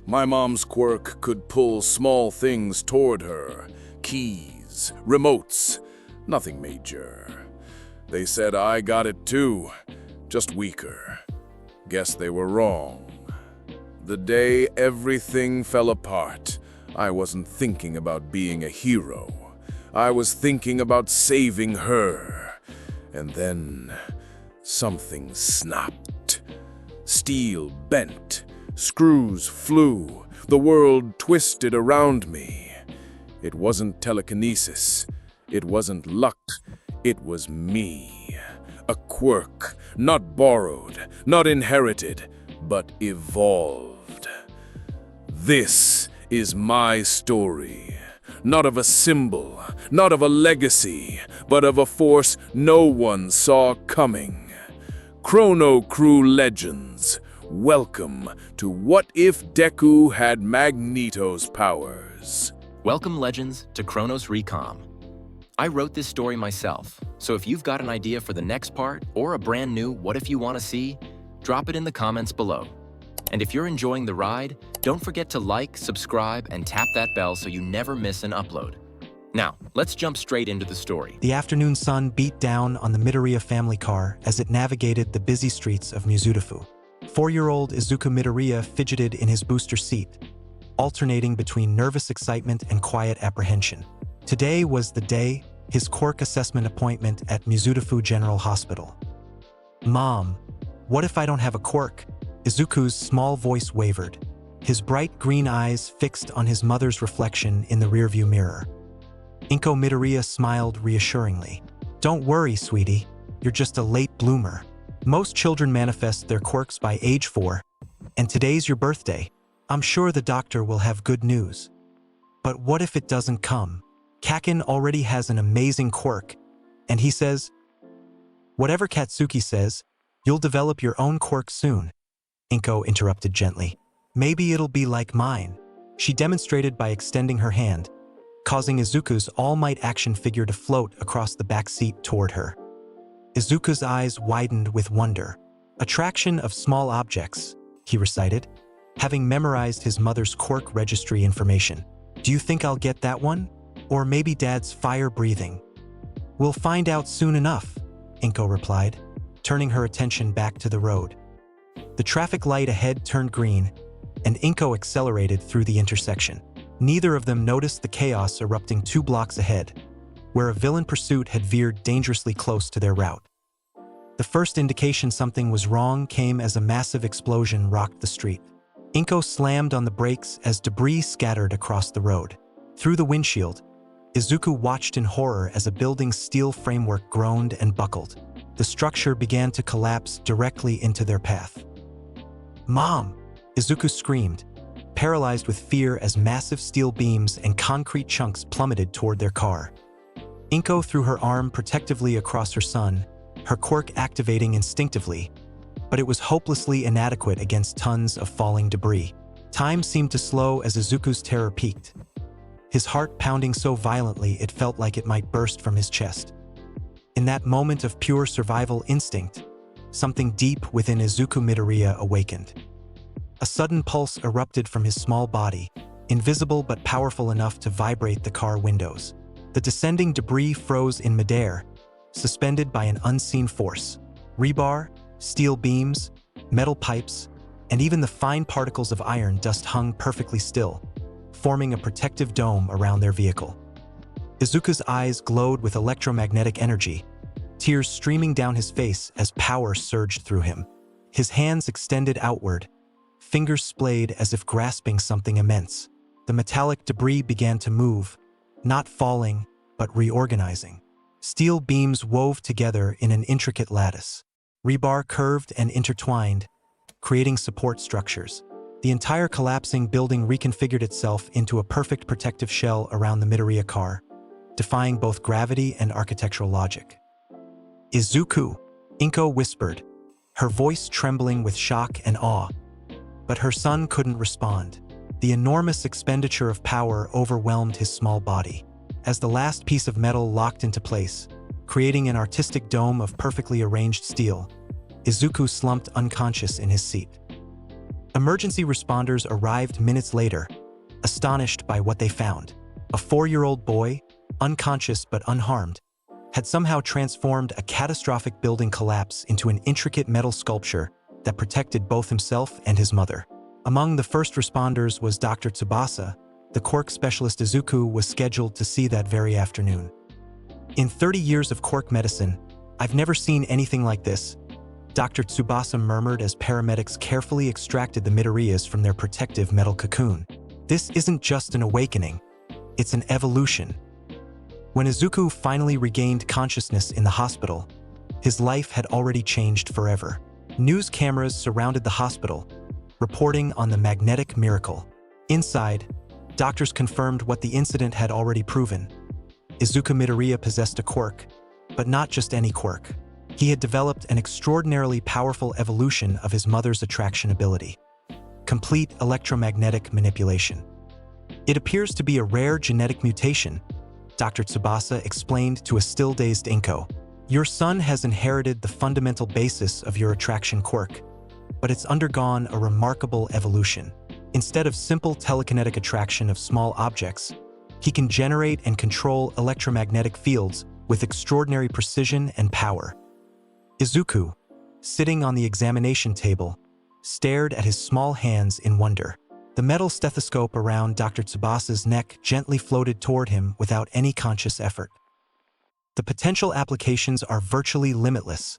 My mom's quirk could pull small things toward her. Keys, remotes, nothing major. They said I got it too, just weaker. Guess they were wrong. The day everything fell apart, I wasn't thinking about being a hero. I was thinking about saving her. And then something snapped. Steel bent, screws flew, the world twisted around me. It wasn't telekinesis, it wasn't luck, it was me. A quirk, not borrowed, not inherited, but evolved. This is my story, not of a symbol, not of a legacy, but of a force no one saw coming. ChronoCrew Legends, welcome to What If Deku Had MAGNETO'S powers? Welcome, Legends, to Chronos Recom. I wrote this story myself, so if you've got an idea for the next part or a brand new What If you want to see, drop it in the comments below. And if you're enjoying the ride, don't forget to like, subscribe, and tap that bell so you never miss an upload. Now, let's jump straight into the story. The afternoon sun beat down on the Midoriya family car as it navigated the busy streets of Mizutofu. 4-year-old Izuku Midoriya fidgeted in his booster seat, alternating between nervous excitement and quiet apprehension. Today was the day, his quirk assessment appointment at Mizutofu General Hospital. "Mom, what if I don't have a quirk?" Izuku's small voice wavered, his bright green eyes fixed on his mother's reflection in the rearview mirror. Inko Midoriya smiled reassuringly. "Don't worry, sweetie. You're just a late bloomer. Most children manifest their quirks by age 4, and today's your birthday. I'm sure the doctor will have good news." "But what if it doesn't come? Kakin already has an amazing quirk, and he says..." "Whatever Katsuki says, you'll develop your own quirk soon," Inko interrupted gently. "Maybe it'll be like mine," she demonstrated by extending her hand, causing Izuku's all-might action figure to float across the back seat toward her. Izuku's eyes widened with wonder. "Attraction of small objects," he recited, having memorized his mother's quirk registry information. "Do you think I'll get that one? Or maybe Dad's fire breathing?" "We'll find out soon enough," Inko replied, turning her attention back to the road. The traffic light ahead turned green, and Inko accelerated through the intersection. Neither of them noticed the chaos erupting 2 blocks ahead, where a villain pursuit had veered dangerously close to their route. The first indication something was wrong came as a massive explosion rocked the street. Inko slammed on the brakes as debris scattered across the road. Through the windshield, Izuku watched in horror as a building's steel framework groaned and buckled. The structure began to collapse directly into their path. "Mom!" Izuku screamed, paralyzed with fear as massive steel beams and concrete chunks plummeted toward their car. Inko threw her arm protectively across her son, her quirk activating instinctively, but it was hopelessly inadequate against tons of falling debris. Time seemed to slow as Izuku's terror peaked, his heart pounding so violently it felt like it might burst from his chest. In that moment of pure survival instinct, something deep within Izuku Midoriya awakened. A sudden pulse erupted from his small body, invisible but powerful enough to vibrate the car windows. The descending debris froze in midair, suspended by an unseen force. Rebar, steel beams, metal pipes, and even the fine particles of iron dust hung perfectly still, forming a protective dome around their vehicle. Izuku's eyes glowed with electromagnetic energy, tears streaming down his face as power surged through him. His hands extended outward, fingers splayed as if grasping something immense. The metallic debris began to move, not falling, but reorganizing. Steel beams wove together in an intricate lattice. Rebar curved and intertwined, creating support structures. The entire collapsing building reconfigured itself into a perfect protective shell around the Midoriya car, defying both gravity and architectural logic. "Izuku," Inko whispered, her voice trembling with shock and awe. But her son couldn't respond. The enormous expenditure of power overwhelmed his small body. As the last piece of metal locked into place, creating an artistic dome of perfectly arranged steel, Izuku slumped unconscious in his seat. Emergency responders arrived minutes later, astonished by what they found. A 4-year-old boy, unconscious but unharmed, had somehow transformed a catastrophic building collapse into an intricate metal sculpture that protected both himself and his mother. Among the first responders was Dr. Tsubasa. The quirk specialist Izuku was scheduled to see that very afternoon. In 30 years of quirk medicine, I've never seen anything like this, Dr. Tsubasa murmured as paramedics carefully extracted the Midoriyas from their protective metal cocoon. This isn't just an awakening, it's an evolution. When Izuku finally regained consciousness in the hospital, his life had already changed forever. News cameras surrounded the hospital, reporting on the magnetic miracle. Inside, doctors confirmed what the incident had already proven. Izuku Midoriya possessed a quirk, but not just any quirk. He had developed an extraordinarily powerful evolution of his mother's attraction ability: complete electromagnetic manipulation. It appears to be a rare genetic mutation, Dr. Tsubasa explained to a still-dazed Inko. Your son has inherited the fundamental basis of your attraction quirk, but it's undergone a remarkable evolution. Instead of simple telekinetic attraction of small objects, he can generate and control electromagnetic fields with extraordinary precision and power. Izuku, sitting on the examination table, stared at his small hands in wonder. The metal stethoscope around Dr. Tsubasa's neck gently floated toward him without any conscious effort. The potential applications are virtually limitless,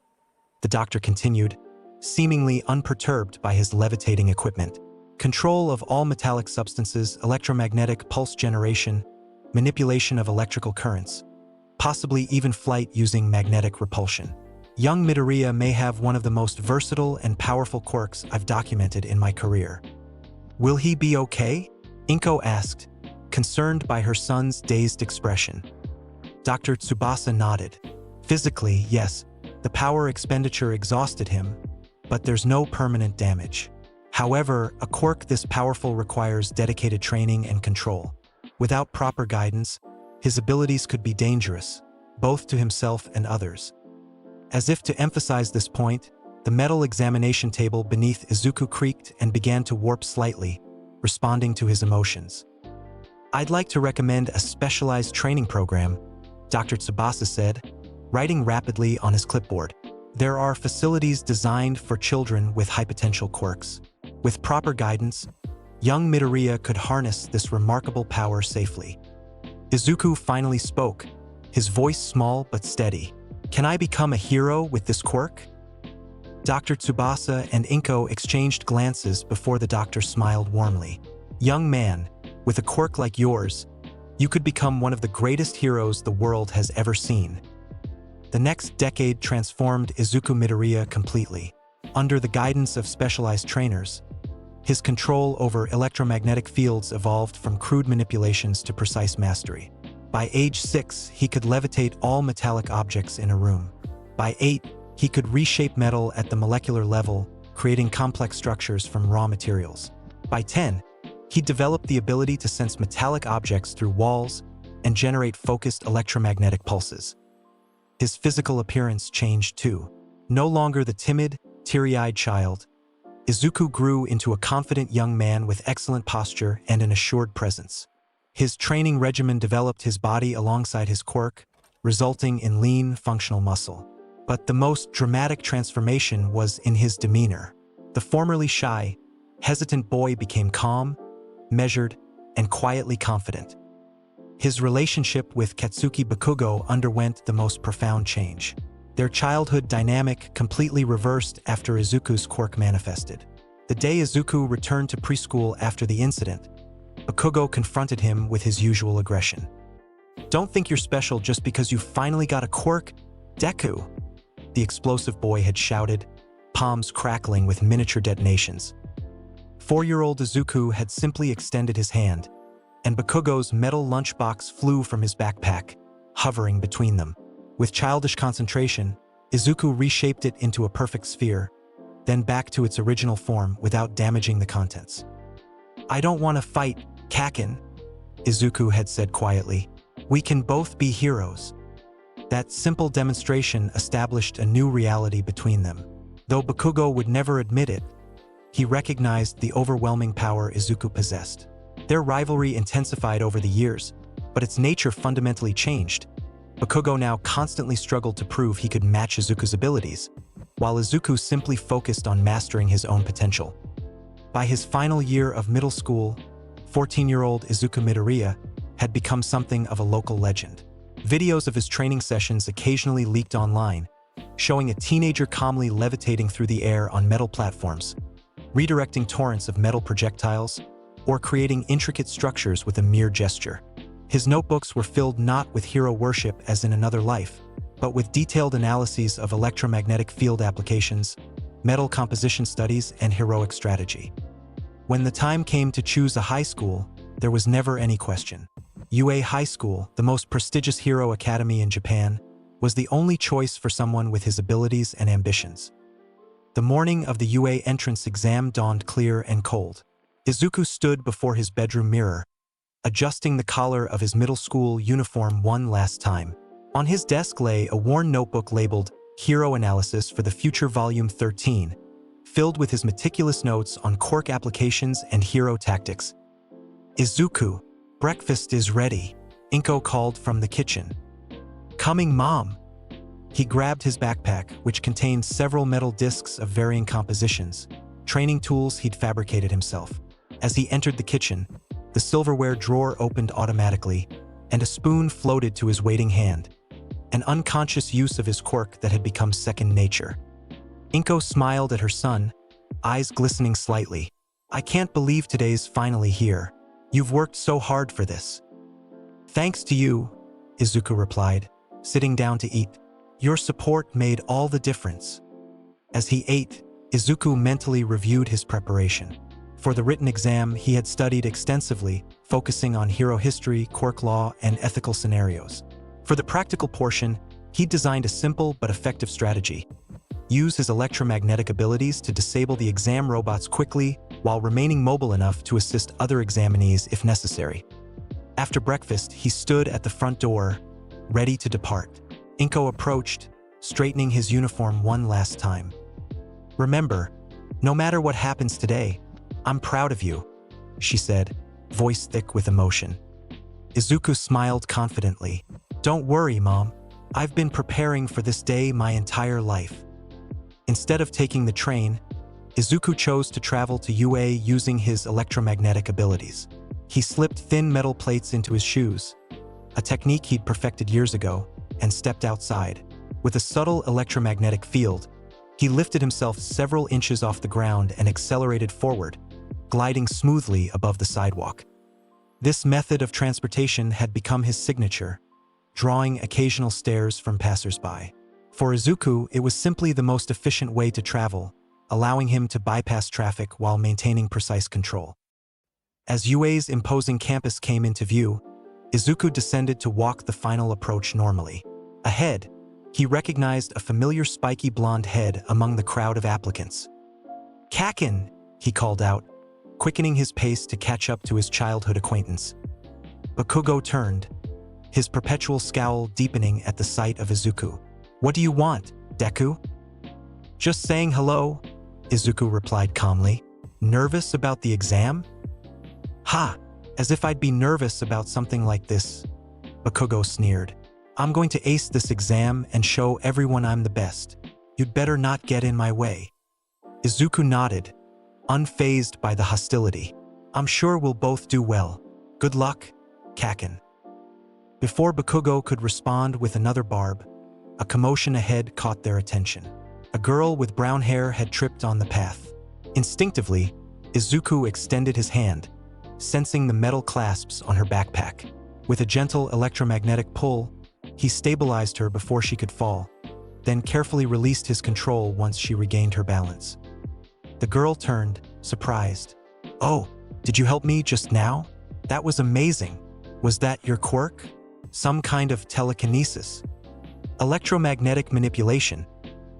the doctor continued, seemingly unperturbed by his levitating equipment. Control of all metallic substances, electromagnetic pulse generation, manipulation of electrical currents, possibly even flight using magnetic repulsion. Young Midoriya may have one of the most versatile and powerful quirks I've documented in my career. Will he be okay? Inko asked, concerned by her son's dazed expression. Dr. Tsubasa nodded. Physically, yes, the power expenditure exhausted him, but there's no permanent damage. However, a quirk this powerful requires dedicated training and control. Without proper guidance, his abilities could be dangerous, both to himself and others. As if to emphasize this point, the metal examination table beneath Izuku creaked and began to warp slightly, responding to his emotions. I'd like to recommend a specialized training program, Dr. Tsubasa said, writing rapidly on his clipboard. There are facilities designed for children with hypotential quirks. With proper guidance, young Midoriya could harness this remarkable power safely. Izuku finally spoke, his voice small but steady. Can I become a hero with this quirk? Dr. Tsubasa and Inko exchanged glances before the doctor smiled warmly. Young man, with a quirk like yours, you could become one of the greatest heroes the world has ever seen. The next decade transformed Izuku Midoriya completely. Under the guidance of specialized trainers, his control over electromagnetic fields evolved from crude manipulations to precise mastery. By age 6, he could levitate all metallic objects in a room. By 8, he could reshape metal at the molecular level, creating complex structures from raw materials. By 10, he developed the ability to sense metallic objects through walls and generate focused electromagnetic pulses. His physical appearance changed too. No longer the timid, teary-eyed child, Izuku grew into a confident young man with excellent posture and an assured presence. His training regimen developed his body alongside his quirk, resulting in lean, functional muscle. But the most dramatic transformation was in his demeanor. The formerly shy, hesitant boy became calm, measured, and quietly confident. His relationship with Katsuki Bakugo underwent the most profound change. Their childhood dynamic completely reversed after Izuku's quirk manifested. The day Izuku returned to preschool after the incident, Bakugo confronted him with his usual aggression. Don't think you're special just because you finally got a quirk, Deku, the explosive boy had shouted, palms crackling with miniature detonations. 4-year-old Izuku had simply extended his hand, and Bakugo's metal lunchbox flew from his backpack, hovering between them. With childish concentration, Izuku reshaped it into a perfect sphere, then back to its original form without damaging the contents. I don't want to fight, Kakin, Izuku had said quietly. We can both be heroes. That simple demonstration established a new reality between them. Though Bakugo would never admit it, he recognized the overwhelming power Izuku possessed. Their rivalry intensified over the years, but its nature fundamentally changed. Bakugo now constantly struggled to prove he could match Izuku's abilities, while Izuku simply focused on mastering his own potential. By his final year of middle school, 14-year-old Izuku Midoriya had become something of a local legend. Videos of his training sessions occasionally leaked online, showing a teenager calmly levitating through the air on metal platforms, redirecting torrents of metal projectiles, or creating intricate structures with a mere gesture. His notebooks were filled not with hero worship as in another life, but with detailed analyses of electromagnetic field applications, metal composition studies, and heroic strategy. When the time came to choose a high school, there was never any question. UA High School, the most prestigious hero academy in Japan, was the only choice for someone with his abilities and ambitions. The morning of the UA entrance exam dawned clear and cold. Izuku stood before his bedroom mirror, adjusting the collar of his middle school uniform one last time. On his desk lay a worn notebook labeled Hero Analysis for the Future Volume 13, filled with his meticulous notes on quirk applications and hero tactics. "Izuku, breakfast is ready," Inko called from the kitchen. "Coming, Mom." He grabbed his backpack, which contained several metal discs of varying compositions, training tools he'd fabricated himself. As he entered the kitchen, the silverware drawer opened automatically, and a spoon floated to his waiting hand, an unconscious use of his quirk that had become second nature. Inko smiled at her son, eyes glistening slightly. "I can't believe today's finally here. You've worked so hard for this." "Thanks to you," Izuku replied, sitting down to eat. "Your support made all the difference." As he ate, Izuku mentally reviewed his preparation. For the written exam, he had studied extensively, focusing on hero history, quirk law, and ethical scenarios. For the practical portion, he designed a simple but effective strategy. Use his electromagnetic abilities to disable the exam robots quickly while remaining mobile enough to assist other examinees if necessary. After breakfast, he stood at the front door, ready to depart. Inko approached, straightening his uniform one last time. "Remember, no matter what happens today, I'm proud of you," she said, voice thick with emotion. Izuku smiled confidently. "Don't worry, Mom. I've been preparing for this day my entire life." Instead of taking the train, Izuku chose to travel to UA using his electromagnetic abilities. He slipped thin metal plates into his shoes, a technique he'd perfected years ago, and stepped outside. With a subtle electromagnetic field, he lifted himself several inches off the ground and accelerated forward, gliding smoothly above the sidewalk. This method of transportation had become his signature, drawing occasional stares from passers-by. For Izuku, it was simply the most efficient way to travel, allowing him to bypass traffic while maintaining precise control. As UA's imposing campus came into view, Izuku descended to walk the final approach normally. Ahead, he recognized a familiar spiky blonde head among the crowd of applicants. "Kakin!" he called out, quickening his pace to catch up to his childhood acquaintance. Bakugo turned, his perpetual scowl deepening at the sight of Izuku. "What do you want, Deku?" "Just saying hello," Izuku replied calmly. "Nervous about the exam?" "Ha! As if I'd be nervous about something like this," Bakugo sneered. "I'm going to ace this exam and show everyone I'm the best. You'd better not get in my way." Izuku nodded, unfazed by the hostility. "I'm sure we'll both do well. Good luck, Kakin." Before Bakugo could respond with another barb, a commotion ahead caught their attention. A girl with brown hair had tripped on the path. Instinctively, Izuku extended his hand, sensing the metal clasps on her backpack. With a gentle electromagnetic pull, he stabilized her before she could fall, then carefully released his control once she regained her balance. The girl turned, surprised. "Oh, did you help me just now? That was amazing. Was that your quirk? Some kind of telekinesis?" "Electromagnetic manipulation,"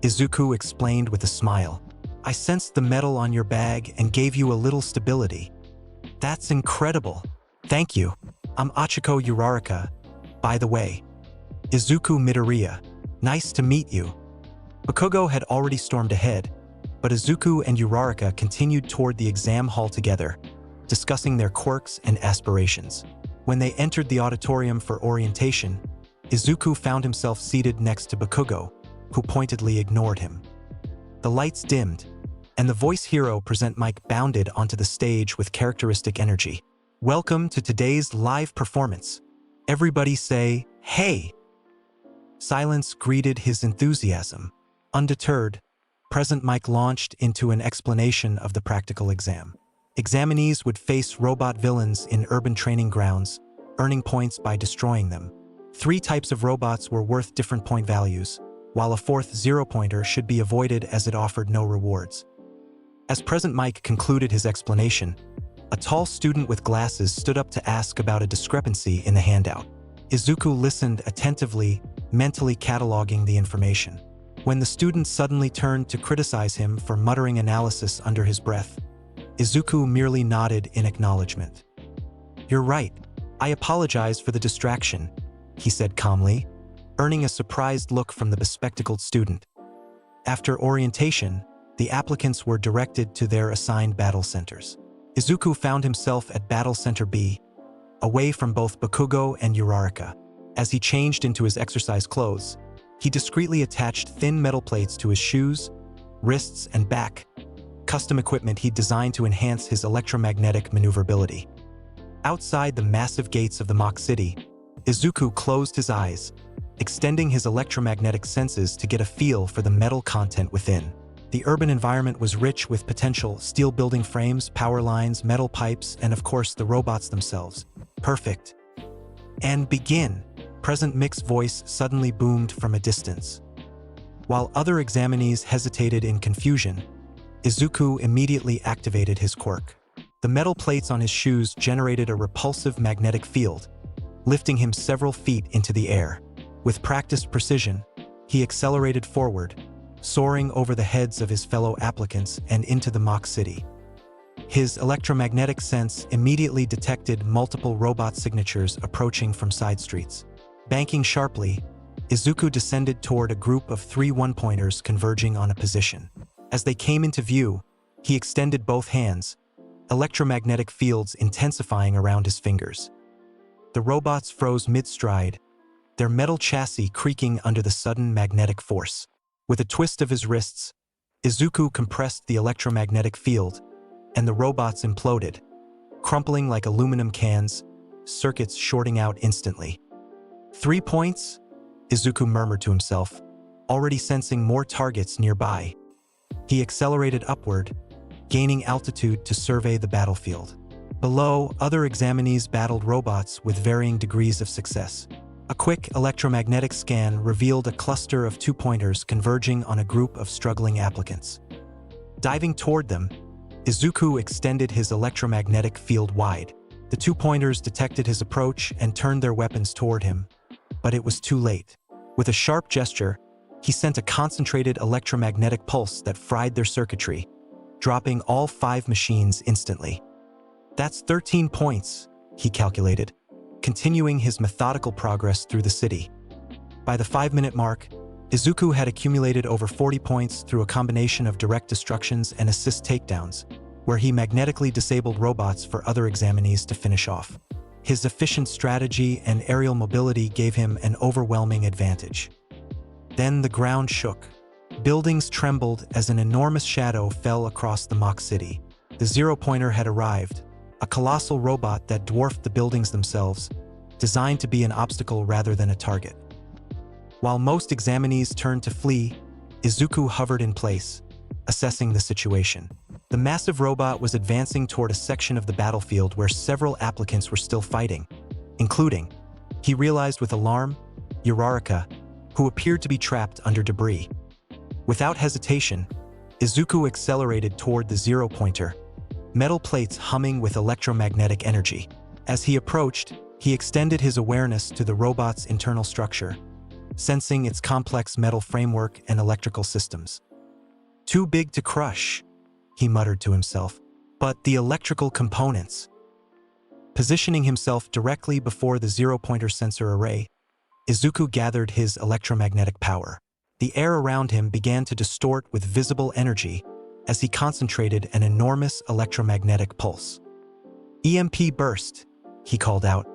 Izuku explained with a smile. "I sensed the metal on your bag and gave you a little stability." "That's incredible. Thank you. I'm Achiko Uraraka, by the way. Izuku Midoriya. Nice to meet you." Bakugo had already stormed ahead, but Izuku and Uraraka continued toward the exam hall together, discussing their quirks and aspirations. When they entered the auditorium for orientation, Izuku found himself seated next to Bakugo, who pointedly ignored him. The lights dimmed, and the voice hero present mic bounded onto the stage with characteristic energy. "Welcome to today's live performance. Everybody say, hey!" Silence greeted his enthusiasm. Undeterred, present mic launched into an explanation of the practical exam. Examinees would face robot villains in urban training grounds, earning points by destroying them. 3 types of robots were worth different point values, while a 4th 0-pointer should be avoided as it offered no rewards. As Present Mike concluded his explanation, a tall student with glasses stood up to ask about a discrepancy in the handout. Izuku listened attentively, mentally cataloging the information. When the student suddenly turned to criticize him for muttering analysis under his breath, Izuku merely nodded in acknowledgement. "You're right. I apologize for the distraction," he said calmly, earning a surprised look from the bespectacled student. After orientation, the applicants were directed to their assigned battle centers. Izuku found himself at Battle Center B, away from both Bakugo and Uraraka. As he changed into his exercise clothes, he discreetly attached thin metal plates to his shoes, wrists, and back, custom equipment he'd designed to enhance his electromagnetic maneuverability. Outside the massive gates of the Mach City, Izuku closed his eyes, extending his electromagnetic senses to get a feel for the metal content within. The urban environment was rich with potential: steel building frames, power lines, metal pipes, and of course the robots themselves. Perfect. "And begin," Present Mic's voice suddenly boomed from a distance. While other examinees hesitated in confusion, Izuku immediately activated his quirk. The metal plates on his shoes generated a repulsive magnetic field, lifting him several feet into the air. With practiced precision, he accelerated forward, soaring over the heads of his fellow applicants and into the Mach City. His electromagnetic sense immediately detected multiple robot signatures approaching from side streets. Banking sharply, Izuku descended toward a group of 3 one-pointers converging on a position. As they came into view, he extended both hands, electromagnetic fields intensifying around his fingers. The robots froze mid-stride, their metal chassis creaking under the sudden magnetic force. With a twist of his wrists, Izuku compressed the electromagnetic field, and the robots imploded, crumpling like aluminum cans, circuits shorting out instantly. 3 points? Izuku murmured to himself, already sensing more targets nearby. He accelerated upward, gaining altitude to survey the battlefield. Below, other examinees battled robots with varying degrees of success. A quick electromagnetic scan revealed a cluster of 2-pointers converging on a group of struggling applicants. Diving toward them, Izuku extended his electromagnetic field wide. The 2-pointers detected his approach and turned their weapons toward him, but it was too late. With a sharp gesture, he sent a concentrated electromagnetic pulse that fried their circuitry, dropping all 5 machines instantly. "That's 13 points, he calculated, continuing his methodical progress through the city. By the 5-minute mark, Izuku had accumulated over 40 points through a combination of direct destructions and assist takedowns, where he magnetically disabled robots for other examinees to finish off. His efficient strategy and aerial mobility gave him an overwhelming advantage. Then the ground shook. Buildings trembled as an enormous shadow fell across the Mach City. The 0-pointer had arrived, a colossal robot that dwarfed the buildings themselves, designed to be an obstacle rather than a target. While most examinees turned to flee, Izuku hovered in place, assessing the situation. The massive robot was advancing toward a section of the battlefield where several applicants were still fighting, including, he realized with alarm, Uraraka, who appeared to be trapped under debris. Without hesitation, Izuku accelerated toward the 0-pointer, metal plates humming with electromagnetic energy. As he approached, he extended his awareness to the robot's internal structure, sensing its complex metal framework and electrical systems. "Too big to crush," he muttered to himself. But the electrical components. Positioning himself directly before the 0-pointer sensor array, Izuku gathered his electromagnetic power. The air around him began to distort with visible energy, as he concentrated an enormous electromagnetic pulse. "EMP burst," he called out,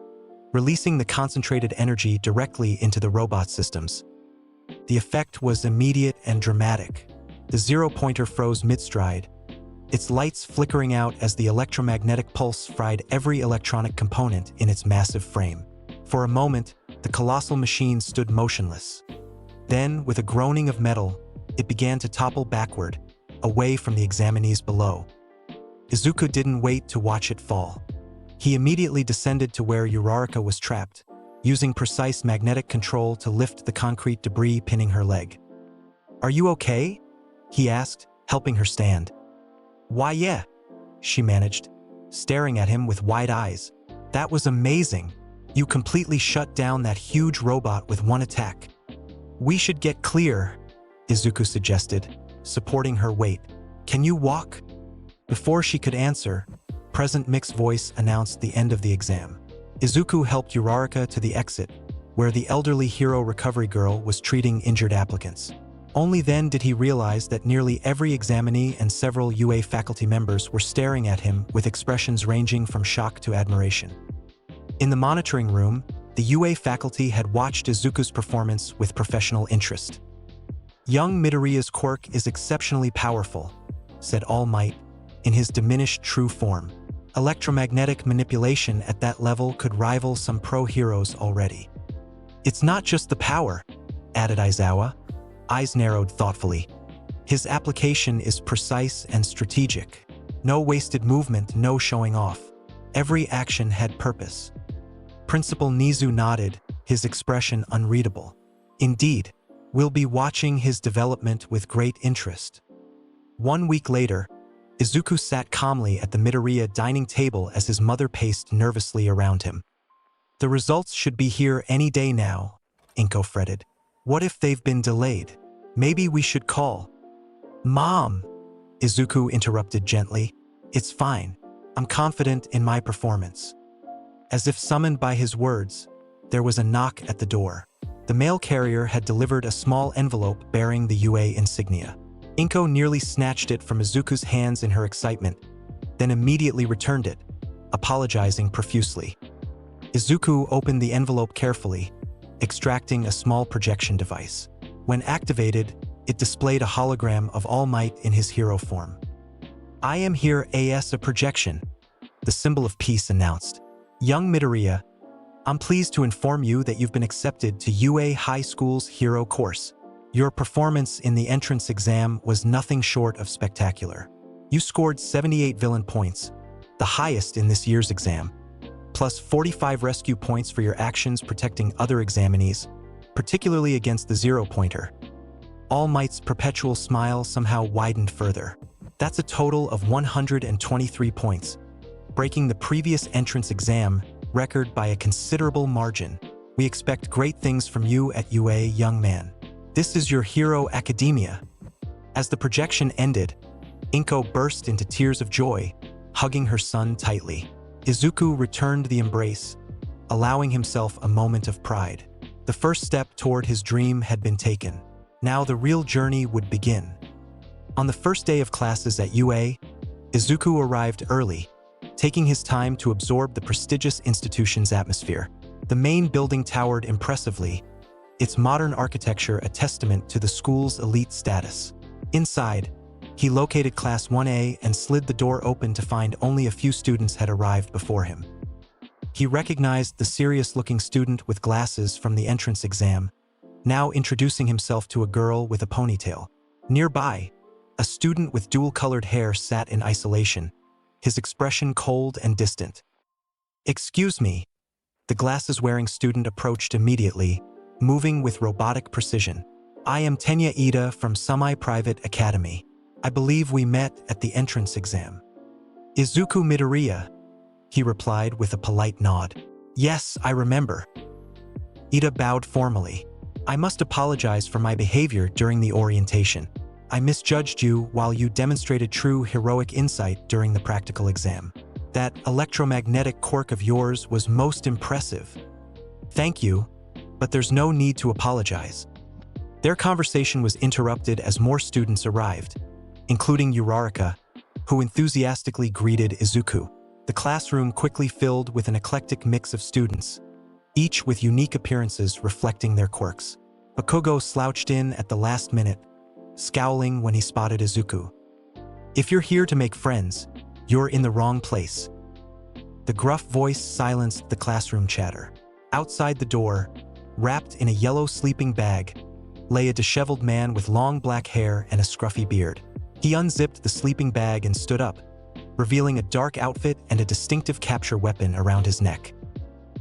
releasing the concentrated energy directly into the robot systems. The effect was immediate and dramatic. The zero-pointer froze mid-stride, its lights flickering out as the electromagnetic pulse fried every electronic component in its massive frame. For a moment, the colossal machine stood motionless. Then, with a groaning of metal, it began to topple backward, away from the examinees below. Izuku didn't wait to watch it fall. He immediately descended to where Uraraka was trapped, using precise magnetic control to lift the concrete debris pinning her leg. "Are you okay?" he asked, helping her stand. "Why, yeah," she managed, staring at him with wide eyes. "That was amazing. You completely shut down that huge robot with one attack." "We should get clear," Izuku suggested, supporting her weight. "Can you walk?" Before she could answer, Present Mix's voice announced the end of the exam. Izuku helped Uraraka to the exit, where the elderly hero recovery girl was treating injured applicants. Only then did he realize that nearly every examinee and several UA faculty members were staring at him with expressions ranging from shock to admiration. In the monitoring room, the UA faculty had watched Izuku's performance with professional interest. "Young Midoriya's quirk is exceptionally powerful," said All Might, in his diminished true form. "Electromagnetic manipulation at that level could rival some pro heroes already." "It's not just the power," added Aizawa, eyes narrowed thoughtfully. "His application is precise and strategic. No wasted movement, no showing off. Every action had purpose." Principal Nizu nodded, his expression unreadable. "Indeed, we'll be watching his development with great interest." 1 week later, Izuku sat calmly at the Midoriya dining table as his mother paced nervously around him. "The results should be here any day now," Inko fretted. "What if they've been delayed? Maybe we should call." "Mom," Izuku interrupted gently. "It's fine. I'm confident in my performance." As if summoned by his words, there was a knock at the door. The mail carrier had delivered a small envelope bearing the UA insignia. Inko nearly snatched it from Izuku's hands in her excitement, then immediately returned it, apologizing profusely. Izuku opened the envelope carefully, extracting a small projection device. When activated, it displayed a hologram of All Might in his hero form. "I am here as a projection," the symbol of peace announced. "Young Midoriya, I'm pleased to inform you that you've been accepted to UA High School's hero course. Your performance in the entrance exam was nothing short of spectacular. You scored 78 villain points, the highest in this year's exam, plus 45 rescue points for your actions protecting other examinees, particularly against the zero-pointer." All Might's perpetual smile somehow widened further. "That's a total of 123 points, breaking the previous entrance exam record by a considerable margin. We expect great things from you at UA, young man. This is your hero academia." As the projection ended, Inko burst into tears of joy, hugging her son tightly. Izuku returned the embrace, allowing himself a moment of pride. The first step toward his dream had been taken. Now the real journey would begin. On the first day of classes at UA, Izuku arrived early, taking his time to absorb the prestigious institution's atmosphere. The main building towered impressively, its modern architecture a testament to the school's elite status. Inside, he located Class 1A and slid the door open to find only a few students had arrived before him. He recognized the serious-looking student with glasses from the entrance exam, now introducing himself to a girl with a ponytail. Nearby, a student with dual-colored hair sat in isolation, his expression cold and distant. "Excuse me," the glasses-wearing student approached immediately, moving with robotic precision. "I am Tenya Ida from Semi-Private Academy. I believe we met at the entrance exam." "Izuku Midoriya," he replied with a polite nod. "Yes, I remember." Ida bowed formally. "I must apologize for my behavior during the orientation. I misjudged you while you demonstrated true heroic insight during the practical exam. That electromagnetic quirk of yours was most impressive. Thank you, but there's no need to apologize." Their conversation was interrupted as more students arrived. including Uraraka, who enthusiastically greeted Izuku. The classroom quickly filled with an eclectic mix of students, each with unique appearances reflecting their quirks. Bakugo slouched in at the last minute, scowling when he spotted Izuku. "If you're here to make friends, you're in the wrong place." The gruff voice silenced the classroom chatter. Outside the door, wrapped in a yellow sleeping bag, lay a disheveled man with long black hair and a scruffy beard. He unzipped the sleeping bag and stood up, revealing a dark outfit and a distinctive capture weapon around his neck.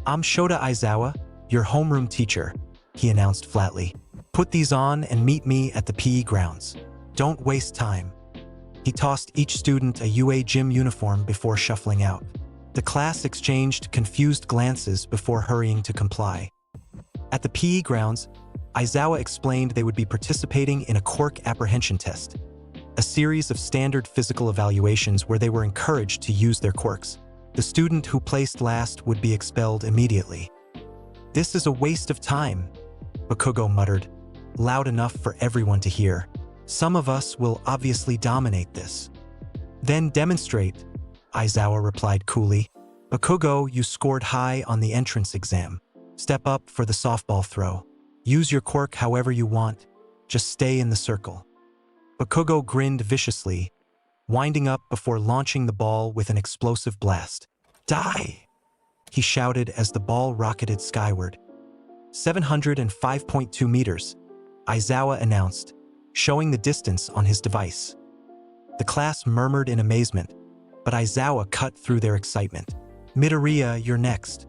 "I'm Shota Aizawa, your homeroom teacher," he announced flatly. "Put these on and meet me at the PE grounds. Don't waste time." He tossed each student a UA gym uniform before shuffling out. The class exchanged confused glances before hurrying to comply. At the PE grounds, Aizawa explained they would be participating in a quirk apprehension test, a series of standard physical evaluations where they were encouraged to use their quirks. The student who placed last would be expelled immediately. "This is a waste of time," Bakugo muttered, loud enough for everyone to hear. "Some of us will obviously dominate this." "Then demonstrate," Aizawa replied coolly. "Bakugo, you scored high on the entrance exam. Step up for the softball throw. Use your quirk however you want. Just stay in the circle." Bakugo grinned viciously, winding up before launching the ball with an explosive blast. "Die!" he shouted as the ball rocketed skyward. 705.2 meters, Aizawa announced, showing the distance on his device. The class murmured in amazement, but Aizawa cut through their excitement. "Midoriya, you're next."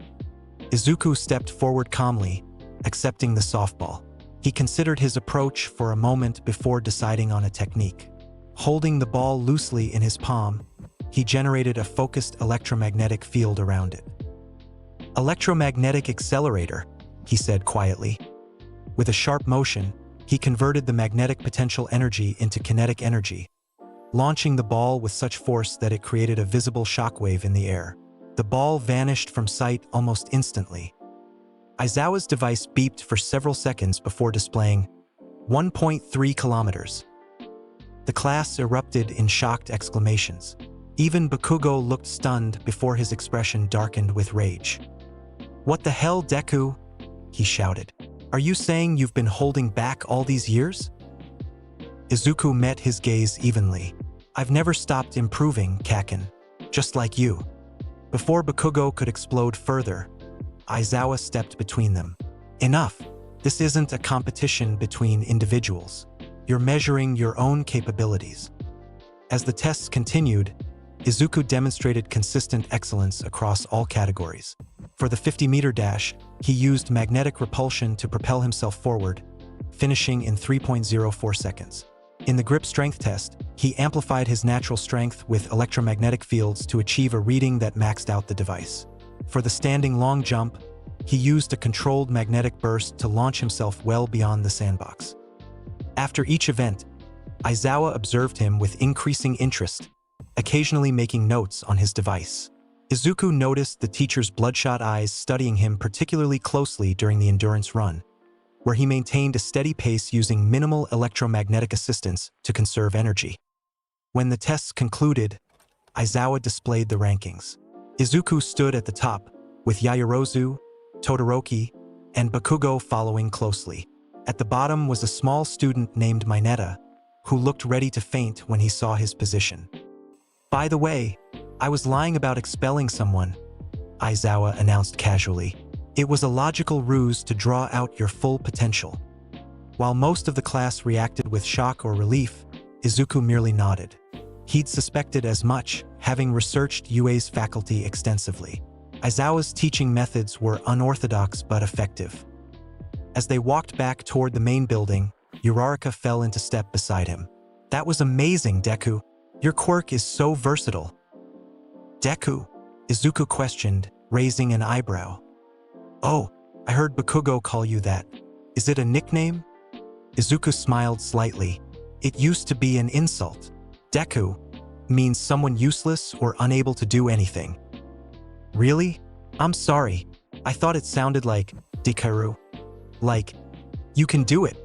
Izuku stepped forward calmly, accepting the softball. He considered his approach for a moment before deciding on a technique. Holding the ball loosely in his palm, he generated a focused electromagnetic field around it. "Electromagnetic accelerator," he said quietly. With a sharp motion, he converted the magnetic potential energy into kinetic energy, launching the ball with such force that it created a visible shockwave in the air. The ball vanished from sight almost instantly. Aizawa's device beeped for several seconds before displaying 1.3 kilometers. The class erupted in shocked exclamations. Even Bakugo looked stunned before his expression darkened with rage. "What the hell, Deku?" he shouted. "Are you saying you've been holding back all these years?" Izuku met his gaze evenly. "I've never stopped improving, Kaken. Just like you." Before Bakugo could explode further, Aizawa stepped between them. "Enough. This isn't a competition between individuals. You're measuring your own capabilities." As the tests continued, Izuku demonstrated consistent excellence across all categories. For the 50-meter dash, he used magnetic repulsion to propel himself forward, finishing in 3.04 seconds. In the grip strength test, he amplified his natural strength with electromagnetic fields to achieve a reading that maxed out the device. For the standing long jump, he used a controlled magnetic burst to launch himself well beyond the sandbox. After each event, Aizawa observed him with increasing interest, occasionally making notes on his device. Izuku noticed the teacher's bloodshot eyes studying him particularly closely during the endurance run, where he maintained a steady pace using minimal electromagnetic assistance to conserve energy. When the tests concluded, Aizawa displayed the rankings. Izuku stood at the top, with Yaoyorozu, Todoroki, and Bakugo following closely. At the bottom was a small student named Mineta, who looked ready to faint when he saw his position. "By the way, I was lying about expelling someone," Aizawa announced casually. "It was a logical ruse to draw out your full potential." While most of the class reacted with shock or relief, Izuku merely nodded. He'd suspected as much, having researched UA's faculty extensively. Aizawa's teaching methods were unorthodox but effective. As they walked back toward the main building, Uraraka fell into step beside him. "That was amazing, Deku. Your quirk is so versatile." "Deku?" Izuku questioned, raising an eyebrow. "Oh, I heard Bakugo call you that. Is it a nickname?" Izuku smiled slightly. "It used to be an insult. Deku means someone useless or unable to do anything." "Really? I'm sorry. I thought it sounded like Dikaru. Like, you can do it."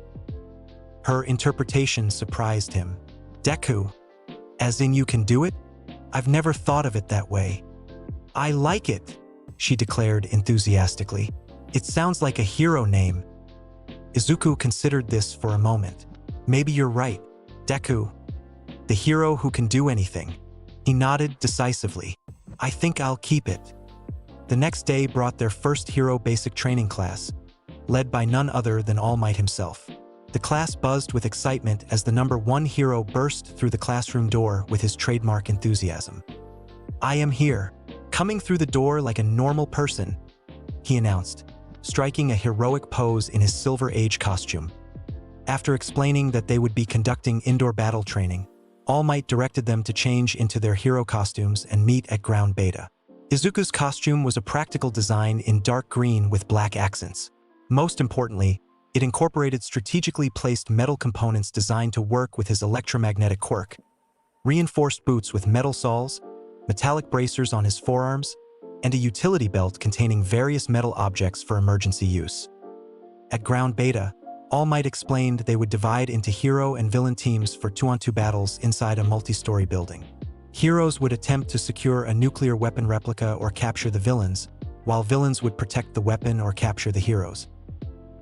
Her interpretation surprised him. "Deku, As in you can do it? I've never thought of it that way. I like it, she declared enthusiastically. It sounds like a hero name. Izuku considered this for a moment. Maybe you're right, Deku. The hero who can do anything. He nodded decisively. I think I'll keep it. The next day brought their first hero basic training class, led by none other than All Might himself. The class buzzed with excitement as the number 1 hero burst through the classroom door with his trademark enthusiasm. I am here, coming through the door like a normal person, he announced, striking a heroic pose in his Silver Age costume. After explaining that they would be conducting indoor battle training, All Might directed them to change into their hero costumes and meet at ground beta. Izuku's costume was a practical design in dark green with black accents. Most importantly, it incorporated strategically placed metal components designed to work with his electromagnetic quirk. Reinforced boots with metal soles, metallic bracers on his forearms, and a utility belt containing various metal objects for emergency use. At ground beta, All Might explained they would divide into hero and villain teams for 2-on-2 battles inside a multi-story building. Heroes would attempt to secure a nuclear weapon replica or capture the villains, while villains would protect the weapon or capture the heroes.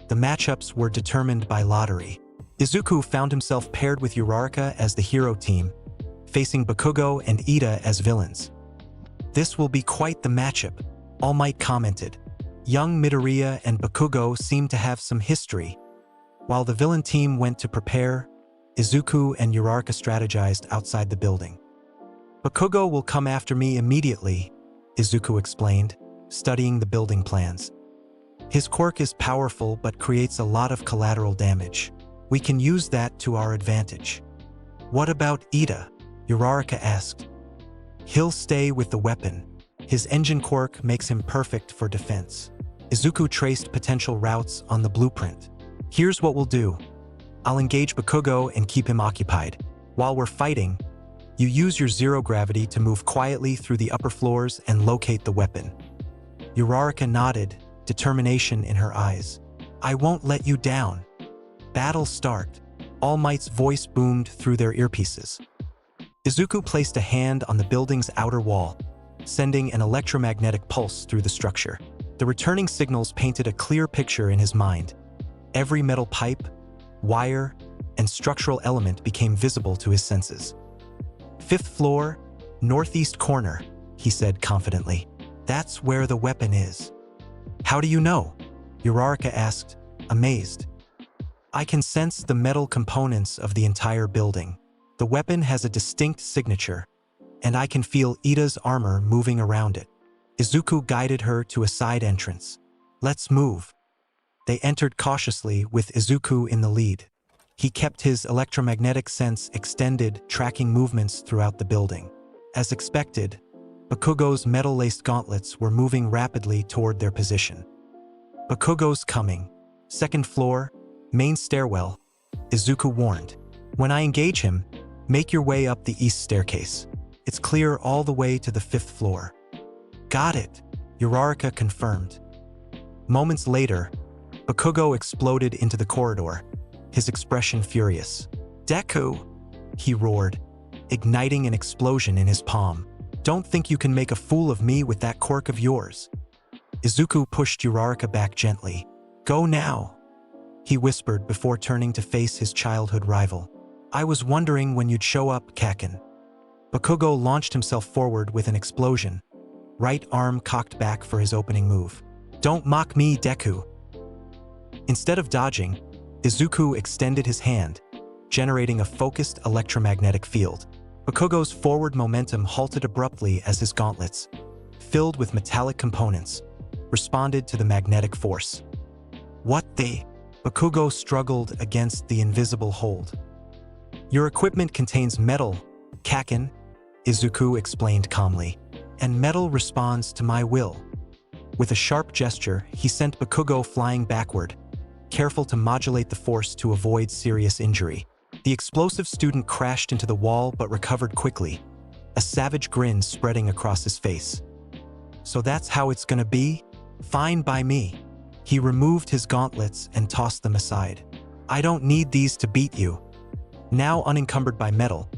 The matchups were determined by lottery. Izuku found himself paired with Uraraka as the hero team, facing Bakugo and Ida as villains. This will be quite the matchup, All Might commented. Young Midoriya and Bakugo seemed to have some history. While the villain team went to prepare, Izuku and Uraraka strategized outside the building. Bakugo will come after me immediately, Izuku explained, studying the building plans. His quirk is powerful but creates a lot of collateral damage. We can use that to our advantage. What about Ida? Uraraka asked. He'll stay with the weapon. His engine quirk makes him perfect for defense. Izuku traced potential routes on the blueprint. Here's what we'll do. I'll engage Bakugo and keep him occupied. While we're fighting, you use your zero gravity to move quietly through the upper floors and locate the weapon. Uraraka nodded, determination in her eyes. I won't let you down. Battle start. All Might's voice boomed through their earpieces. Izuku placed a hand on the building's outer wall, sending an electromagnetic pulse through the structure. The returning signals painted a clear picture in his mind. Every metal pipe, wire, and structural element became visible to his senses. 5th floor, northeast corner, he said confidently. That's where the weapon is. How do you know? Uraraka asked, amazed. I can sense the metal components of the entire building. The weapon has a distinct signature, and I can feel Ida's armor moving around it. Izuku guided her to a side entrance. Let's move. They entered cautiously with Izuku in the lead. He kept his electromagnetic sense extended, tracking movements throughout the building. As expected, Bakugo's metal-laced gauntlets were moving rapidly toward their position. Bakugo's coming. 2nd floor, main stairwell, Izuku warned. When I engage him, make your way up the east staircase. It's clear all the way to the 5th floor. Got it, Uraraka confirmed. Moments later, Bakugo exploded into the corridor, his expression furious. Deku, he roared, igniting an explosion in his palm. Don't think you can make a fool of me with that quirk of yours. Izuku pushed Uraraka back gently. Go now, he whispered before turning to face his childhood rival. I was wondering when you'd show up, Kaken. Bakugo launched himself forward with an explosion, right arm cocked back for his opening move. Don't mock me, Deku. Instead of dodging, Izuku extended his hand, generating a focused electromagnetic field. Bakugo's forward momentum halted abruptly as his gauntlets, filled with metallic components, responded to the magnetic force. What the? Bakugo struggled against the invisible hold. Your equipment contains metal, Kaken, Izuku explained calmly, and metal responds to my will. With a sharp gesture, he sent Bakugo flying backward, careful to modulate the force to avoid serious injury. The explosive student crashed into the wall but recovered quickly, a savage grin spreading across his face. So that's how it's gonna be? Fine by me. He removed his gauntlets and tossed them aside. I don't need these to beat you. Now unencumbered by metal,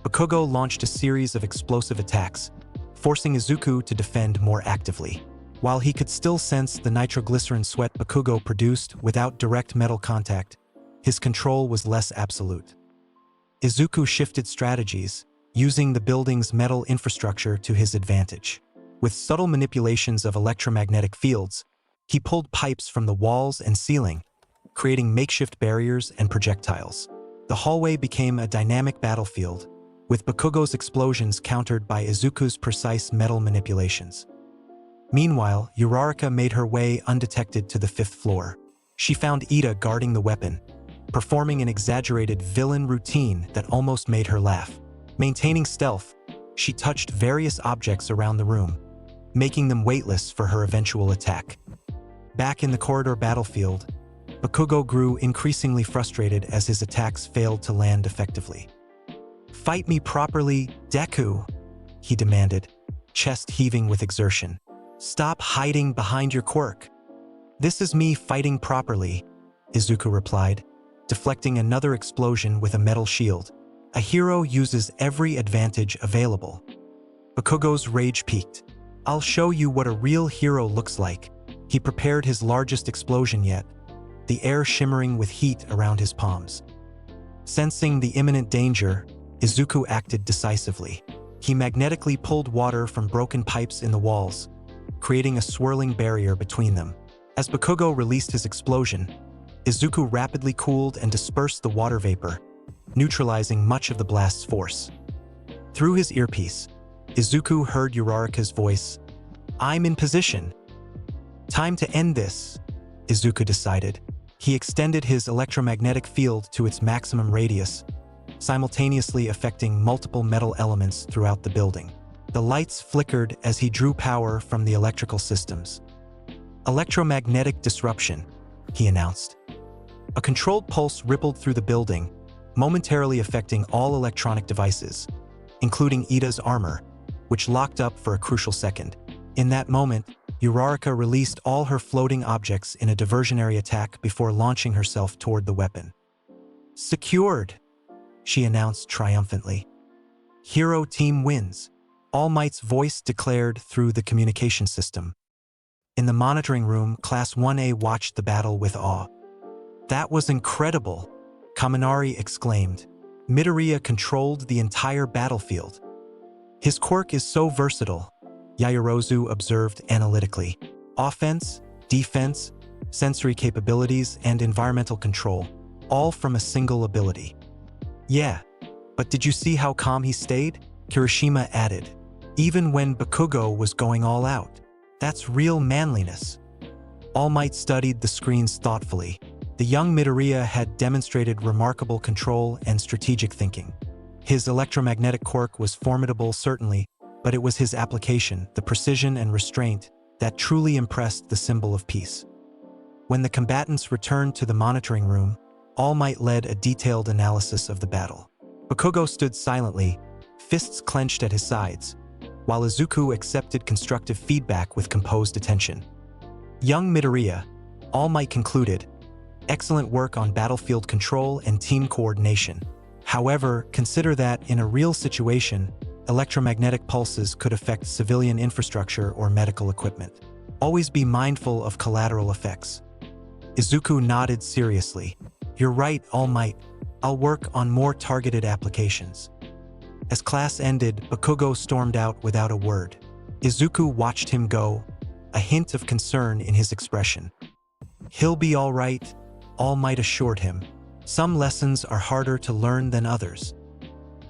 Bakugo launched a series of explosive attacks, forcing Izuku to defend more actively. While he could still sense the nitroglycerin sweat Bakugo produced without direct metal contact, his control was less absolute. Izuku shifted strategies, using the building's metal infrastructure to his advantage. With subtle manipulations of electromagnetic fields, he pulled pipes from the walls and ceiling, creating makeshift barriers and projectiles. The hallway became a dynamic battlefield, with Bakugo's explosions countered by Izuku's precise metal manipulations. Meanwhile, Uraraka made her way undetected to the 5th floor. She found Ida guarding the weapon, performing an exaggerated villain routine that almost made her laugh. Maintaining stealth, she touched various objects around the room, making them weightless for her eventual attack. Back in the corridor battlefield, Bakugo grew increasingly frustrated as his attacks failed to land effectively. "Fight me properly, Deku," he demanded, chest heaving with exertion. "Stop hiding behind your quirk." "This is me fighting properly," Izuku replied, deflecting another explosion with a metal shield. "A hero uses every advantage available." Bakugo's rage peaked. "I'll show you what a real hero looks like." He prepared his largest explosion yet, the air shimmering with heat around his palms. Sensing the imminent danger, Izuku acted decisively. He magnetically pulled water from broken pipes in the walls, creating a swirling barrier between them. As Bakugo released his explosion, Izuku rapidly cooled and dispersed the water vapor, neutralizing much of the blast's force. Through his earpiece, Izuku heard Uraraka's voice. "I'm in position." "Time to end this," Izuku decided. He extended his electromagnetic field to its maximum radius, simultaneously affecting multiple metal elements throughout the building. The lights flickered as he drew power from the electrical systems. "Electromagnetic disruption," he announced. A controlled pulse rippled through the building, momentarily affecting all electronic devices, including Ida's armor, which locked up for a crucial second. In that moment, Uraraka released all her floating objects in a diversionary attack before launching herself toward the weapon. "Secured," she announced triumphantly. "Hero team wins," All Might's voice declared through the communication system. In the monitoring room, Class 1A watched the battle with awe. "That was incredible," Kaminari exclaimed. "Midoriya controlled the entire battlefield." "His quirk is so versatile," Yaoyorozu observed analytically. "Offense, defense, sensory capabilities, and environmental control, all from a single ability." "Yeah, but did you see how calm he stayed?" Kirishima added. "Even when Bakugo was going all out. That's real manliness." All Might studied the screens thoughtfully. The young Midoriya had demonstrated remarkable control and strategic thinking. His electromagnetic quirk was formidable, certainly, but it was his application, the precision and restraint, that truly impressed the symbol of peace. When the combatants returned to the monitoring room, All Might led a detailed analysis of the battle. Bakugo stood silently, fists clenched at his sides, while Izuku accepted constructive feedback with composed attention. "Young Midoriya," All Might concluded, "excellent work on battlefield control and team coordination. However, consider that in a real situation, electromagnetic pulses could affect civilian infrastructure or medical equipment. Always be mindful of collateral effects." Izuku nodded seriously. "You're right, All Might. I'll work on more targeted applications." As class ended, Bakugo stormed out without a word. Izuku watched him go, a hint of concern in his expression. "He'll be all right," All Might assured him. "Some lessons are harder to learn than others."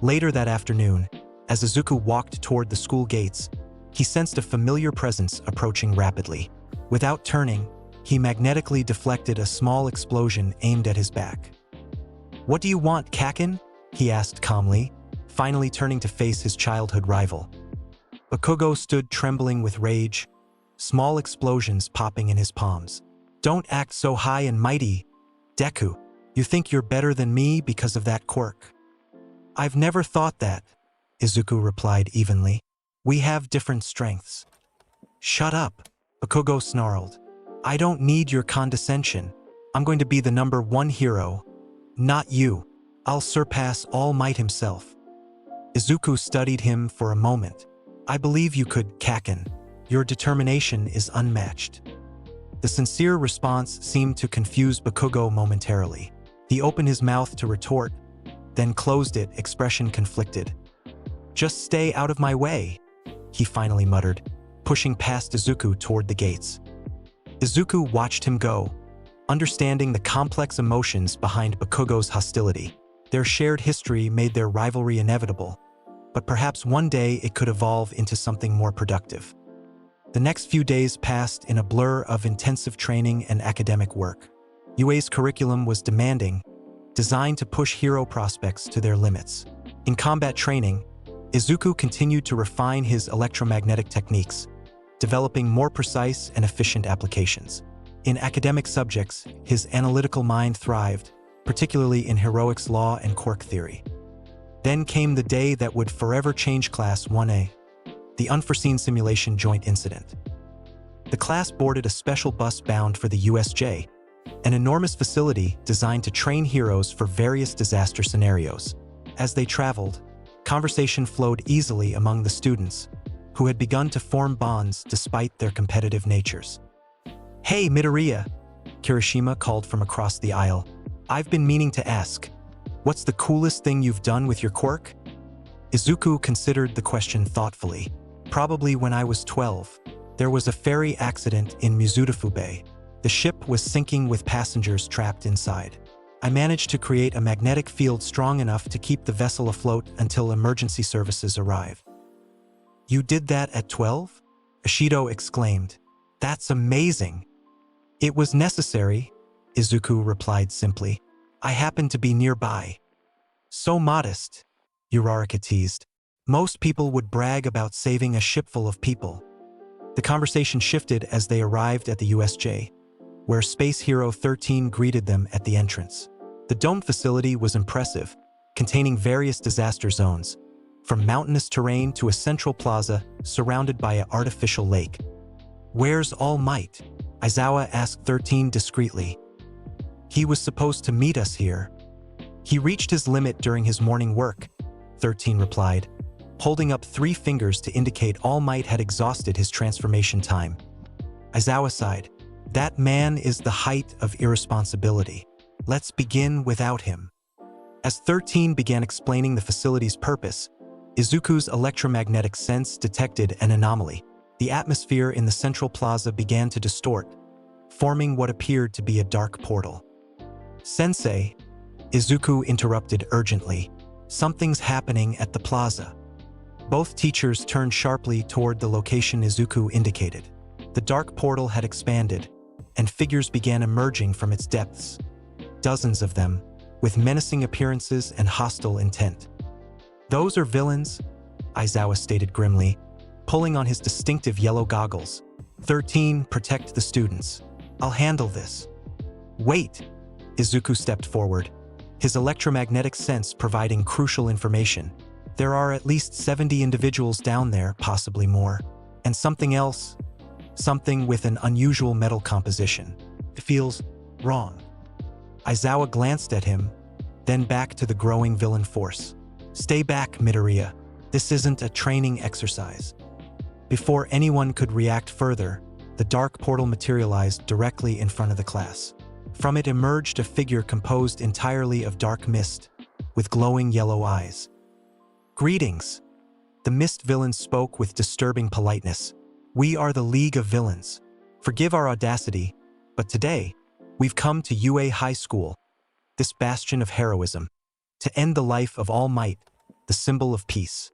Later that afternoon, as Izuku walked toward the school gates, he sensed a familiar presence approaching rapidly. Without turning, he magnetically deflected a small explosion aimed at his back. "What do you want, Kakin?" he asked calmly, finally turning to face his childhood rival. Bakugo stood trembling with rage, small explosions popping in his palms. "Don't act so high and mighty, Deku. You think you're better than me because of that quirk." "I've never thought that," Izuku replied evenly. "We have different strengths." "Shut up," Bakugo snarled. "I don't need your condescension. I'm going to be the #1 hero, not you. I'll surpass All Might himself." Izuku studied him for a moment. "I believe you could, Kaken. Your determination is unmatched." The sincere response seemed to confuse Bakugo momentarily. He opened his mouth to retort, then closed it, expression conflicted. "Just stay out of my way," he finally muttered, pushing past Izuku toward the gates. Izuku watched him go, understanding the complex emotions behind Bakugo's hostility. Their shared history made their rivalry inevitable, but perhaps one day it could evolve into something more productive. The next few days passed in a blur of intensive training and academic work. UA's curriculum was demanding, designed to push hero prospects to their limits. In combat training, Izuku continued to refine his electromagnetic techniques, developing more precise and efficient applications. In academic subjects, his analytical mind thrived, particularly in heroics law and quirk theory. Then came the day that would forever change Class 1A, the unforeseen simulation joint incident. The class boarded a special bus bound for the USJ, an enormous facility designed to train heroes for various disaster scenarios. As they traveled, conversation flowed easily among the students, who had begun to form bonds despite their competitive natures. "Hey, Midoriya," Kirishima called from across the aisle. "I've been meaning to ask, what's the coolest thing you've done with your quirk?" Izuku considered the question thoughtfully. "Probably when I was 12. There was a ferry accident in Mizutofu Bay. The ship was sinking with passengers trapped inside. I managed to create a magnetic field strong enough to keep the vessel afloat until emergency services arrived." "You did that at 12? Ishido exclaimed. "That's amazing." "It was necessary," Izuku replied simply. "I happened to be nearby." "So modest," Uraraka teased. "Most people would brag about saving a shipful of people." The conversation shifted as they arrived at the USJ, where Space Hero 13 greeted them at the entrance. The domed facility was impressive, containing various disaster zones, from mountainous terrain to a central plaza surrounded by an artificial lake. "Where's All Might?" Aizawa asked 13 discreetly. "He was supposed to meet us here." "He reached his limit during his morning work," 13 replied, holding up 3 fingers to indicate All Might had exhausted his transformation time. Aizawa sighed. "That man is the height of irresponsibility. Let's begin without him." As 13 began explaining the facility's purpose, Izuku's electromagnetic sense detected an anomaly. The atmosphere in the central plaza began to distort, forming what appeared to be a dark portal. "Sensei," Izuku interrupted urgently, "something's happening at the plaza." Both teachers turned sharply toward the location Izuku indicated. The dark portal had expanded, and figures began emerging from its depths. Dozens of them, with menacing appearances and hostile intent. "Those are villains," Aizawa stated grimly, pulling on his distinctive yellow goggles. 13, protect the students. I'll handle this." "Wait," Izuku stepped forward, his electromagnetic sense providing crucial information. "There are at least 70 individuals down there, possibly more. And something else. Something with an unusual metal composition. It feels wrong." Aizawa glanced at him, then back to the growing villain force. "Stay back, Midoriya. This isn't a training exercise." Before anyone could react further, the dark portal materialized directly in front of the class. From it emerged a figure composed entirely of dark mist, with glowing yellow eyes. "Greetings." The mist villain spoke with disturbing politeness. "We are the League of Villains. Forgive our audacity, but today, we've come to UA High School, this bastion of heroism, to end the life of All Might, the symbol of peace."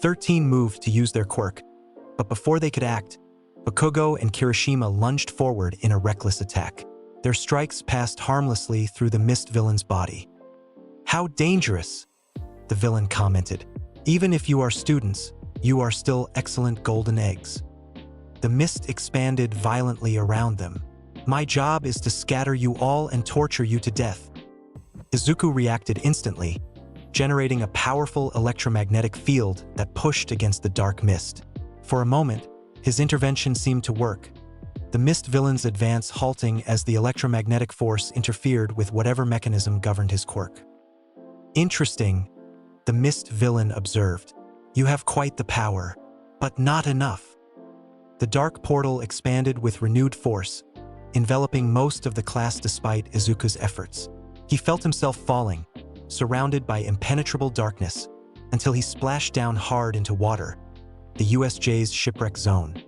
13 moved to use their quirk, but before they could act, Bakugo and Kirishima lunged forward in a reckless attack. Their strikes passed harmlessly through the mist villain's body. "How dangerous," the villain commented. "Even if you are students, you are still excellent golden eggs." The mist expanded violently around them. "My job is to scatter you all and torture you to death." Izuku reacted instantly, generating a powerful electromagnetic field that pushed against the dark mist. For a moment, his intervention seemed to work, the mist villain's advance halting as the electromagnetic force interfered with whatever mechanism governed his quirk. "Interesting," The mist villain observed. You have quite the power, but not enough. The dark portal expanded with renewed force, enveloping most of the class despite Izuku's efforts. He felt himself falling, surrounded by impenetrable darkness, until he splashed down hard into water, the USJ's shipwreck zone.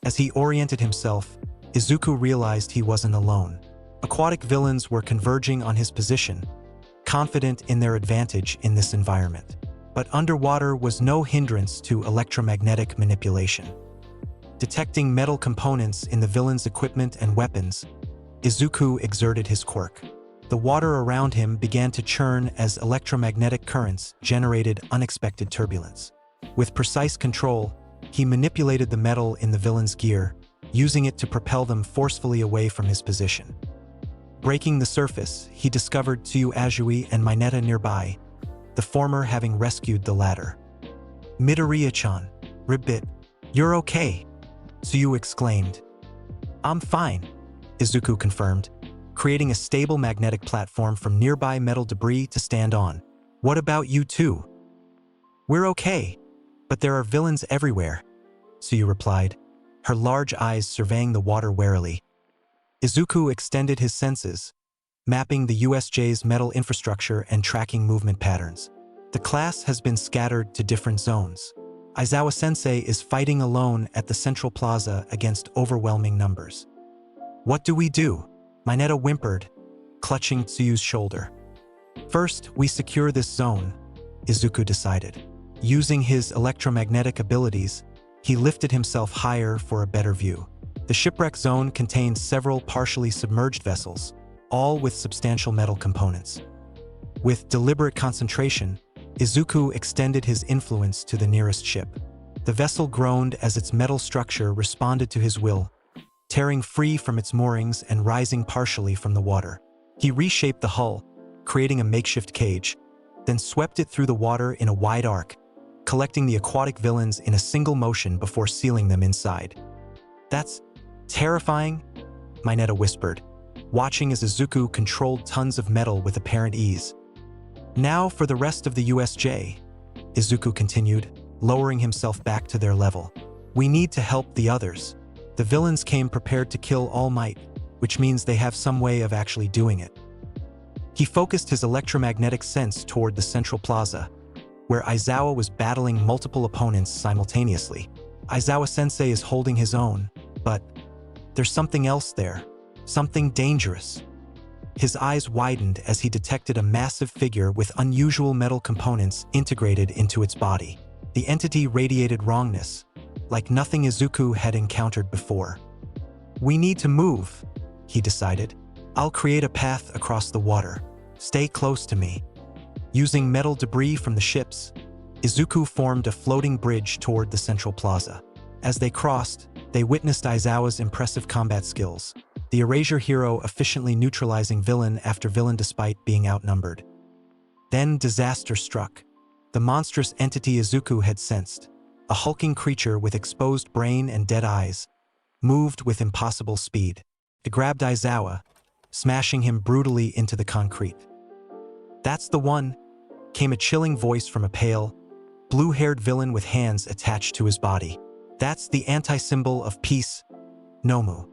As he oriented himself, Izuku realized he wasn't alone. Aquatic villains were converging on his position, confident in their advantage in this environment. But underwater was no hindrance to electromagnetic manipulation. Detecting metal components in the villain's equipment and weapons, Izuku exerted his quirk. The water around him began to churn as electromagnetic currents generated unexpected turbulence. With precise control, he manipulated the metal in the villain's gear, using it to propel them forcefully away from his position. Breaking the surface, he discovered Tsuyu Azui and Mineta nearby, the former having rescued the latter. "Midoriya-chan, Ribbit, you're okay," Tsuyu exclaimed. "I'm fine," Izuku confirmed, creating a stable magnetic platform from nearby metal debris to stand on. "What about you two?" "We're okay, but there are villains everywhere," Tsuyu replied, her large eyes surveying the water warily. Izuku extended his senses, mapping the USJ's metal infrastructure and tracking movement patterns. The class has been scattered to different zones. Aizawa-sensei is fighting alone at the central plaza against overwhelming numbers. "What do we do?" Mineta whimpered, clutching Tsuyu's shoulder. "First, we secure this zone," Izuku decided. Using his electromagnetic abilities, he lifted himself higher for a better view. The shipwreck zone contained several partially submerged vessels, all with substantial metal components. With deliberate concentration, Izuku extended his influence to the nearest ship. The vessel groaned as its metal structure responded to his will, tearing free from its moorings and rising partially from the water. He reshaped the hull, creating a makeshift cage, then swept it through the water in a wide arc, collecting the aquatic villains in a single motion before sealing them inside. "That's terrifying," Mineta whispered, watching as Izuku controlled tons of metal with apparent ease. "Now for the rest of the USJ," Izuku continued, lowering himself back to their level. "We need to help the others. The villains came prepared to kill All Might, which means they have some way of actually doing it." He focused his electromagnetic sense toward the central plaza, where Aizawa was battling multiple opponents simultaneously. Aizawa-sensei is holding his own, but there's something else there, something dangerous. His eyes widened as he detected a massive figure with unusual metal components integrated into its body. The entity radiated wrongness, like nothing Izuku had encountered before. "We need to move," he decided. "I'll create a path across the water. Stay close to me." Using metal debris from the ships, Izuku formed a floating bridge toward the central plaza. As they crossed, they witnessed Aizawa's impressive combat skills, the Erasure hero efficiently neutralizing villain after villain despite being outnumbered. Then disaster struck. The monstrous entity Izuku had sensed, a hulking creature with exposed brain and dead eyes, moved with impossible speed. It grabbed Aizawa, smashing him brutally into the concrete. "That's the one," came a chilling voice from a pale, blue-haired villain with hands attached to his body. "That's the anti-symbol of peace, Nomu."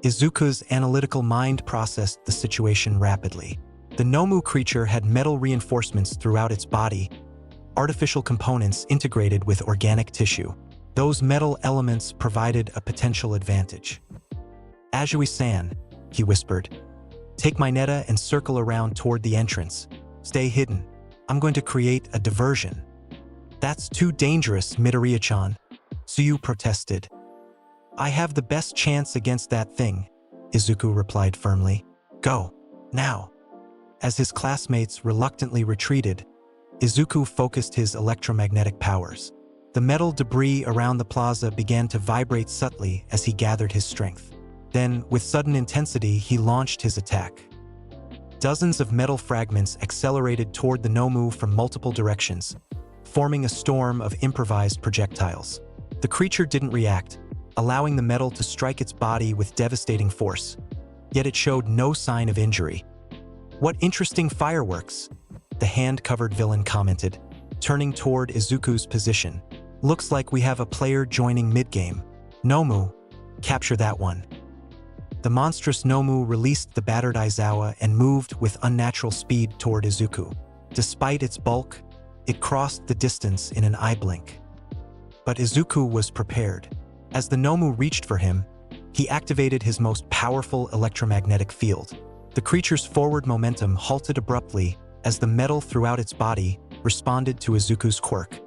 Izuku's analytical mind processed the situation rapidly. The Nomu creature had metal reinforcements throughout its body, artificial components integrated with organic tissue. Those metal elements provided a potential advantage. "Azui-san," he whispered, "take Mineta and circle around toward the entrance. Stay hidden. I'm going to create a diversion." "That's too dangerous, Midoriya-chan," Tsuyu protested. "I have the best chance against that thing," Izuku replied firmly. "Go, now." As his classmates reluctantly retreated, Izuku focused his electromagnetic powers. The metal debris around the plaza began to vibrate subtly as he gathered his strength. Then, with sudden intensity, he launched his attack. Dozens of metal fragments accelerated toward the Nomu from multiple directions, forming a storm of improvised projectiles. The creature didn't react, allowing the metal to strike its body with devastating force, yet it showed no sign of injury. "What interesting fireworks," the hand-covered villain commented, turning toward Izuku's position. Looks like we have a player joining mid-game. Nomu, capture that one. The monstrous Nomu released the battered Aizawa and moved with unnatural speed toward Izuku. Despite its bulk, it crossed the distance in an eye blink. But Izuku was prepared. As the Nomu reached for him, he activated his most powerful electromagnetic field. The creature's forward momentum halted abruptly as the metal throughout its body responded to Izuku's quirk.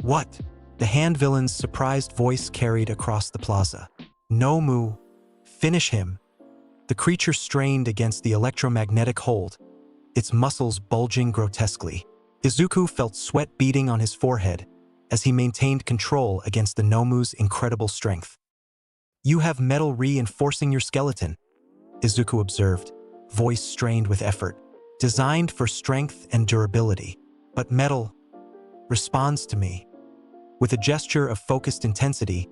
What? The hand villain's surprised voice carried across the plaza. Nomu, finish him. The creature strained against the electromagnetic hold, its muscles bulging grotesquely. Izuku felt sweat beading on his forehead as he maintained control against the Nomu's incredible strength. You have metal reinforcing your skeleton, Izuku observed, voice strained with effort. Designed for strength and durability. But metal responds to me. With a gesture of focused intensity,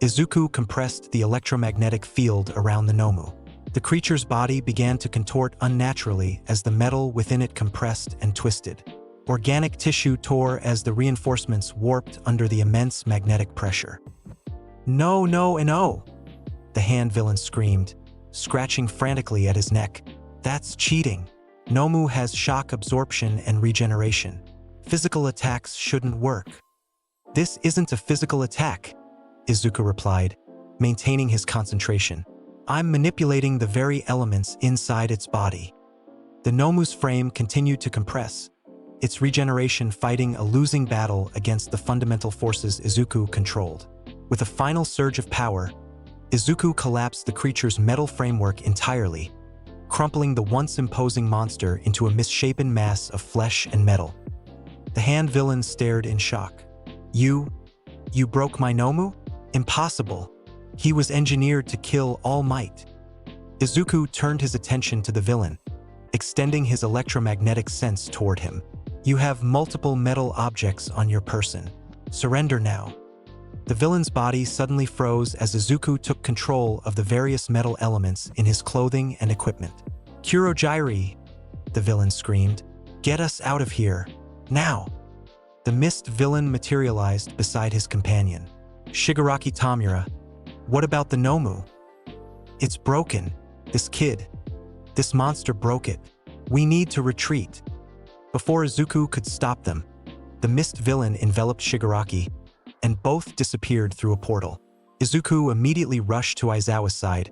Izuku compressed the electromagnetic field around the Nomu. The creature's body began to contort unnaturally as the metal within it compressed and twisted. Organic tissue tore as the reinforcements warped under the immense magnetic pressure. No, no, and no! The hand villain screamed, scratching frantically at his neck. That's cheating. Nomu has shock absorption and regeneration. Physical attacks shouldn't work. This isn't a physical attack, Izuku replied, maintaining his concentration. I'm manipulating the very elements inside its body. The Nomu's frame continued to compress, its regeneration fighting a losing battle against the fundamental forces Izuku controlled. With a final surge of power, Izuku collapsed the creature's metal framework entirely, crumpling the once imposing monster into a misshapen mass of flesh and metal. The hand villain stared in shock. You broke my Nomu? Impossible. He was engineered to kill All Might. Izuku turned his attention to the villain, extending his electromagnetic sense toward him. You have multiple metal objects on your person. Surrender now. The villain's body suddenly froze as Izuku took control of the various metal elements in his clothing and equipment. Kurogiri, the villain screamed. Get us out of here, now. The mist villain materialized beside his companion. Shigaraki Tamura, what about the Nomu? It's broken. This monster broke it. We need to retreat. Before Izuku could stop them, the mist villain enveloped Shigaraki, and both disappeared through a portal. Izuku immediately rushed to Aizawa's side,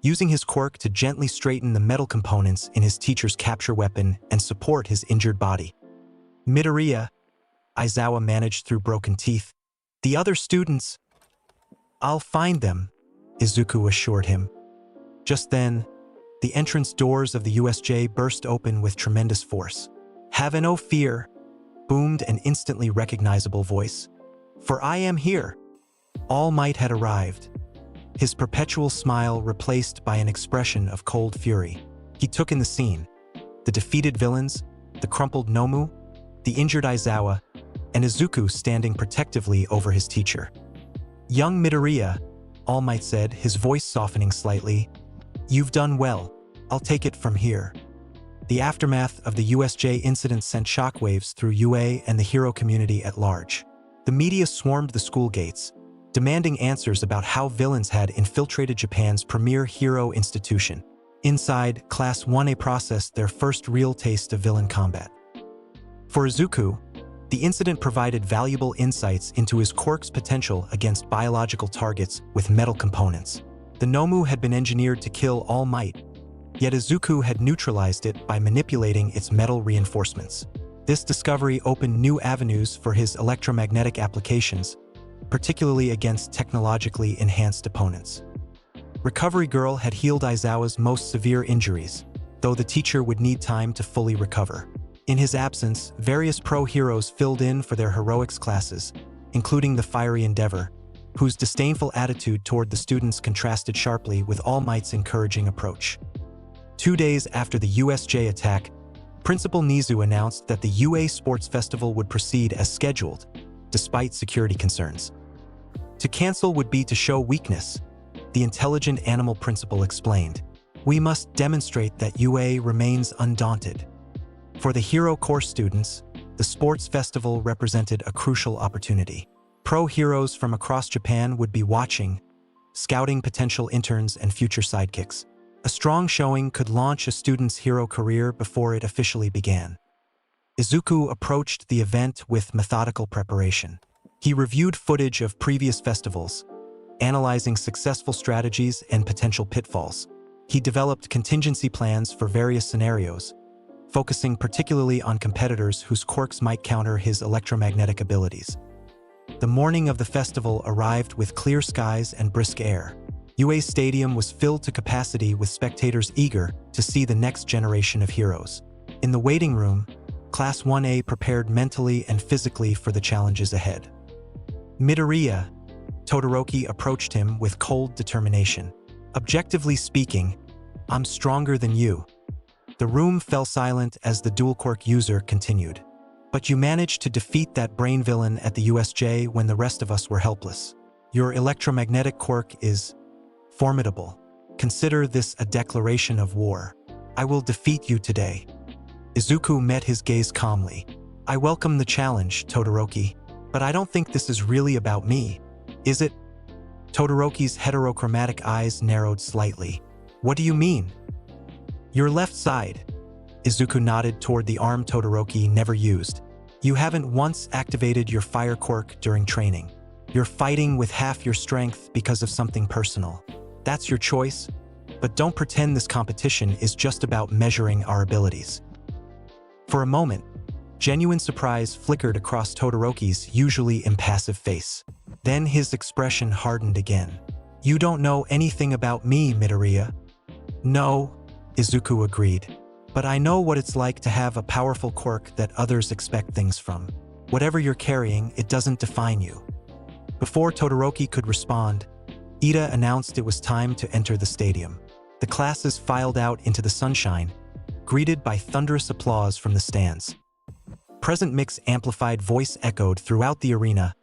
using his quirk to gently straighten the metal components in his teacher's capture weapon and support his injured body. Midoriya, Aizawa managed through broken teeth. The other students... I'll find them, Izuku assured him. Just then, the entrance doors of the USJ burst open with tremendous force. Have no fear, boomed an instantly recognizable voice. For I am here. All Might had arrived, his perpetual smile replaced by an expression of cold fury. He took in the scene, the defeated villains, the crumpled Nomu, the injured Aizawa, and Izuku standing protectively over his teacher. Young Midoriya, All Might said, his voice softening slightly, you've done well. I'll take it from here. The aftermath of the USJ incident sent shockwaves through UA and the hero community at large. The media swarmed the school gates, demanding answers about how villains had infiltrated Japan's premier hero institution. Inside, Class 1A processed their first real taste of villain combat. For Izuku, the incident provided valuable insights into his quirk's potential against biological targets with metal components. The Nomu had been engineered to kill All Might, yet Izuku had neutralized it by manipulating its metal reinforcements. This discovery opened new avenues for his electromagnetic applications, particularly against technologically enhanced opponents. Recovery Girl had healed Aizawa's most severe injuries, though the teacher would need time to fully recover. In his absence, various pro-heroes filled in for their heroics classes, including the Fiery Endeavor, whose disdainful attitude toward the students contrasted sharply with All Might's encouraging approach. 2 days after the USJ attack, Principal Nizu announced that the UA Sports Festival would proceed as scheduled, despite security concerns. To cancel would be to show weakness, the intelligent animal principal explained. We must demonstrate that UA remains undaunted. For the hero course students, the sports festival represented a crucial opportunity. Pro heroes from across Japan would be watching, scouting potential interns and future sidekicks. A strong showing could launch a student's hero career before it officially began. Izuku approached the event with methodical preparation. He reviewed footage of previous festivals, analyzing successful strategies and potential pitfalls. He developed contingency plans for various scenarios, focusing particularly on competitors whose quirks might counter his electromagnetic abilities. The morning of the festival arrived with clear skies and brisk air. UA Stadium was filled to capacity with spectators eager to see the next generation of heroes. In the waiting room, Class 1A prepared mentally and physically for the challenges ahead. Midoriya, Todoroki approached him with cold determination. Objectively speaking, I'm stronger than you. The room fell silent as the dual quirk user continued. But you managed to defeat that brain villain at the USJ when the rest of us were helpless. Your electromagnetic quirk is formidable. Consider this a declaration of war. I will defeat you today. Izuku met his gaze calmly. I welcome the challenge, Todoroki, but I don't think this is really about me. Is it? Todoroki's heterochromatic eyes narrowed slightly. What do you mean? Your left side. Izuku nodded toward the arm Todoroki never used. You haven't once activated your fire quirk during training. You're fighting with half your strength because of something personal. That's your choice, but don't pretend this competition is just about measuring our abilities. For a moment, genuine surprise flickered across Todoroki's usually impassive face. Then his expression hardened again. You don't know anything about me, Midoriya. No, Izuku agreed. But I know what it's like to have a powerful quirk that others expect things from. Whatever you're carrying, it doesn't define you. Before Todoroki could respond, Ida announced it was time to enter the stadium. The classes filed out into the sunshine, greeted by thunderous applause from the stands. Present Mix amplified voice echoed throughout the arena.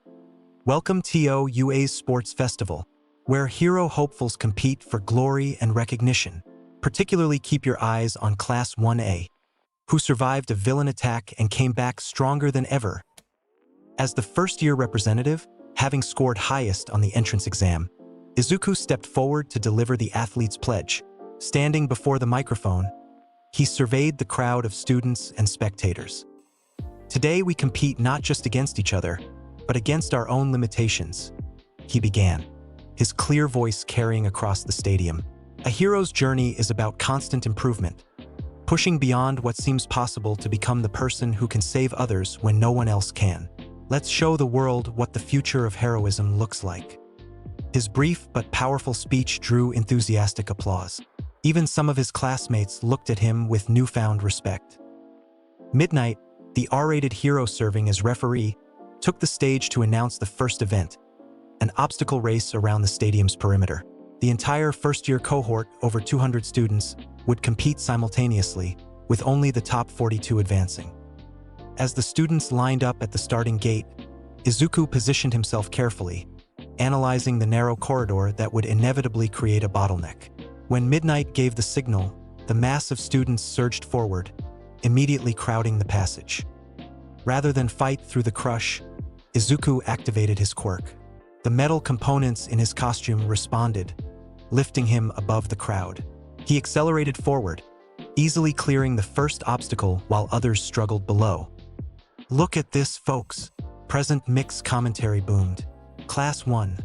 Welcome to UA's Sports Festival, where hero hopefuls compete for glory and recognition. Particularly keep your eyes on Class 1A, who survived a villain attack and came back stronger than ever. As the first-year representative, having scored highest on the entrance exam, Izuku stepped forward to deliver the athlete's pledge. Standing before the microphone, he surveyed the crowd of students and spectators. Today we compete not just against each other, but against our own limitations, he began, his clear voice carrying across the stadium. A hero's journey is about constant improvement, pushing beyond what seems possible to become the person who can save others when no one else can. Let's show the world what the future of heroism looks like. His brief but powerful speech drew enthusiastic applause. Even some of his classmates looked at him with newfound respect. Midnight, the R-rated hero serving as referee, took the stage to announce the first event, an obstacle race around the stadium's perimeter. The entire first-year cohort, over 200 students, would compete simultaneously, with only the top 42 advancing. As the students lined up at the starting gate, Izuku positioned himself carefully, analyzing the narrow corridor that would inevitably create a bottleneck. When Midnight gave the signal, the mass of students surged forward, immediately crowding the passage. Rather than fight through the crush, Izuku activated his quirk. The metal components in his costume responded, lifting him above the crowd. He accelerated forward, easily clearing the first obstacle while others struggled below. Look at this, folks. Present Mix commentary boomed. Class 1.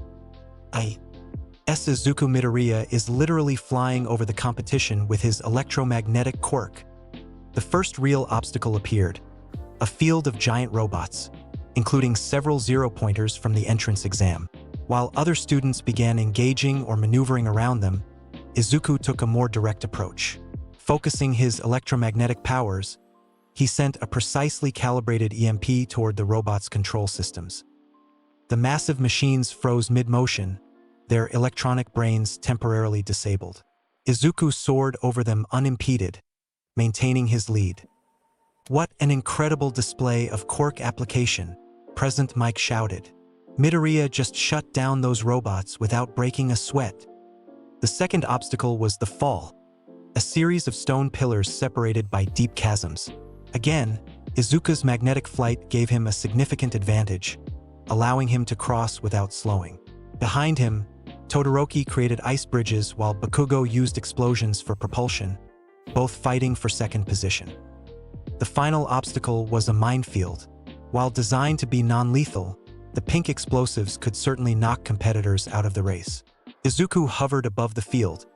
Izuku Midoriya is literally flying over the competition with his electromagnetic quirk. The first real obstacle appeared, a field of giant robots, including several zero-pointers from the entrance exam. While other students began engaging or maneuvering around them, Izuku took a more direct approach. Focusing his electromagnetic powers, he sent a precisely calibrated EMP toward the robots' control systems. The massive machines froze mid-motion, their electronic brains temporarily disabled. Izuku soared over them unimpeded, maintaining his lead. What an incredible display of quirk application, Present Mike shouted. Midoriya just shut down those robots without breaking a sweat. The second obstacle was the fall, a series of stone pillars separated by deep chasms. Again, Izuku's magnetic flight gave him a significant advantage, allowing him to cross without slowing. Behind him, Todoroki created ice bridges while Bakugo used explosions for propulsion, both fighting for second position. The final obstacle was a minefield. While designed to be non-lethal, the pink explosives could certainly knock competitors out of the race. Izuku hovered above the field,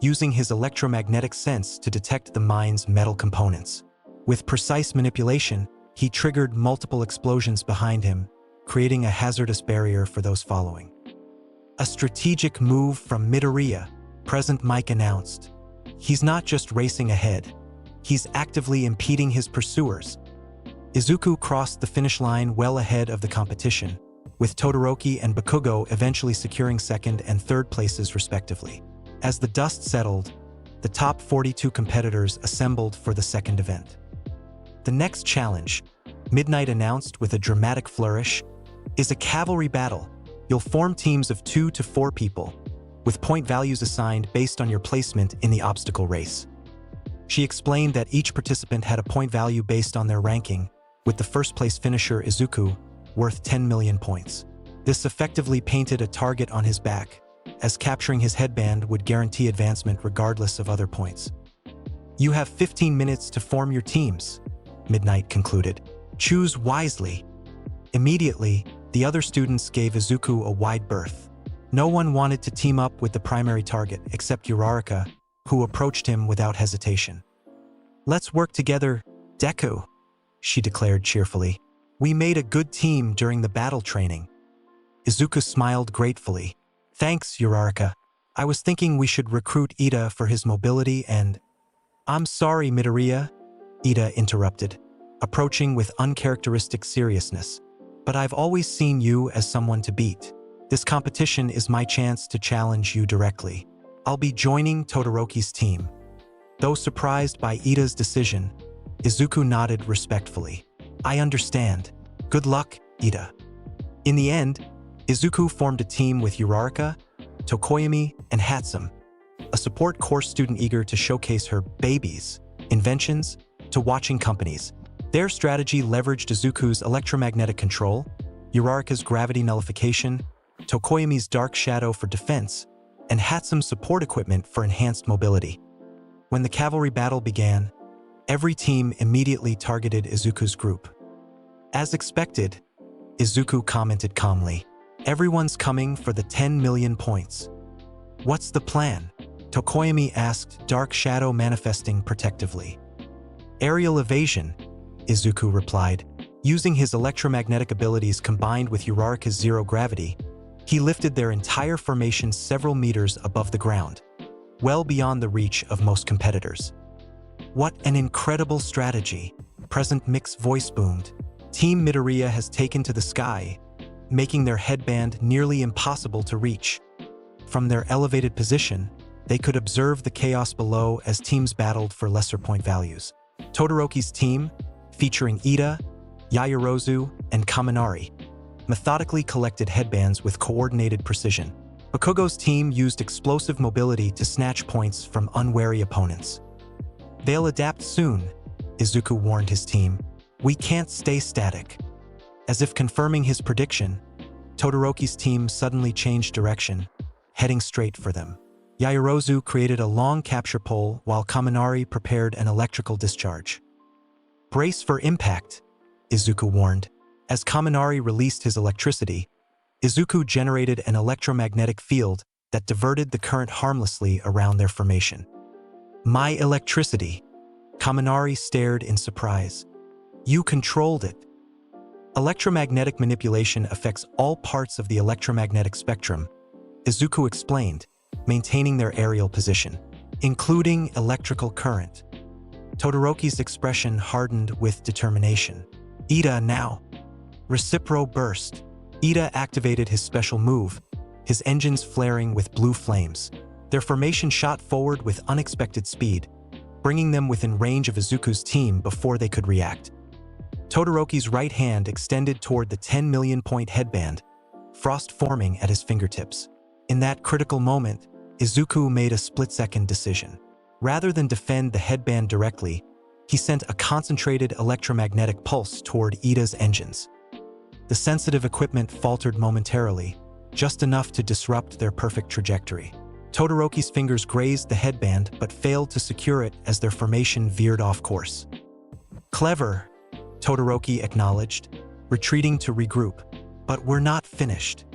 using his electromagnetic sense to detect the mine's metal components. With precise manipulation, he triggered multiple explosions behind him, creating a hazardous barrier for those following. A strategic move from Midoriya, President Mike announced. He's not just racing ahead, he's actively impeding his pursuers. Izuku crossed the finish line well ahead of the competition, with Todoroki and Bakugo eventually securing second and third places respectively. As the dust settled, the top 42 competitors assembled for the second event. The next challenge, Midnight announced with a dramatic flourish, is a cavalry battle. You'll form teams of 2 to 4 people, with point values assigned based on your placement in the obstacle race. She explained that each participant had a point value based on their ranking, with the first-place finisher Izuku worth 10 million points. This effectively painted a target on his back, as capturing his headband would guarantee advancement regardless of other points. You have 15 minutes to form your teams, Midnight concluded. Choose wisely. Immediately, the other students gave Izuku a wide berth. No one wanted to team up with the primary target except Uraraka, who approached him without hesitation. Let's work together, Deku, she declared cheerfully. We made a good team during the battle training. Izuku smiled gratefully. Thanks, Uraraka. I was thinking we should recruit Ida for his mobility and… I'm sorry, Midoriya, Ida interrupted, approaching with uncharacteristic seriousness. But I've always seen you as someone to beat. This competition is my chance to challenge you directly. I'll be joining Todoroki's team. Though surprised by Ida's decision, Izuku nodded respectfully. I understand. Good luck, Ida. In the end, Izuku formed a team with Uraraka, Tokoyami, and Hatsum, a support course student eager to showcase her babies, inventions, to watching companies. Their strategy leveraged Izuku's electromagnetic control, Uraraka's gravity nullification, Tokoyami's dark shadow for defense, and Hatsum's support equipment for enhanced mobility. When the cavalry battle began, every team immediately targeted Izuku's group. As expected, Izuku commented calmly, everyone's coming for the 10 million points. What's the plan? Tokoyami asked, dark shadow manifesting protectively. Aerial evasion, Izuku replied. Using his electromagnetic abilities combined with Uraraka's zero gravity, he lifted their entire formation several meters above the ground, well beyond the reach of most competitors. What an incredible strategy, President Mick's voice boomed. Team Midoriya has taken to the sky, making their headband nearly impossible to reach. From their elevated position, they could observe the chaos below as teams battled for lesser point values. Todoroki's team, featuring Ida, Yaoyorozu, and Kaminari, methodically collected headbands with coordinated precision. Bakugo's team used explosive mobility to snatch points from unwary opponents. They'll adapt soon, Izuku warned his team. We can't stay static. As if confirming his prediction, Todoroki's team suddenly changed direction, heading straight for them. Yaoyorozu created a long capture pole while Kaminari prepared an electrical discharge. Brace for impact, Izuku warned. As Kaminari released his electricity, Izuku generated an electromagnetic field that diverted the current harmlessly around their formation. My electricity, Kaminari stared in surprise. You controlled it. Electromagnetic manipulation affects all parts of the electromagnetic spectrum, Izuku explained, maintaining their aerial position, including electrical current. Todoroki's expression hardened with determination. Ida now. Recipro burst. Ida activated his special move, his engines flaring with blue flames. Their formation shot forward with unexpected speed, bringing them within range of Izuku's team before they could react. Todoroki's right hand extended toward the 10 million point headband, frost forming at his fingertips. In that critical moment, Izuku made a split-second decision. Rather than defend the headband directly, He sent a concentrated electromagnetic pulse toward Ida's engines. The sensitive equipment faltered momentarily, just enough to disrupt their perfect trajectory. Todoroki's fingers grazed the headband but failed to secure it as their formation veered off course. "Clever," Todoroki acknowledged, retreating to regroup. "But we're not finished."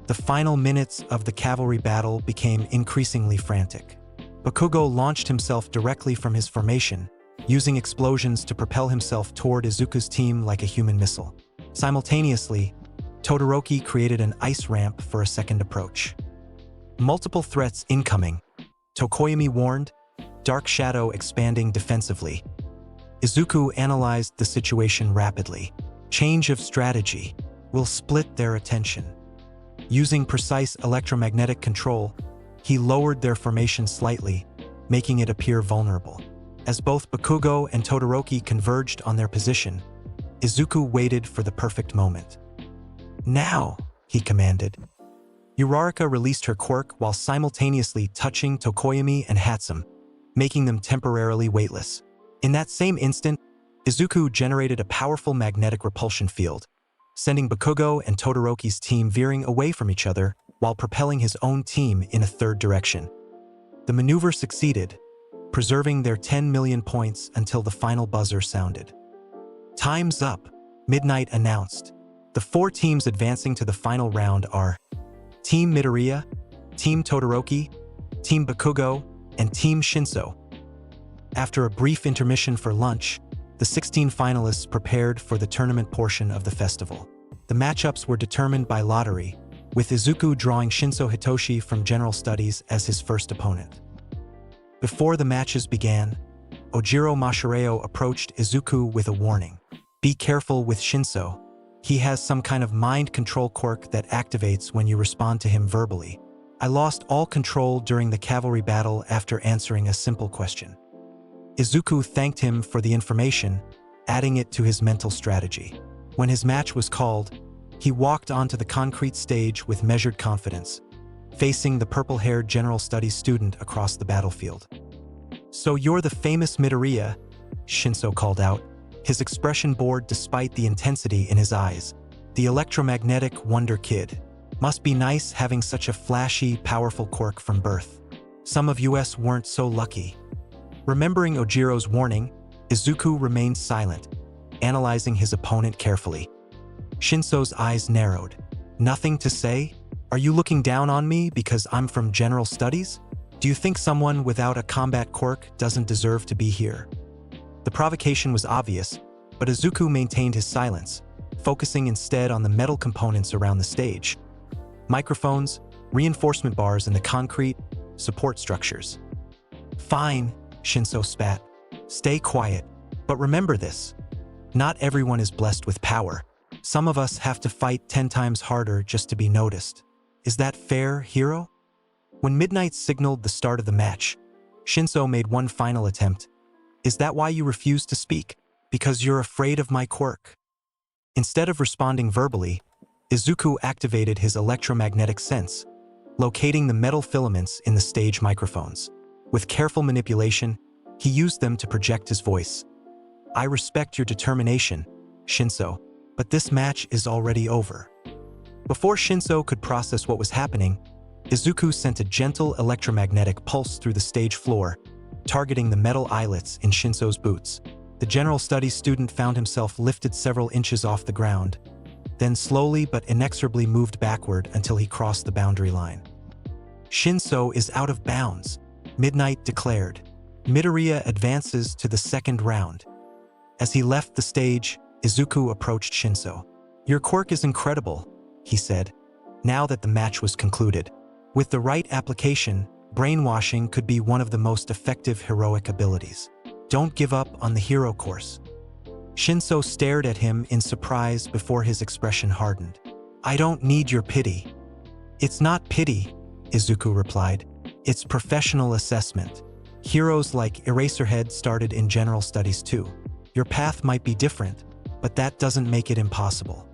The final minutes of the cavalry battle became increasingly frantic. Bakugo launched himself directly from his formation, using explosions to propel himself toward Izuku's team like a human missile. Simultaneously, Todoroki created an ice ramp for a second approach. Multiple threats incoming, Tokoyami warned, Dark Shadow expanding defensively. Izuku analyzed the situation rapidly. Change of strategy will split their attention. Using precise electromagnetic control, he lowered their formation slightly, making it appear vulnerable. As both Bakugo and Todoroki converged on their position, Izuku waited for the perfect moment. "Now," he commanded. Uraraka released her quirk while simultaneously touching Tokoyami and Hatsum, making them temporarily weightless. In that same instant, Izuku generated a powerful magnetic repulsion field, sending Bakugo and Todoroki's team veering away from each other while propelling his own team in a third direction. The maneuver succeeded, preserving their 10 million points until the final buzzer sounded. "Time's up," Midnight announced. The 4 teams advancing to the final round are Team Midoriya, Team Todoroki, Team Bakugo, and Team Shinso. After a brief intermission for lunch, the 16 finalists prepared for the tournament portion of the festival. The matchups were determined by lottery, with Izuku drawing Shinso Hitoshi from General Studies as his first opponent. Before the matches began, Ojiro Mashireo approached Izuku with a warning. "Be careful with Shinso. He has some kind of mind control quirk that activates when you respond to him verbally. I lost all control during the cavalry battle after answering a simple question." Izuku thanked him for the information, adding it to his mental strategy. When his match was called, he walked onto the concrete stage with measured confidence, facing the purple-haired General Studies student across the battlefield. "So you're the famous Midoriya," Shinso called out, his expression bored despite the intensity in his eyes. "The electromagnetic wonder kid. Must be nice having such a flashy, powerful quirk from birth. Some of us weren't so lucky." Remembering Ojiro's warning, Izuku remained silent, analyzing his opponent carefully. Shinso's eyes narrowed. "Nothing to say? Are you looking down on me because I'm from General Studies? Do you think someone without a combat quirk doesn't deserve to be here?" The provocation was obvious, but Izuku maintained his silence, focusing instead on the metal components around the stage. Microphones, reinforcement bars in the concrete, support structures. "Fine," Shinso spat. "Stay quiet. But remember this. Not everyone is blessed with power. Some of us have to fight 10 times harder just to be noticed. Is that fair, hero?" When Midnight signaled the start of the match, Shinso made one final attempt. "Is that why you refuse to speak? Because you're afraid of my quirk?" Instead of responding verbally, Izuku activated his electromagnetic sense, locating the metal filaments in the stage microphones. With careful manipulation, he used them to project his voice. "I respect your determination, Shinso, but this match is already over." Before Shinso could process what was happening, Izuku sent a gentle electromagnetic pulse through the stage floor, targeting the metal eyelets in Shinso's boots. The General Studies student found himself lifted several inches off the ground, then slowly but inexorably moved backward until he crossed the boundary line. "Shinso is out of bounds," Midnight declared. Midoriya advances to the second round. As he left the stage, Izuku approached Shinso. "Your quirk is incredible," he said, now that the match was concluded. "With the right application, brainwashing could be one of the most effective heroic abilities. Don't give up on the hero course." Shinso stared at him in surprise before his expression hardened. "I don't need your pity." "It's not pity," Izuku replied. "It's professional assessment. Heroes like Eraserhead started in General Studies too. Your path might be different, but that doesn't make it impossible."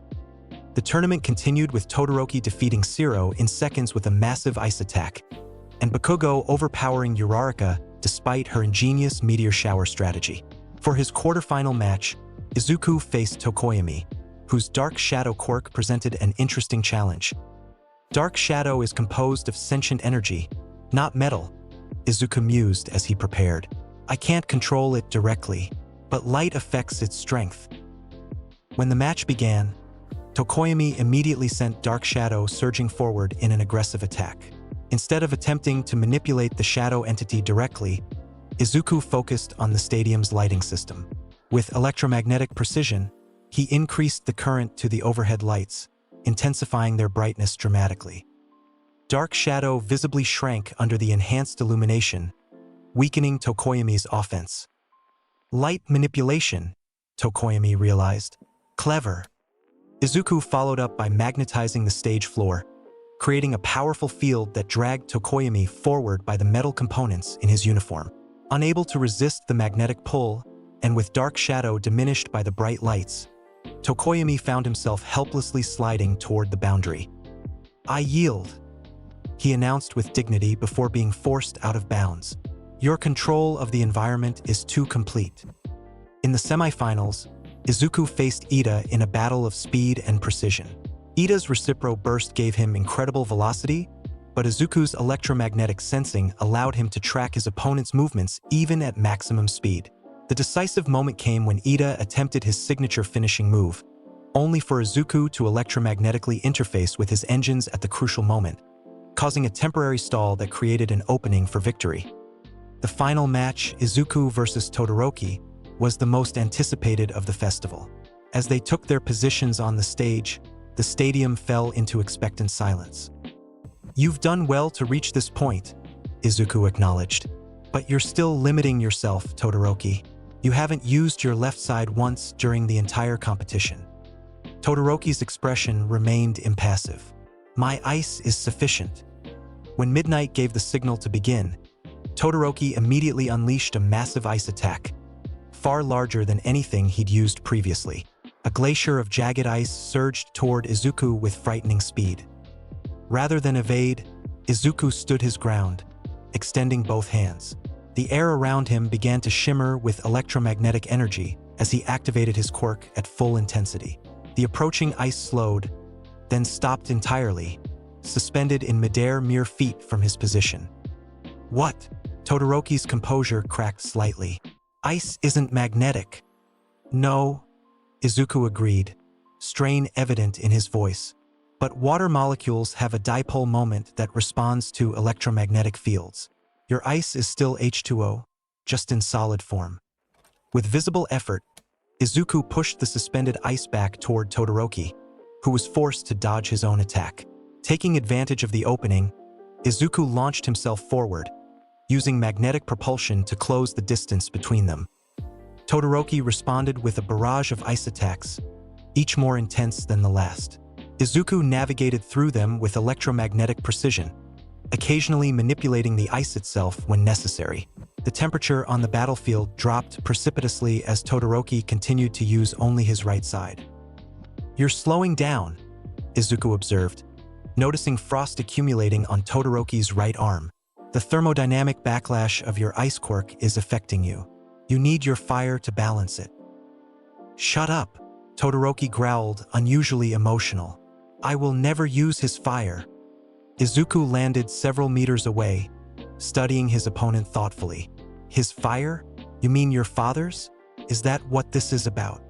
The tournament continued with Todoroki defeating Zero in seconds with a massive ice attack, and Bakugo overpowering Uraraka despite her ingenious meteor shower strategy. For his quarterfinal match, Izuku faced Tokoyami, whose Dark Shadow quirk presented an interesting challenge. Dark Shadow is composed of sentient energy, not metal, Izuku mused as he prepared. I can't control it directly, but light affects its strength. When the match began, Tokoyami immediately sent Dark Shadow surging forward in an aggressive attack. Instead of attempting to manipulate the shadow entity directly, Izuku focused on the stadium's lighting system. With electromagnetic precision, he increased the current to the overhead lights, intensifying their brightness dramatically. Dark Shadow visibly shrank under the enhanced illumination, weakening Tokoyami's offense. Light manipulation, Tokoyami realized. Clever. Izuku followed up by magnetizing the stage floor, creating a powerful field that dragged Tokoyami forward by the metal components in his uniform. Unable to resist the magnetic pull, and with Dark Shadow diminished by the bright lights, Tokoyami found himself helplessly sliding toward the boundary. I yield, he announced with dignity before being forced out of bounds. Your control of the environment is too complete. In the semifinals, Izuku faced Ida in a battle of speed and precision. Ida's recipro burst gave him incredible velocity, but Izuku's electromagnetic sensing allowed him to track his opponent's movements even at maximum speed. The decisive moment came when Ida attempted his signature finishing move, only for Izuku to electromagnetically interface with his engines at the crucial moment, causing a temporary stall that created an opening for victory. The final match, Izuku versus Todoroki, was the most anticipated of the festival. As they took their positions on the stage, the stadium fell into expectant silence. You've done well to reach this point, Izuku acknowledged. But you're still limiting yourself, Todoroki. You haven't used your left side once during the entire competition. Todoroki's expression remained impassive. My ice is sufficient. When Midnight gave the signal to begin, Todoroki immediately unleashed a massive ice attack, far larger than anything he'd used previously. A glacier of jagged ice surged toward Izuku with frightening speed. Rather than evade, Izuku stood his ground, extending both hands. The air around him began to shimmer with electromagnetic energy as he activated his quirk at full intensity. The approaching ice slowed, then stopped entirely, suspended in midair mere feet from his position. What? Todoroki's composure cracked slightly. Ice isn't magnetic. No, Izuku agreed, strain evident in his voice. But water molecules have a dipole moment that responds to electromagnetic fields. Your ice is still H2O, just in solid form. With visible effort, Izuku pushed the suspended ice back toward Todoroki, who was forced to dodge his own attack. Taking advantage of the opening, Izuku launched himself forward, using magnetic propulsion to close the distance between them. Todoroki responded with a barrage of ice attacks, each more intense than the last. Izuku navigated through them with electromagnetic precision, occasionally manipulating the ice itself when necessary. The temperature on the battlefield dropped precipitously as Todoroki continued to use only his right side. You're slowing down, Izuku observed, noticing frost accumulating on Todoroki's right arm. The thermodynamic backlash of your ice quirk is affecting you. You need your fire to balance it. Shut up, Todoroki growled, unusually emotional. I will never use his fire. Izuku landed several meters away, studying his opponent thoughtfully. His fire? You mean your father's? Is that what this is about?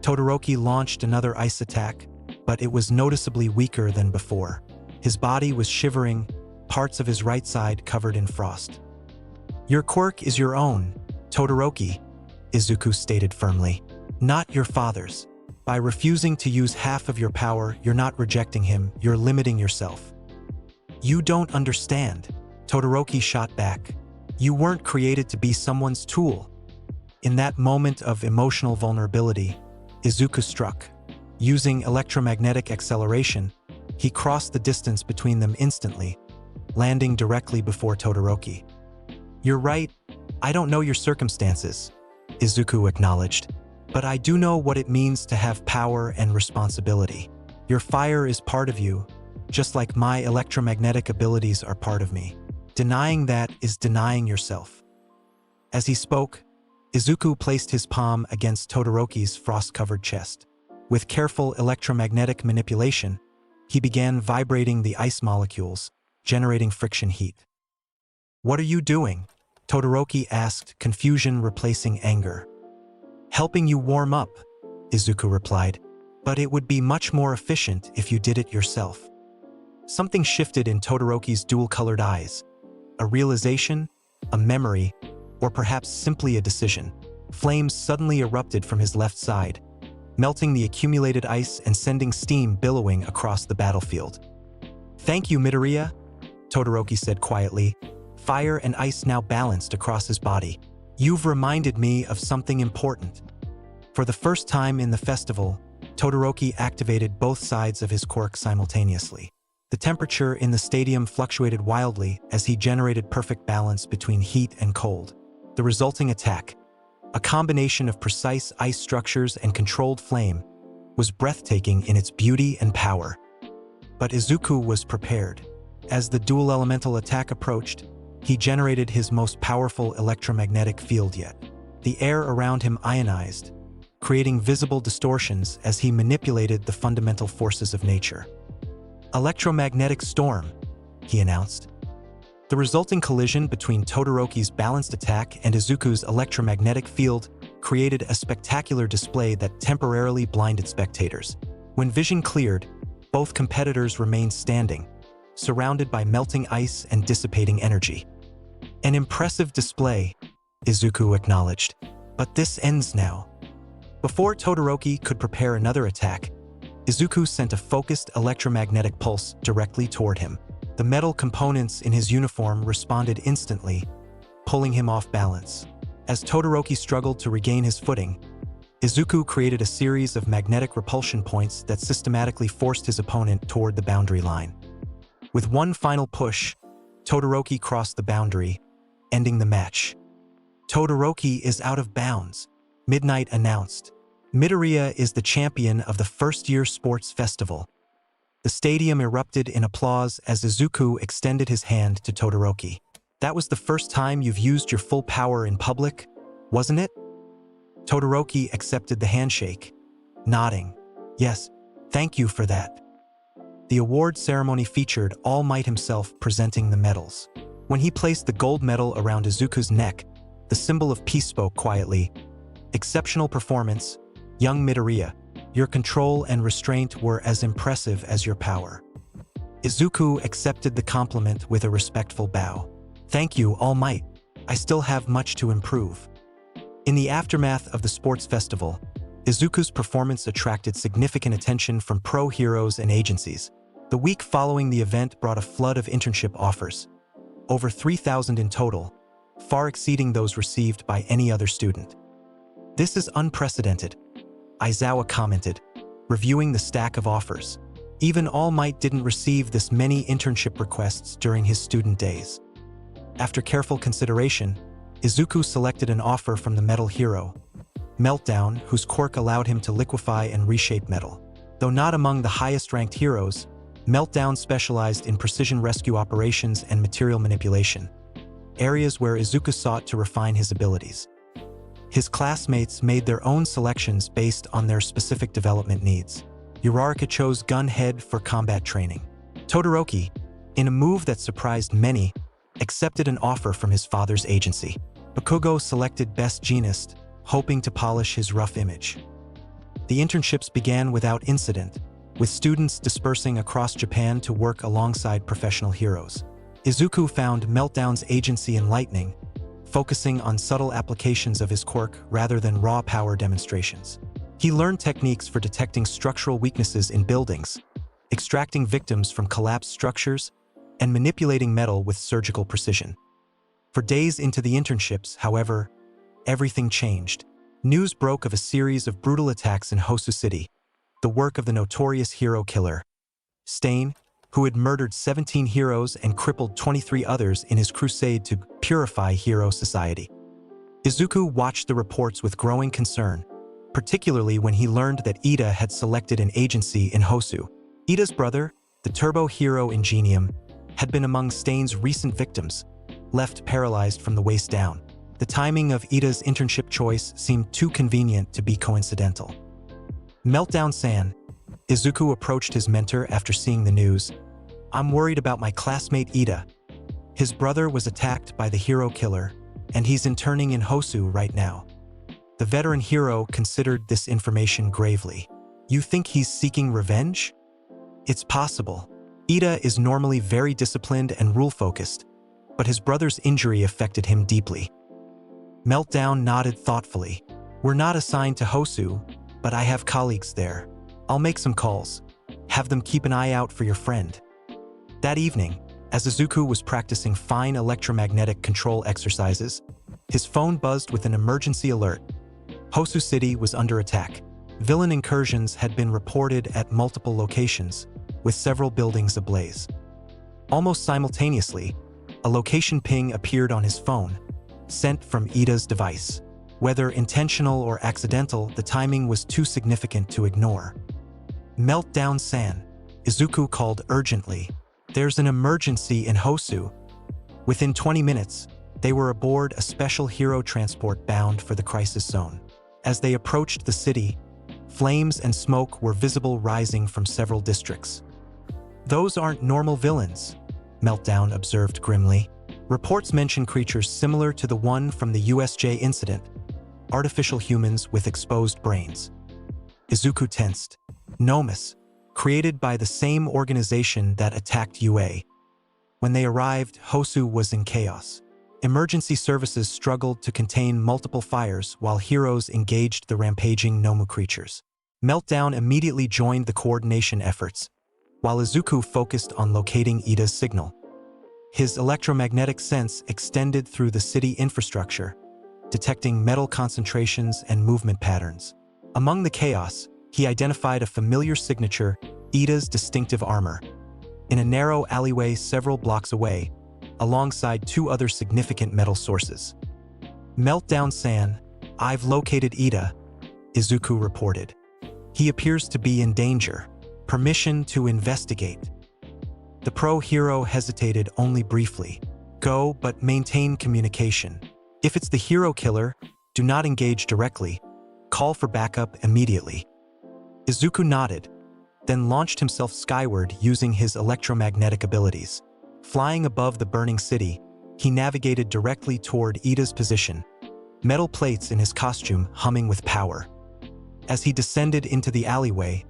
Todoroki launched another ice attack, but it was noticeably weaker than before. His body was shivering, parts of his right side covered in frost. Your quirk is your own, Todoroki, Izuku stated firmly, not your father's. By refusing to use half of your power, you're not rejecting him, you're limiting yourself. You don't understand, Todoroki shot back. You weren't created to be someone's tool. In that moment of emotional vulnerability, Izuku struck. Using electromagnetic acceleration, he crossed the distance between them instantly, landing directly before Todoroki. You're right, I don't know your circumstances, Izuku acknowledged, but I do know what it means to have power and responsibility. Your fire is part of you, just like my electromagnetic abilities are part of me. Denying that is denying yourself. As he spoke, Izuku placed his palm against Todoroki's frost-covered chest. With careful electromagnetic manipulation, he began vibrating the ice molecules, generating friction heat. "What are you doing?" Todoroki asked, confusion replacing anger. "Helping you warm up," Izuku replied, "but it would be much more efficient if you did it yourself." Something shifted in Todoroki's dual-colored eyes. A realization, a memory, or perhaps simply a decision. Flames suddenly erupted from his left side, melting the accumulated ice and sending steam billowing across the battlefield. "Thank you, Midoriya," Todoroki said quietly, fire and ice now balanced across his body. "You've reminded me of something important." For the first time in the festival, Todoroki activated both sides of his quirk simultaneously. The temperature in the stadium fluctuated wildly as he generated perfect balance between heat and cold. The resulting attack, a combination of precise ice structures and controlled flame, was breathtaking in its beauty and power. But Izuku was prepared. As the dual elemental attack approached, he generated his most powerful electromagnetic field yet. The air around him ionized, creating visible distortions as he manipulated the fundamental forces of nature. "Electromagnetic storm," he announced. The resulting collision between Todoroki's balanced attack and Izuku's electromagnetic field created a spectacular display that temporarily blinded spectators. When vision cleared, both competitors remained standing, surrounded by melting ice and dissipating energy. "An impressive display," Izuku acknowledged, "but this ends now." Before Todoroki could prepare another attack, Izuku sent a focused electromagnetic pulse directly toward him. The metal components in his uniform responded instantly, pulling him off balance. As Todoroki struggled to regain his footing, Izuku created a series of magnetic repulsion points that systematically forced his opponent toward the boundary line. With one final push, Todoroki crossed the boundary, ending the match. "Todoroki is out of bounds," Midnight announced. "Midoriya is the champion of the first-year sports festival." The stadium erupted in applause as Izuku extended his hand to Todoroki. "That was the first time you've used your full power in public, wasn't it?" Todoroki accepted the handshake, nodding. "Yes, thank you for that." The award ceremony featured All Might himself presenting the medals. When he placed the gold medal around Izuku's neck, the symbol of peace spoke quietly. "Exceptional performance, young Midoriya. Your control and restraint were as impressive as your power." Izuku accepted the compliment with a respectful bow. "Thank you, All Might. I still have much to improve." In the aftermath of the sports festival, Izuku's performance attracted significant attention from pro heroes and agencies. The week following the event brought a flood of internship offers, over 3,000 in total, far exceeding those received by any other student. "This is unprecedented," Aizawa commented, reviewing the stack of offers. Even All Might didn't receive this many internship requests during his student days. After careful consideration, Izuku selected an offer from the metal hero, Meltdown, whose quirk allowed him to liquefy and reshape metal. Though not among the highest-ranked heroes, Meltdown specialized in precision rescue operations and material manipulation, areas where Izuku sought to refine his abilities. His classmates made their own selections based on their specific development needs. Uraraka chose Gunhead for combat training. Todoroki, in a move that surprised many, accepted an offer from his father's agency. Bakugo selected Best Genist, hoping to polish his rough image. The internships began without incident, with students dispersing across Japan to work alongside professional heroes. Izuku found Meltdown's agency enlightening, focusing on subtle applications of his quirk rather than raw power demonstrations. He learned techniques for detecting structural weaknesses in buildings, extracting victims from collapsed structures, and manipulating metal with surgical precision. For days into the internships, however, everything changed. News broke of a series of brutal attacks in Hosu City, the work of the notorious hero killer, Stain, who had murdered 17 heroes and crippled 23 others in his crusade to purify hero society. Izuku watched the reports with growing concern, particularly when he learned that Ida had selected an agency in Hosu. Ida's brother, the turbo hero Ingenium, had been among Stain's recent victims, left paralyzed from the waist down. The timing of Ida's internship choice seemed too convenient to be coincidental. Meltdown-san, Izuku approached his mentor after seeing the news. I'm worried about my classmate Ida. His brother was attacked by the hero killer, and he's interning in Hosu right now. The veteran hero considered this information gravely. You think he's seeking revenge? It's possible. Ida is normally very disciplined and rule-focused, but his brother's injury affected him deeply. Meltdown nodded thoughtfully. We're not assigned to Hosu, but I have colleagues there. I'll make some calls. Have them keep an eye out for your friend. That evening, as Izuku was practicing fine electromagnetic control exercises, his phone buzzed with an emergency alert. Hosu City was under attack. Villain incursions had been reported at multiple locations, with several buildings ablaze. Almost simultaneously, a location ping appeared on his phone, sent from Ida's device. Whether intentional or accidental, the timing was too significant to ignore. Meltdown-san, Izuku called urgently. There's an emergency in Hosu. Within 20 minutes, they were aboard a special hero transport bound for the crisis zone. As they approached the city, flames and smoke were visible rising from several districts. Those aren't normal villains, Meltdown observed grimly. Reports mention creatures similar to the one from the USJ incident, artificial humans with exposed brains. Izuku tensed. Nomus, created by the same organization that attacked UA. When they arrived, Hosu was in chaos. Emergency services struggled to contain multiple fires while heroes engaged the rampaging Nomu creatures. Meltdown immediately joined the coordination efforts, while Izuku focused on locating Ida's signal. His electromagnetic sense extended through the city infrastructure, detecting metal concentrations and movement patterns. Among the chaos, he identified a familiar signature, Ida's distinctive armor. In a narrow alleyway several blocks away, alongside two other significant metal sources. Meltdown-san, I've located Ida, Izuku reported. He appears to be in danger. Permission to investigate. The pro-hero hesitated only briefly. Go, but maintain communication. If it's the hero killer, do not engage directly. Call for backup immediately. Izuku nodded, then launched himself skyward using his electromagnetic abilities. Flying above the burning city, he navigated directly toward Ida's position, metal plates in his costume humming with power. As he descended into the alleyway,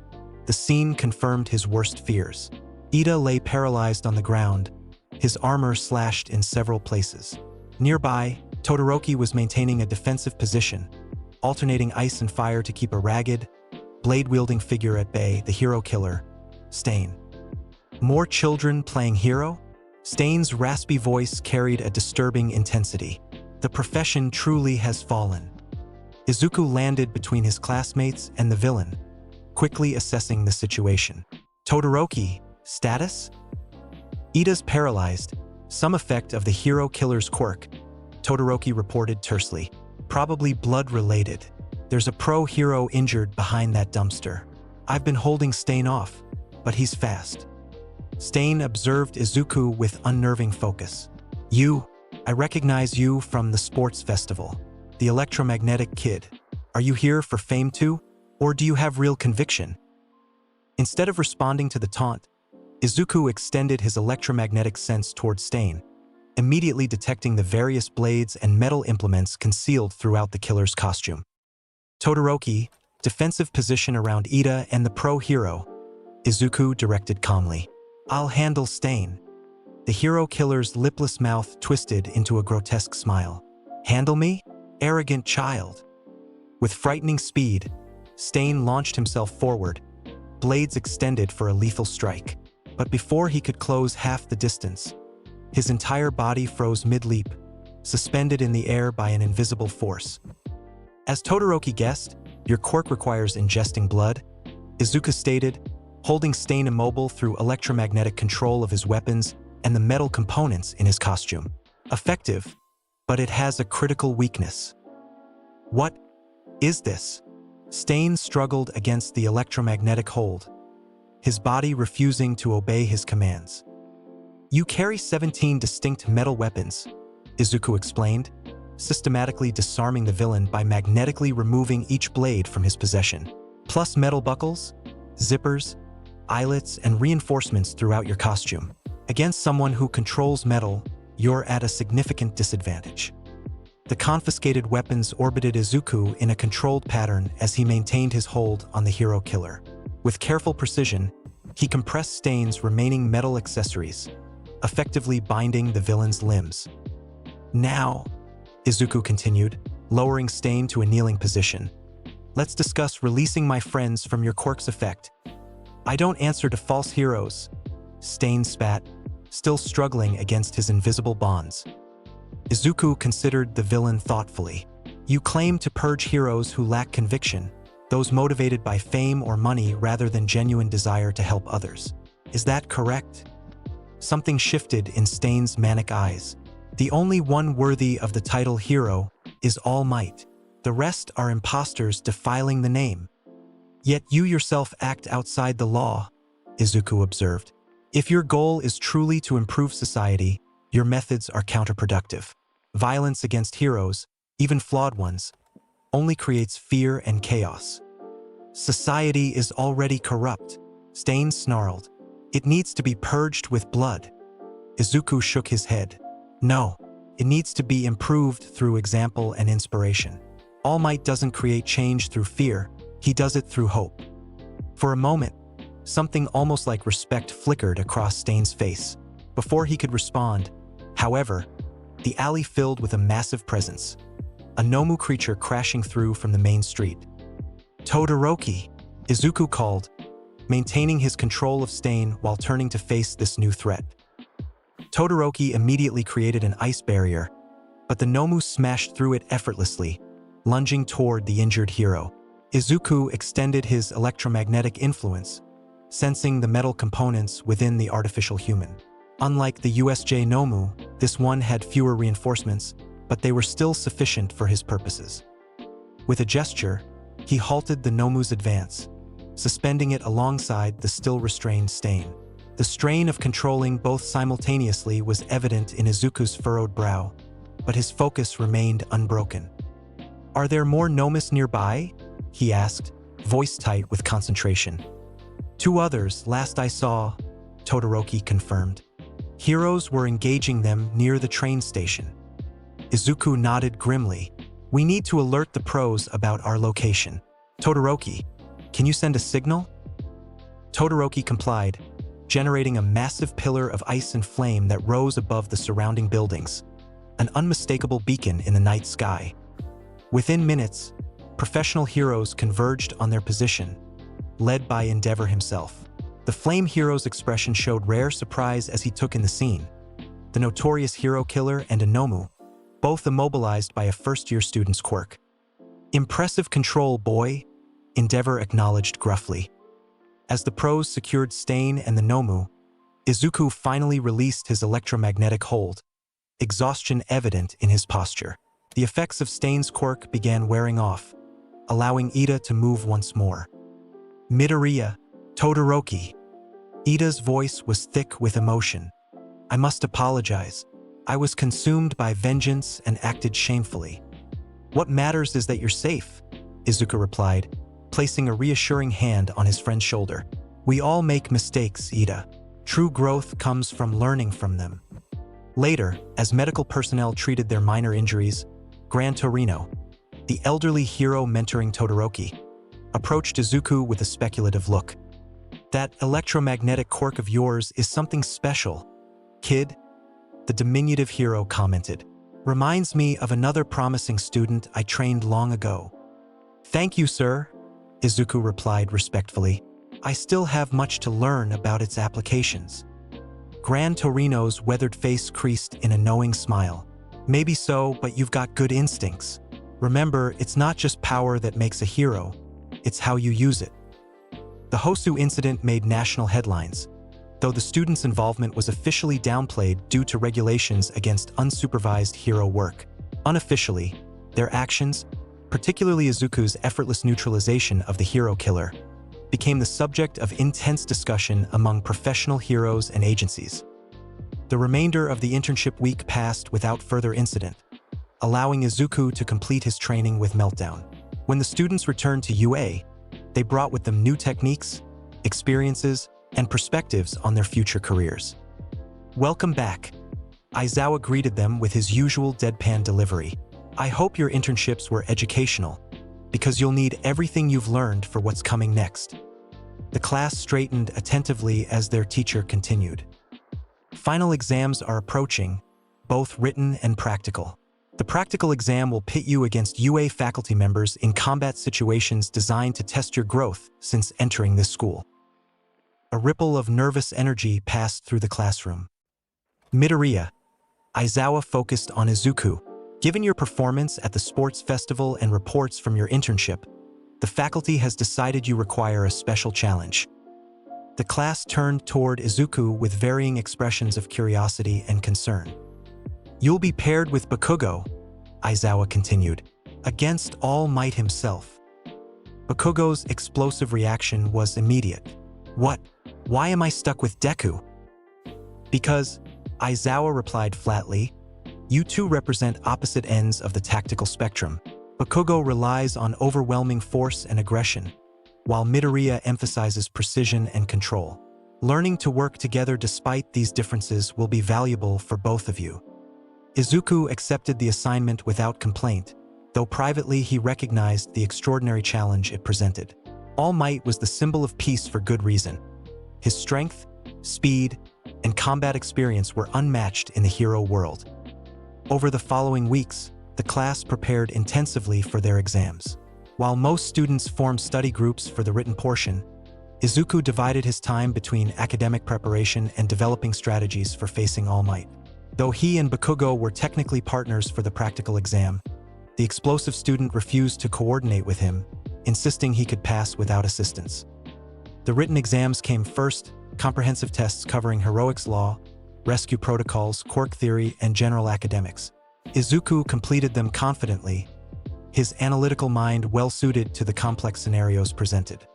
the scene confirmed his worst fears. Ida lay paralyzed on the ground, his armor slashed in several places. Nearby, Todoroki was maintaining a defensive position, alternating ice and fire to keep a ragged, blade-wielding figure at bay, the hero killer, Stain. More children playing hero? Stain's raspy voice carried a disturbing intensity. The profession truly has fallen. Izuku landed between his classmates and the villain, quickly assessing the situation. Todoroki, status? Ida's paralyzed, some effect of the hero killer's quirk, Todoroki reported tersely. Probably blood-related. There's a pro-hero injured behind that dumpster. I've been holding Stain off, but he's fast. Stain observed Izuku with unnerving focus. I recognize you from the sports festival. The electromagnetic kid. Are you here for fame too? Or do you have real conviction? Instead of responding to the taunt, Izuku extended his electromagnetic sense toward Stain, immediately detecting the various blades and metal implements concealed throughout the killer's costume. Todoroki, defensive position around Ida and the pro-hero, Izuku directed calmly. I'll handle Stain. The hero killer's lipless mouth twisted into a grotesque smile. Handle me? Arrogant child. With frightening speed, Stain launched himself forward, blades extended for a lethal strike. But before he could close half the distance, his entire body froze mid-leap, suspended in the air by an invisible force. As Todoroki guessed, your quirk requires ingesting blood, Izuku stated, holding Stain immobile through electromagnetic control of his weapons and the metal components in his costume. Effective, but it has a critical weakness. What is this? Stain struggled against the electromagnetic hold, his body refusing to obey his commands. You carry 17 distinct metal weapons, Izuku explained. systematically disarming the villain by magnetically removing each blade from his possession. Plus metal buckles, zippers, eyelets, and reinforcements throughout your costume. Against someone who controls metal, you're at a significant disadvantage. The confiscated weapons orbited Izuku in a controlled pattern as he maintained his hold on the hero killer. With careful precision, he compressed Stain's remaining metal accessories, effectively binding the villain's limbs. Now, Izuku continued, lowering Stain to a kneeling position, let's discuss releasing my friends from your quirk's effect. I don't answer to false heroes, Stain spat, still struggling against his invisible bonds. Izuku considered the villain thoughtfully. You claim to purge heroes who lack conviction, those motivated by fame or money rather than genuine desire to help others. Is that correct? Something shifted in Stain's manic eyes. The only one worthy of the title hero is All Might. The rest are imposters defiling the name. Yet you yourself act outside the law, Izuku observed. If your goal is truly to improve society, your methods are counterproductive. Violence against heroes, even flawed ones, only creates fear and chaos. Society is already corrupt, Stain snarled. It needs to be purged with blood. Izuku shook his head. No, it needs to be improved through example and inspiration. All Might doesn't create change through fear, he does it through hope. For a moment, something almost like respect flickered across Stain's face. Before he could respond, however, the alley filled with a massive presence. A Nomu creature crashing through from the main street. Todoroki, Izuku called, maintaining his control of Stain while turning to face this new threat. Todoroki immediately created an ice barrier, but the Nomu smashed through it effortlessly, lunging toward the injured hero. Izuku extended his electromagnetic influence, sensing the metal components within the artificial human. Unlike the USJ Nomu, this one had fewer reinforcements, but they were still sufficient for his purposes. With a gesture, he halted the Nomu's advance, suspending it alongside the still restrained Stain. The strain of controlling both simultaneously was evident in Izuku's furrowed brow, but his focus remained unbroken. Are there more Nomus nearby? He asked, voice tight with concentration. 2 others, last I saw, Todoroki confirmed. Heroes were engaging them near the train station. Izuku nodded grimly. We need to alert the pros about our location. Todoroki, can you send a signal? Todoroki complied, generating a massive pillar of ice and flame that rose above the surrounding buildings, an unmistakable beacon in the night sky. Within minutes, professional heroes converged on their position, led by Endeavor himself. The Flame Hero's expression showed rare surprise as he took in the scene. The notorious hero killer and a Nomu, both immobilized by a first-year student's quirk. Impressive control, boy, Endeavor acknowledged gruffly. As the pros secured Stain and the Nomu, Izuku finally released his electromagnetic hold, exhaustion evident in his posture. The effects of Stain's quirk began wearing off, allowing Ida to move once more. Midoriya, Todoroki. Ida's voice was thick with emotion. I must apologize. I was consumed by vengeance and acted shamefully. What matters is that you're safe, Izuku replied, placing a reassuring hand on his friend's shoulder. We all make mistakes, Ida. True growth comes from learning from them. Later, as medical personnel treated their minor injuries, Gran Torino, the elderly hero mentoring Todoroki, approached Izuku with a speculative look. That electromagnetic quirk of yours is something special, kid, the diminutive hero commented. Reminds me of another promising student I trained long ago. Thank you, sir, Izuku replied respectfully. I still have much to learn about its applications. Gran Torino's weathered face creased in a knowing smile. Maybe so, but you've got good instincts. Remember, it's not just power that makes a hero, it's how you use it. The Hosu incident made national headlines, though the students' involvement was officially downplayed due to regulations against unsupervised hero work. Unofficially, their actions, particularly Izuku's effortless neutralization of the hero killer, became the subject of intense discussion among professional heroes and agencies. The remainder of the internship week passed without further incident, allowing Izuku to complete his training with Meltdown. When the students returned to UA, they brought with them new techniques, experiences, and perspectives on their future careers. "Welcome back." Aizawa greeted them with his usual deadpan delivery. "I hope your internships were educational, because you'll need everything you've learned for what's coming next." The class straightened attentively as their teacher continued. Final exams are approaching, both written and practical. The practical exam will pit you against UA faculty members in combat situations designed to test your growth since entering this school. A ripple of nervous energy passed through the classroom. "Midoriya," Aizawa focused on Izuku. "Given your performance at the sports festival and reports from your internship, the faculty has decided you require a special challenge." The class turned toward Izuku with varying expressions of curiosity and concern. "You'll be paired with Bakugo," Aizawa continued, "against All Might himself." Bakugo's explosive reaction was immediate. "What? Why am I stuck with Deku?" "Because," Aizawa replied flatly, "you two represent opposite ends of the tactical spectrum. Bakugo relies on overwhelming force and aggression, while Midoriya emphasizes precision and control. Learning to work together despite these differences will be valuable for both of you." Izuku accepted the assignment without complaint, though privately he recognized the extraordinary challenge it presented. All Might was the symbol of peace for good reason. His strength, speed, and combat experience were unmatched in the hero world. Over the following weeks, the class prepared intensively for their exams. While most students formed study groups for the written portion, Izuku divided his time between academic preparation and developing strategies for facing All Might. Though he and Bakugo were technically partners for the practical exam, the explosive student refused to coordinate with him, insisting he could pass without assistance. The written exams came first, comprehensive tests covering heroics law, rescue protocols, quirk theory, and general academics. Izuku completed them confidently, his analytical mind well-suited to the complex scenarios presented.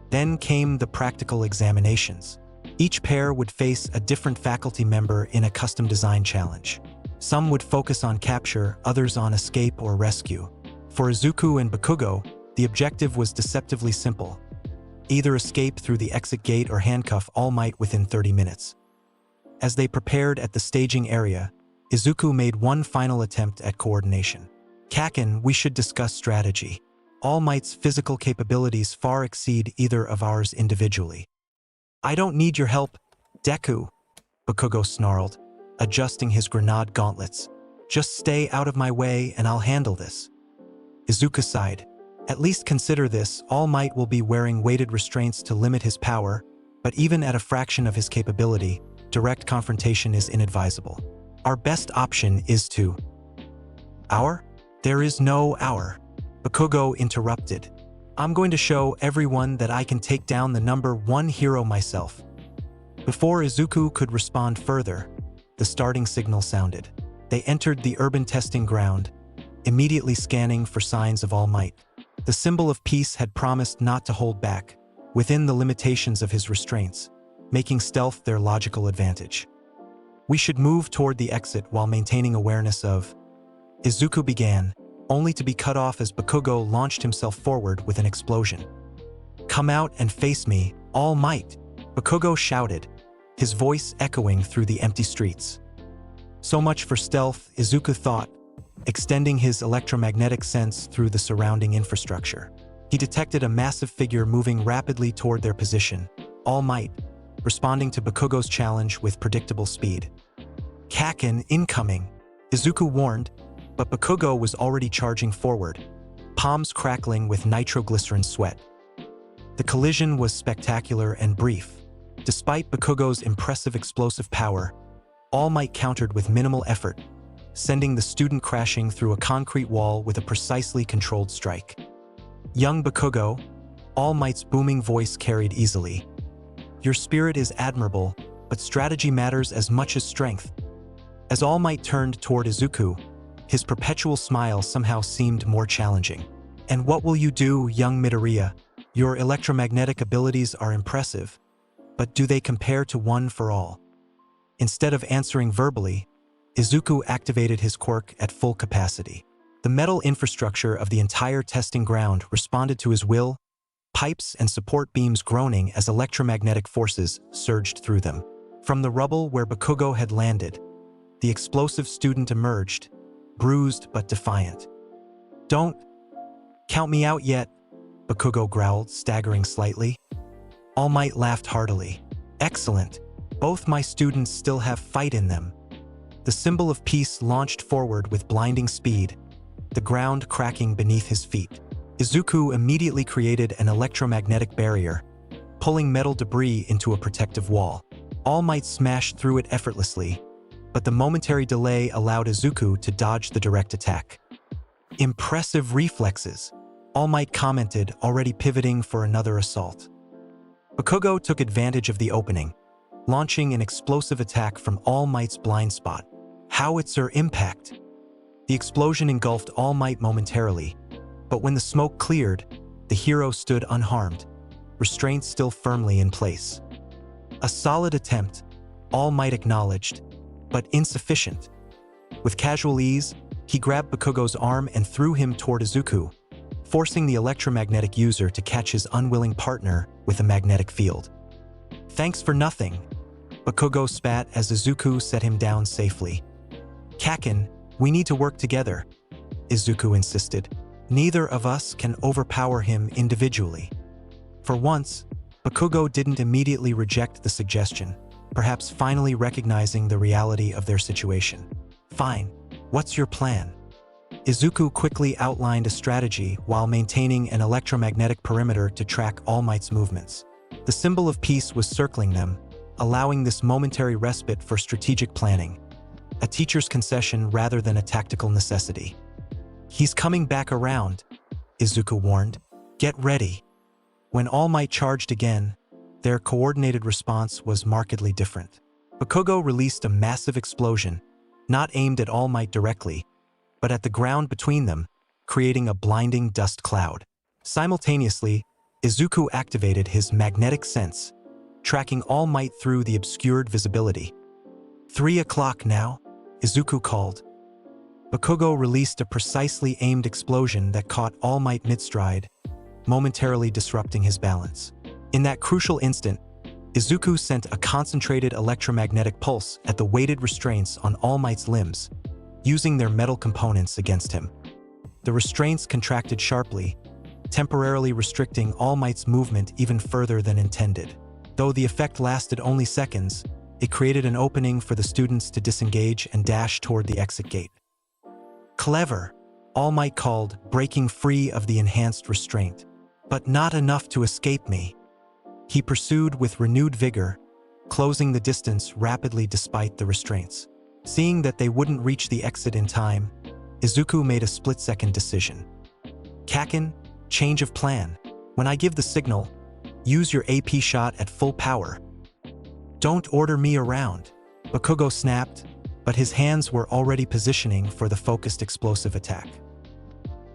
Then came the practical examinations. Each pair would face a different faculty member in a custom design challenge. Some would focus on capture, others on escape or rescue. For Izuku and Bakugo, the objective was deceptively simple: either escape through the exit gate or handcuff All Might within 30 minutes. As they prepared at the staging area, Izuku made one final attempt at coordination. "Kaken, we should discuss strategy. All Might's physical capabilities far exceed either of ours individually." "I don't need your help, Deku," Bakugo snarled, adjusting his grenade gauntlets. "Just stay out of my way and I'll handle this." Izuku sighed. "At least consider this, All Might will be wearing weighted restraints to limit his power, but even at a fraction of his capability, direct confrontation is inadvisable. Our best option is to—" "Our? There is no our," Bakugo interrupted. "I'm going to show everyone that I can take down the #1 hero myself." Before Izuku could respond further, the starting signal sounded. They entered the urban testing ground, immediately scanning for signs of All Might. The symbol of peace had promised not to hold back, within the limitations of his restraints, making stealth their logical advantage. "We should move toward the exit while maintaining awareness of—" Izuku began, only to be cut off as Bakugo launched himself forward with an explosion. "Come out and face me, All Might!" Bakugo shouted, his voice echoing through the empty streets. So much for stealth, Izuku thought, extending his electromagnetic sense through the surrounding infrastructure. He detected a massive figure moving rapidly toward their position, All Might, responding to Bakugo's challenge with predictable speed. "Kaken incoming," Izuku warned, but Bakugo was already charging forward, palms crackling with nitroglycerin sweat. The collision was spectacular and brief. Despite Bakugo's impressive explosive power, All Might countered with minimal effort, sending the student crashing through a concrete wall with a precisely controlled strike. "Young Bakugo," All Might's booming voice carried easily. "Your spirit is admirable, but strategy matters as much as strength." As All Might turned toward Izuku, his perpetual smile somehow seemed more challenging. "And what will you do, young Midoriya? Your electromagnetic abilities are impressive, but do they compare to One for All?" Instead of answering verbally, Izuku activated his quirk at full capacity. The metal infrastructure of the entire testing ground responded to his will, pipes and support beams groaning as electromagnetic forces surged through them. From the rubble where Bakugo had landed, the explosive student emerged, bruised but defiant. "Don't count me out yet," Bakugo growled, staggering slightly. All Might laughed heartily. "Excellent. Both my students still have fight in them." The symbol of peace launched forward with blinding speed, the ground cracking beneath his feet. Izuku immediately created an electromagnetic barrier, pulling metal debris into a protective wall. All Might smashed through it effortlessly, but the momentary delay allowed Izuku to dodge the direct attack. "Impressive reflexes," All Might commented, already pivoting for another assault. Bakugo took advantage of the opening, launching an explosive attack from All Might's blind spot. Howitzer impact! The explosion engulfed All Might momentarily, but when the smoke cleared, the hero stood unharmed, restraints still firmly in place. A solid attempt, All Might acknowledged, but insufficient. With casual ease, he grabbed Bakugo's arm and threw him toward Izuku, forcing the electromagnetic user to catch his unwilling partner with a magnetic field. "Thanks for nothing," Bakugo spat as Izuku set him down safely. "Kaken, we need to work together," Izuku insisted. "Neither of us can overpower him individually." For once, Bakugo didn't immediately reject the suggestion, perhaps finally recognizing the reality of their situation. "Fine, what's your plan?" Izuku quickly outlined a strategy while maintaining an electromagnetic perimeter to track All Might's movements. The symbol of peace was circling them, allowing this momentary respite for strategic planning, a teacher's concession rather than a tactical necessity. "He's coming back around," Izuku warned. "Get ready." When All Might charged again, their coordinated response was markedly different. Bakugo released a massive explosion, not aimed at All Might directly, but at the ground between them, creating a blinding dust cloud. Simultaneously, Izuku activated his magnetic sense, tracking All Might through the obscured visibility. 3 o'clock now, Izuku called. Bakugo released a precisely aimed explosion that caught All Might mid-stride, momentarily disrupting his balance. In that crucial instant, Izuku sent a concentrated electromagnetic pulse at the weighted restraints on All Might's limbs, using their metal components against him. The restraints contracted sharply, temporarily restricting All Might's movement even further than intended. Though the effect lasted only seconds, it created an opening for the students to disengage and dash toward the exit gate. "Clever," All Might called, breaking free of the enhanced restraint. "But not enough to escape me," he pursued with renewed vigor, closing the distance rapidly despite the restraints. Seeing that they wouldn't reach the exit in time, Izuku made a split-second decision. "Kaken, change of plan. When I give the signal, use your AP shot at full power." "Don't order me around," Bakugo snapped, but his hands were already positioning for the focused explosive attack.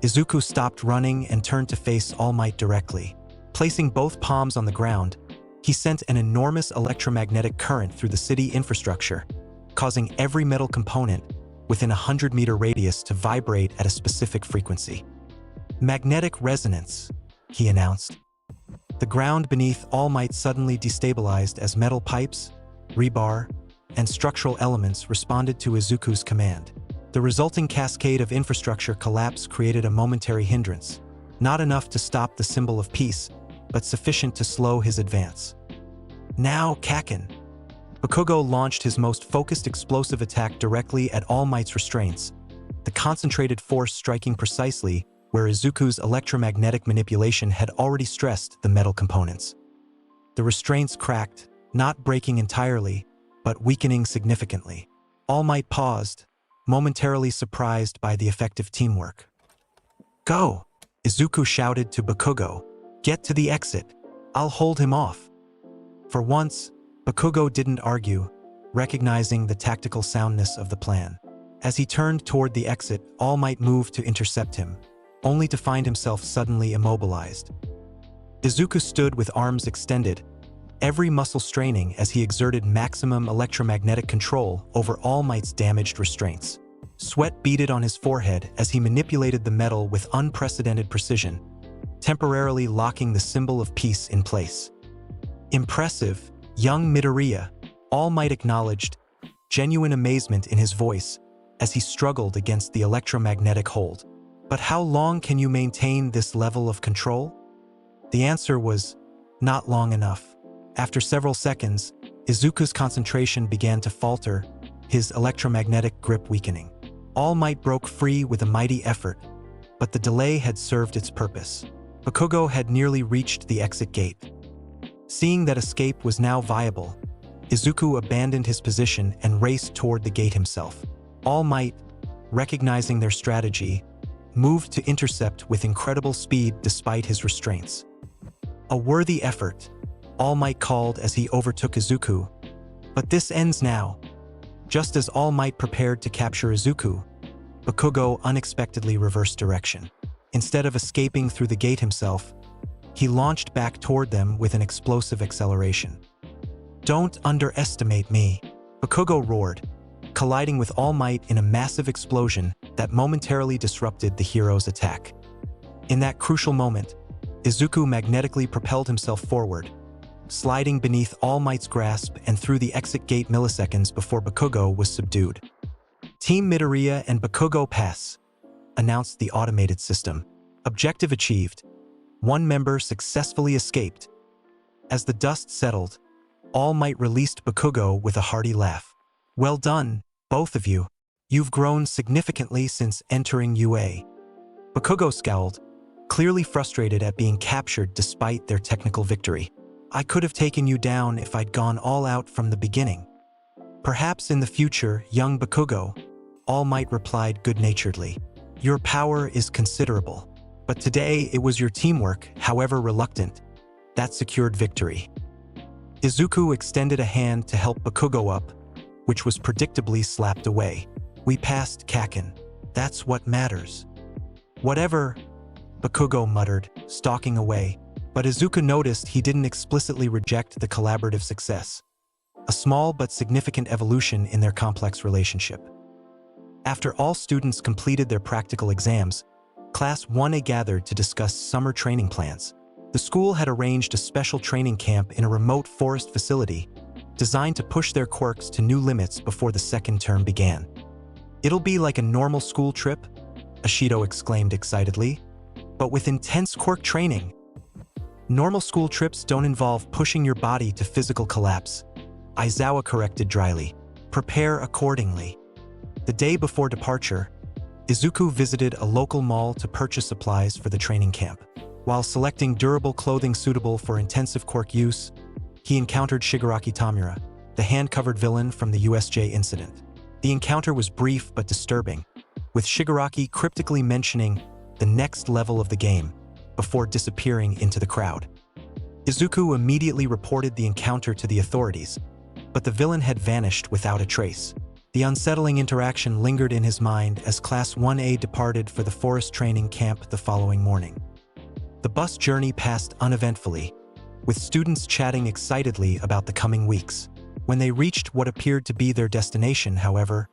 Izuku stopped running and turned to face All Might directly. Placing both palms on the ground, he sent an enormous electromagnetic current through the city infrastructure, causing every metal component within a 100-meter radius to vibrate at a specific frequency. "Magnetic resonance," he announced. The ground beneath All Might suddenly destabilized as metal pipes, rebar, and structural elements responded to Izuku's command. The resulting cascade of infrastructure collapse created a momentary hindrance, not enough to stop the symbol of peace, but sufficient to slow his advance. "Now, Kaken." Bakugo launched his most focused explosive attack directly at All Might's restraints, the concentrated force striking precisely where Izuku's electromagnetic manipulation had already stressed the metal components. The restraints cracked, not breaking entirely, but weakening significantly. All Might paused, momentarily surprised by the effective teamwork. "Go!" Izuku shouted to Bakugo. "Get to the exit. I'll hold him off." For once, Bakugo didn't argue, recognizing the tactical soundness of the plan. As he turned toward the exit, All Might moved to intercept him, only to find himself suddenly immobilized. Izuku stood with arms extended, every muscle straining as he exerted maximum electromagnetic control over All Might's damaged restraints. Sweat beaded on his forehead as he manipulated the metal with unprecedented precision, temporarily locking the symbol of peace in place. Impressive, young Midoriya, All Might acknowledged, genuine amazement in his voice as he struggled against the electromagnetic hold. But how long can you maintain this level of control? The answer was, not long enough. After several seconds, Izuku's concentration began to falter, his electromagnetic grip weakening. All Might broke free with a mighty effort, but the delay had served its purpose. Bakugo had nearly reached the exit gate. Seeing that escape was now viable, Izuku abandoned his position and raced toward the gate himself. All Might, recognizing their strategy, moved to intercept with incredible speed despite his restraints. A worthy effort, All Might called as he overtook Izuku. But this ends now. Just as All Might prepared to capture Izuku, Bakugo unexpectedly reversed direction. Instead of escaping through the gate himself, he launched back toward them with an explosive acceleration. "Don't underestimate me," Bakugo roared, colliding with All Might in a massive explosion that momentarily disrupted the hero's attack. In that crucial moment, Izuku magnetically propelled himself forward, sliding beneath All Might's grasp and through the exit gate milliseconds before Bakugo was subdued. "Team Midoriya and Bakugo pass," announced the automated system. "Objective achieved. One member successfully escaped." As the dust settled, All Might released Bakugo with a hearty laugh. "Well done, both of you. You've grown significantly since entering UA." Bakugo scowled, clearly frustrated at being captured despite their technical victory. "I could have taken you down if I'd gone all out from the beginning." "Perhaps in the future, young Bakugo," All Might replied good-naturedly. "Your power is considerable. But today it was your teamwork, however reluctant, that secured victory." Izuku extended a hand to help Bakugo up, which was predictably slapped away. "We passed Kaken. That's what matters." "Whatever," Bakugo muttered, stalking away. But Izuku noticed he didn't explicitly reject the collaborative success, a small but significant evolution in their complex relationship. After all students completed their practical exams, Class 1A gathered to discuss summer training plans. The school had arranged a special training camp in a remote forest facility, designed to push their quirks to new limits before the second term began. "It'll be like a normal school trip," Ashido exclaimed excitedly, "but with intense quirk training." "Normal school trips don't involve pushing your body to physical collapse," Aizawa corrected dryly. "Prepare accordingly." The day before departure, Izuku visited a local mall to purchase supplies for the training camp. While selecting durable clothing suitable for intensive quirk use, he encountered Shigaraki Tamura, the hand-covered villain from the USJ incident. The encounter was brief but disturbing, with Shigaraki cryptically mentioning the next level of the game before disappearing into the crowd. Izuku immediately reported the encounter to the authorities, but the villain had vanished without a trace. The unsettling interaction lingered in his mind as Class 1A departed for the forest training camp the following morning. The bus journey passed uneventfully, with students chatting excitedly about the coming weeks. When they reached what appeared to be their destination, however,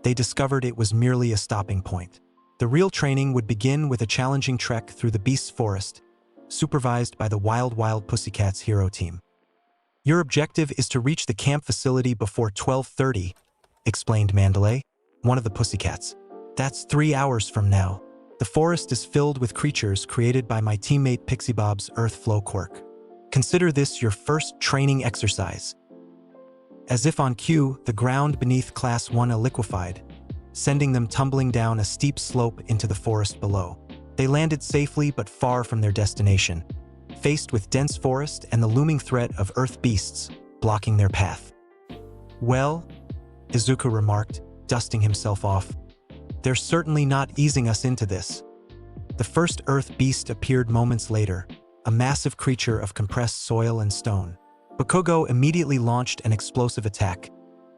they discovered it was merely a stopping point. The real training would begin with a challenging trek through the Beast's Forest, supervised by the Wild Wild Pussycats hero team. "Your objective is to reach the camp facility before 12:30, explained Mandalay, one of the Pussycats. "That's 3 hours from now. The forest is filled with creatures created by my teammate Pixie Bob's Earth Flow quirk. Consider this your first training exercise." As if on cue, the ground beneath Class 1A liquefied, sending them tumbling down a steep slope into the forest below. They landed safely but far from their destination, faced with dense forest and the looming threat of Earth beasts blocking their path. "Well," Izuku remarked, dusting himself off, "they're certainly not easing us into this." The first Earth beast appeared moments later, a massive creature of compressed soil and stone. Bakugo immediately launched an explosive attack,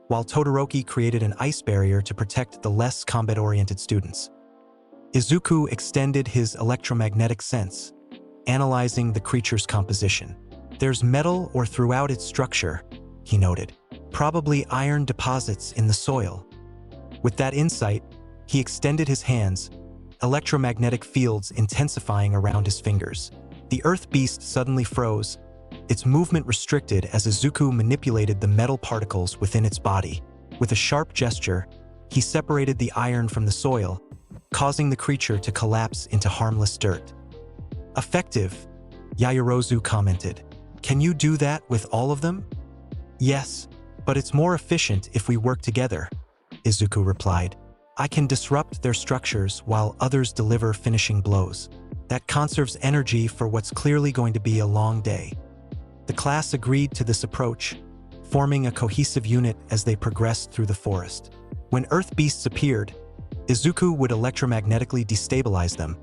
while Todoroki created an ice barrier to protect the less combat-oriented students. Izuku extended his electromagnetic sense, analyzing the creature's composition. There's metal or throughout its structure, he noted. Probably iron deposits in the soil. With that insight, he extended his hands, electromagnetic fields intensifying around his fingers. The earth beast suddenly froze, its movement restricted as Izuku manipulated the metal particles within its body. With a sharp gesture, he separated the iron from the soil, causing the creature to collapse into harmless dirt. Effective, Yaoyorozu commented. Can you do that with all of them? Yes, but it's more efficient if we work together, Izuku replied. I can disrupt their structures while others deliver finishing blows. That conserves energy for what's clearly going to be a long day. The class agreed to this approach, forming a cohesive unit as they progressed through the forest. When earth beasts appeared, Izuku would electromagnetically destabilize them,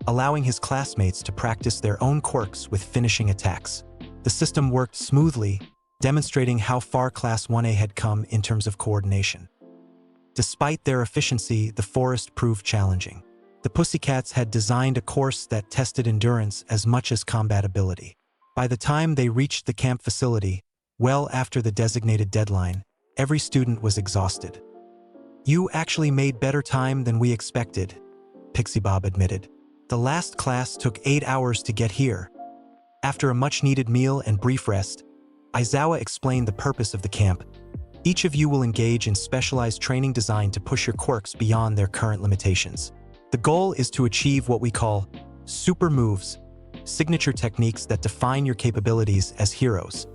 allowing his classmates to practice their own quirks with finishing attacks. The system worked smoothly, demonstrating how far Class 1A had come in terms of coordination. Despite their efficiency, the forest proved challenging. The Pussycats had designed a course that tested endurance as much as combat ability. By the time they reached the camp facility, well after the designated deadline, every student was exhausted. You actually made better time than we expected, Pixie Bob admitted. The last class took 8 hours to get here. After a much-needed meal and brief rest, Aizawa explained the purpose of the camp. Each of you will engage in specialized training designed to push your quirks beyond their current limitations. The goal is to achieve what we call super moves, signature techniques that define your capabilities as heroes.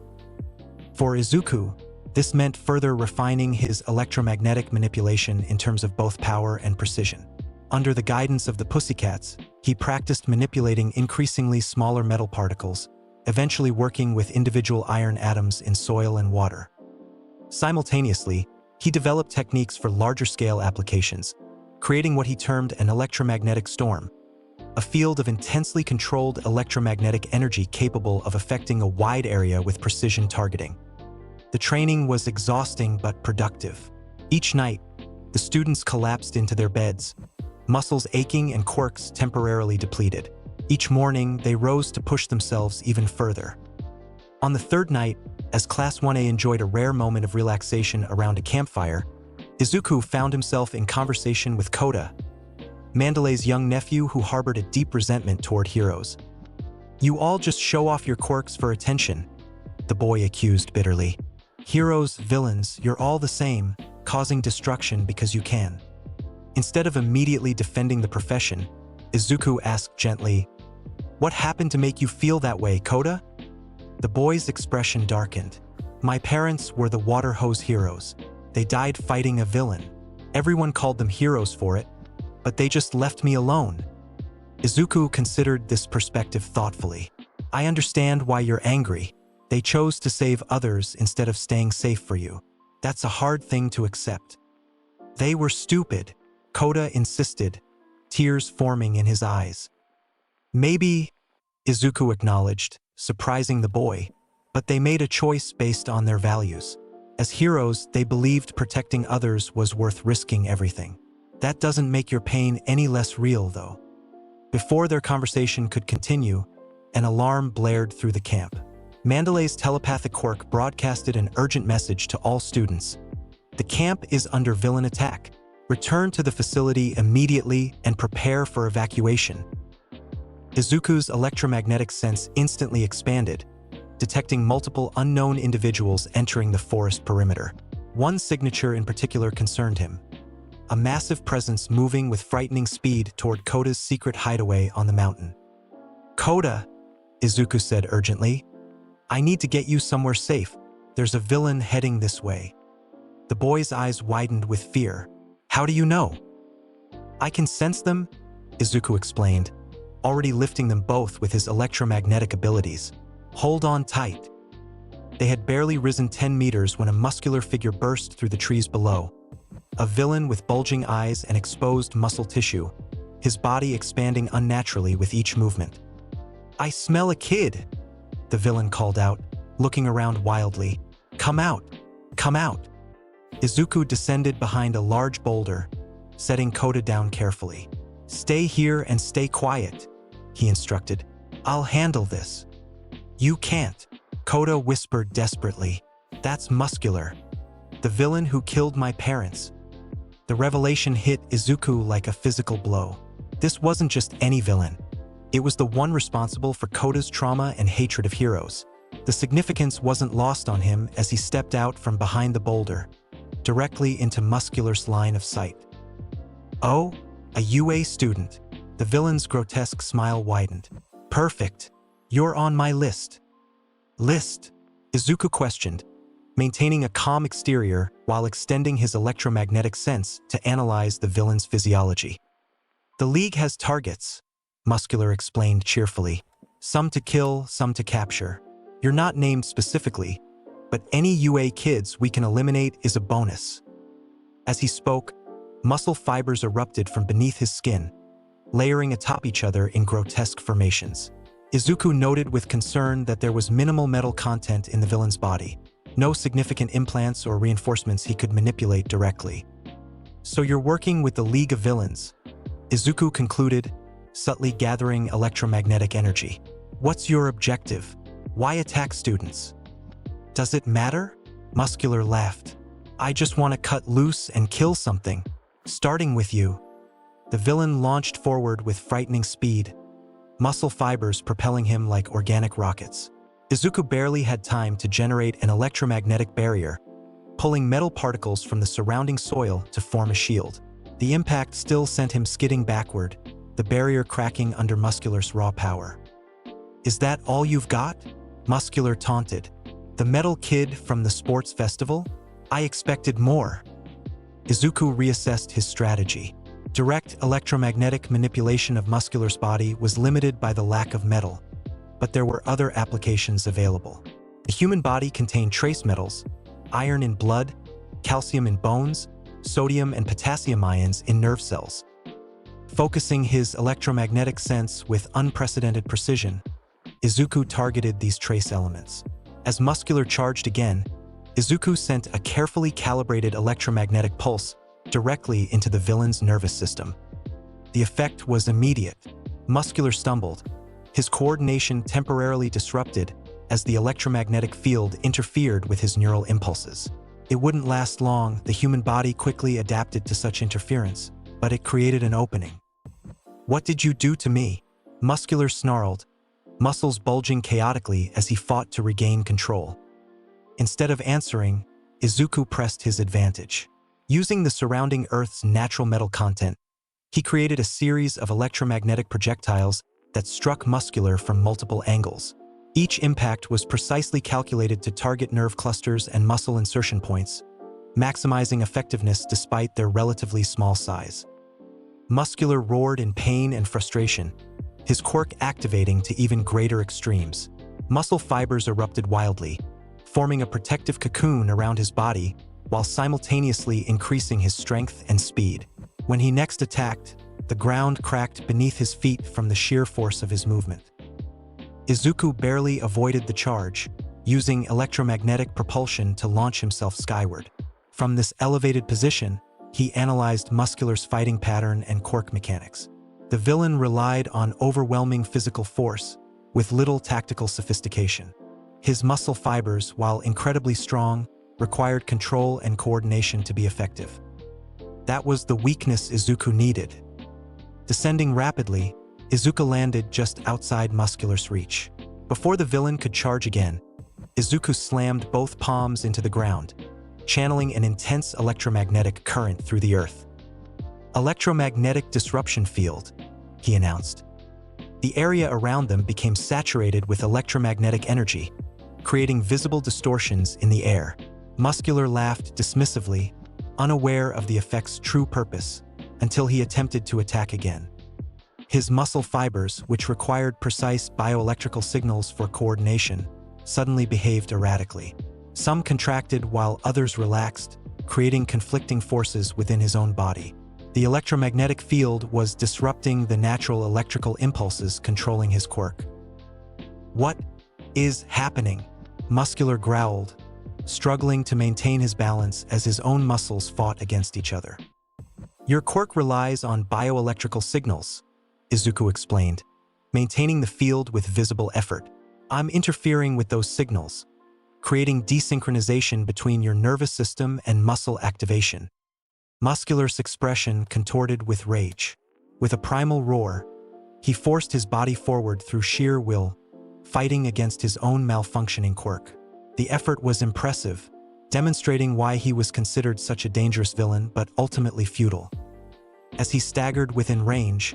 For Izuku, this meant further refining his electromagnetic manipulation in terms of both power and precision. Under the guidance of the Pussycats, he practiced manipulating increasingly smaller metal particles, eventually working with individual iron atoms in soil and water. Simultaneously, he developed techniques for larger-scale applications, creating what he termed an electromagnetic storm, a field of intensely controlled electromagnetic energy capable of affecting a wide area with precision targeting. The training was exhausting but productive. Each night, the students collapsed into their beds, muscles aching and quirks temporarily depleted. Each morning, they rose to push themselves even further. On the third night, as Class 1A enjoyed a rare moment of relaxation around a campfire, Izuku found himself in conversation with Kota, Mandalay's young nephew who harbored a deep resentment toward heroes. You all just show off your quirks for attention, the boy accused bitterly. Heroes, villains, you're all the same, causing destruction because you can. Instead of immediately defending the profession, Izuku asked gently, "What happened to make you feel that way, Kota?" The boy's expression darkened. My parents were the water hose heroes. They died fighting a villain. Everyone called them heroes for it, but they just left me alone. Izuku considered this perspective thoughtfully. I understand why you're angry. They chose to save others instead of staying safe for you. That's a hard thing to accept. They were stupid, Kota insisted, tears forming in his eyes. Maybe, Izuku acknowledged, surprising the boy, but they made a choice based on their values. As heroes, they believed protecting others was worth risking everything. That doesn't make your pain any less real, though. Before their conversation could continue, an alarm blared through the camp. Mandalay's telepathic quirk broadcasted an urgent message to all students. The camp is under villain attack. Return to the facility immediately and prepare for evacuation. Izuku's electromagnetic sense instantly expanded, detecting multiple unknown individuals entering the forest perimeter. One signature in particular concerned him. A massive presence moving with frightening speed toward Kota's secret hideaway on the mountain. Kota, Izuku said urgently, I need to get you somewhere safe. There's a villain heading this way. The boy's eyes widened with fear. How do you know? I can sense them, Izuku explained, already lifting them both with his electromagnetic abilities. Hold on tight. They had barely risen 10 meters when a muscular figure burst through the trees below. A villain with bulging eyes and exposed muscle tissue, his body expanding unnaturally with each movement. I smell a kid, the villain called out, looking around wildly. Come out! Come out! Izuku descended behind a large boulder, setting Kota down carefully. Stay here and stay quiet, he instructed. I'll handle this. You can't, Koda whispered desperately, "That's Muscular, the villain who killed my parents." The revelation hit Izuku like a physical blow. This wasn't just any villain. It was the one responsible for Koda's trauma and hatred of heroes. The significance wasn't lost on him as he stepped out from behind the boulder, directly into Muscular's line of sight. "Oh, a UA student." The villain's grotesque smile widened. "Perfect. You're on my list." "List?" Izuku questioned, maintaining a calm exterior while extending his electromagnetic sense to analyze the villain's physiology. "The League has targets," Muscular explained cheerfully. "Some to kill, some to capture. You're not named specifically, but any UA kids we can eliminate is a bonus." As he spoke, muscle fibers erupted from beneath his skin, layering atop each other in grotesque formations. Izuku noted with concern that there was minimal metal content in the villain's body, no significant implants or reinforcements he could manipulate directly. "So you're working with the League of Villains," Izuku concluded, subtly gathering electromagnetic energy. "What's your objective? Why attack students?" "Does it matter?" Muscular laughed. "I just want to cut loose and kill something, starting with you." The villain launched forward with frightening speed, muscle fibers propelling him like organic rockets. Izuku barely had time to generate an electromagnetic barrier, pulling metal particles from the surrounding soil to form a shield. The impact still sent him skidding backward, the barrier cracking under Muscular's raw power. "Is that all you've got?" Muscular taunted. "The metal kid from the sports festival? I expected more." Izuku reassessed his strategy. Direct electromagnetic manipulation of Muscular's body was limited by the lack of metal, but there were other applications available. The human body contained trace metals, iron in blood, calcium in bones, sodium and potassium ions in nerve cells. Focusing his electromagnetic sense with unprecedented precision, Izuku targeted these trace elements. As Muscular charged again, Izuku sent a carefully calibrated electromagnetic pulse directly into the villain's nervous system. The effect was immediate. Muscular stumbled, his coordination temporarily disrupted as the electromagnetic field interfered with his neural impulses. It wouldn't last long. The human body quickly adapted to such interference, but it created an opening. "What did you do to me?" Muscular snarled, muscles bulging chaotically as he fought to regain control. Instead of answering, Izuku pressed his advantage. Using the surrounding Earth's natural metal content, he created a series of electromagnetic projectiles that struck Muscular from multiple angles. Each impact was precisely calculated to target nerve clusters and muscle insertion points, maximizing effectiveness despite their relatively small size. Muscular roared in pain and frustration, his quirk activating to even greater extremes. Muscle fibers erupted wildly, forming a protective cocoon around his body while simultaneously increasing his strength and speed. When he next attacked, the ground cracked beneath his feet from the sheer force of his movement. Izuku barely avoided the charge, using electromagnetic propulsion to launch himself skyward. From this elevated position, he analyzed Muscular's fighting pattern and quirk mechanics. The villain relied on overwhelming physical force, with little tactical sophistication. His muscle fibers, while incredibly strong, required control and coordination to be effective. That was the weakness Izuku needed. Descending rapidly, Izuku landed just outside Muscular's reach. Before the villain could charge again, Izuku slammed both palms into the ground, channeling an intense electromagnetic current through the earth. "Electromagnetic disruption field," he announced. The area around them became saturated with electromagnetic energy, creating visible distortions in the air. Muscular laughed dismissively, unaware of the effect's true purpose, until he attempted to attack again. His muscle fibers, which required precise bioelectrical signals for coordination, suddenly behaved erratically. Some contracted while others relaxed, creating conflicting forces within his own body. The electromagnetic field was disrupting the natural electrical impulses controlling his quirk. "What is happening?" Muscular growled, struggling to maintain his balance as his own muscles fought against each other. "Your quirk relies on bioelectrical signals," Izuku explained, maintaining the field with visible effort. I'm interfering with those signals, creating desynchronization between your nervous system and muscle activation. Muscular's expression contorted with rage. With a primal roar, he forced his body forward through sheer will, fighting against his own malfunctioning quirk. The effort was impressive, demonstrating why he was considered such a dangerous villain but ultimately futile. As he staggered within range,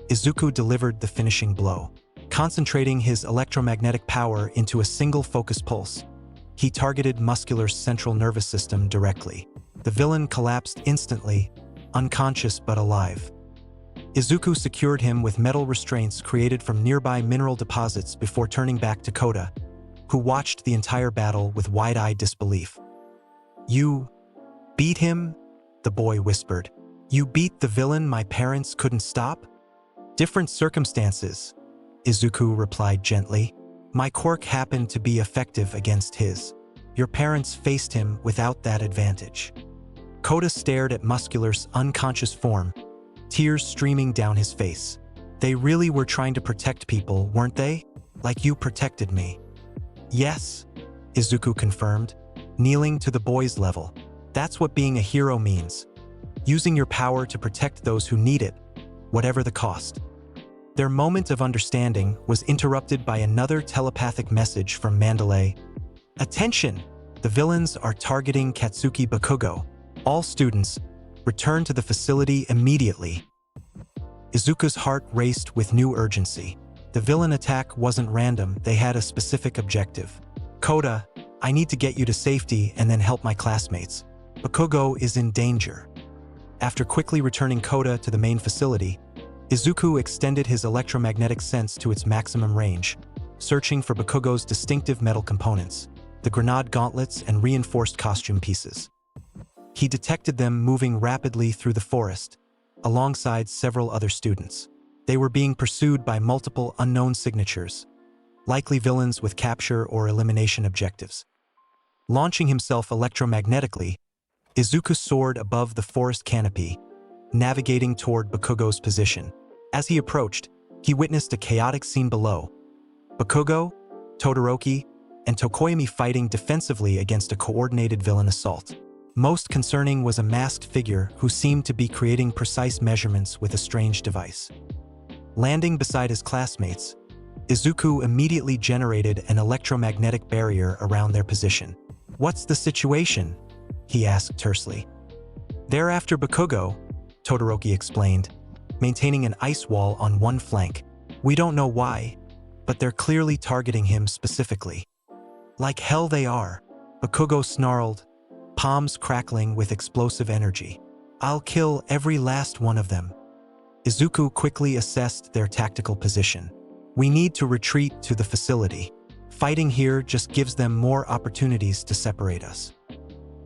Izuku delivered the finishing blow. Concentrating his electromagnetic power into a single focus pulse, he targeted Muscular's central nervous system directly. The villain collapsed instantly, unconscious but alive. Izuku secured him with metal restraints created from nearby mineral deposits before turning back to Kota, who watched the entire battle with wide-eyed disbelief. "You beat him?" the boy whispered. "You beat the villain my parents couldn't stop?" "Different circumstances," Izuku replied gently. "My quirk happened to be effective against his. Your parents faced him without that advantage." Kota stared at Muscular's unconscious form, tears streaming down his face. "They really were trying to protect people, weren't they? Like you protected me." "Yes," Izuku confirmed, kneeling to the boy's level. "That's what being a hero means. Using your power to protect those who need it, whatever the cost." Their moment of understanding was interrupted by another telepathic message from Mandalay. "Attention! The villains are targeting Katsuki Bakugo. All students, return to the facility immediately." Izuku's heart raced with new urgency. The villain attack wasn't random, they had a specific objective. "Kota, I need to get you to safety and then help my classmates. Bakugo is in danger." After quickly returning Kota to the main facility, Izuku extended his electromagnetic sense to its maximum range, searching for Bakugo's distinctive metal components, the grenade gauntlets and reinforced costume pieces. He detected them moving rapidly through the forest, alongside several other students. They were being pursued by multiple unknown signatures, likely villains with capture or elimination objectives. Launching himself electromagnetically, Izuku soared above the forest canopy, navigating toward Bakugo's position. As he approached, he witnessed a chaotic scene below. Bakugo, Todoroki, and Tokoyami fighting defensively against a coordinated villain assault. Most concerning was a masked figure who seemed to be creating precise measurements with a strange device. Landing beside his classmates, Izuku immediately generated an electromagnetic barrier around their position. "What's the situation?" he asked tersely. "They're after Bakugo," Todoroki explained, maintaining an ice wall on one flank. "We don't know why, but they're clearly targeting him specifically." "Like hell they are," Bakugo snarled, palms crackling with explosive energy. "I'll kill every last one of them." Izuku quickly assessed their tactical position. "We need to retreat to the facility. Fighting here just gives them more opportunities to separate us."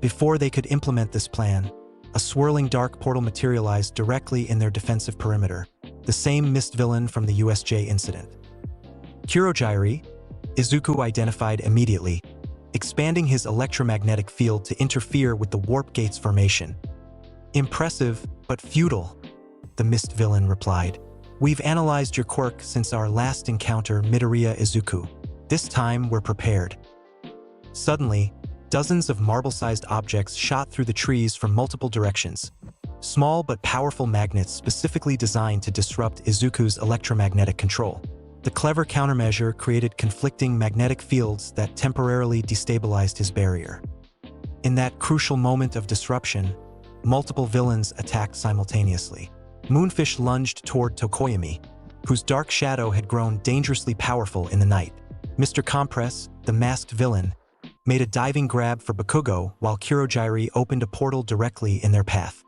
Before they could implement this plan, a swirling dark portal materialized directly in their defensive perimeter, the same mist villain from the USJ incident. Kurogiri, Izuku identified immediately, expanding his electromagnetic field to interfere with the warp gate's formation. "Impressive, but futile," the mist villain replied. "We've analyzed your quirk since our last encounter, Midoriya Izuku. This time, we're prepared." Suddenly, dozens of marble-sized objects shot through the trees from multiple directions. Small but powerful magnets specifically designed to disrupt Izuku's electromagnetic control. The clever countermeasure created conflicting magnetic fields that temporarily destabilized his barrier. In that crucial moment of disruption, multiple villains attacked simultaneously. Moonfish lunged toward Tokoyami, whose dark shadow had grown dangerously powerful in the night. Mr. Compress, the masked villain, made a diving grab for Bakugo while Kurogiri opened a portal directly in their path.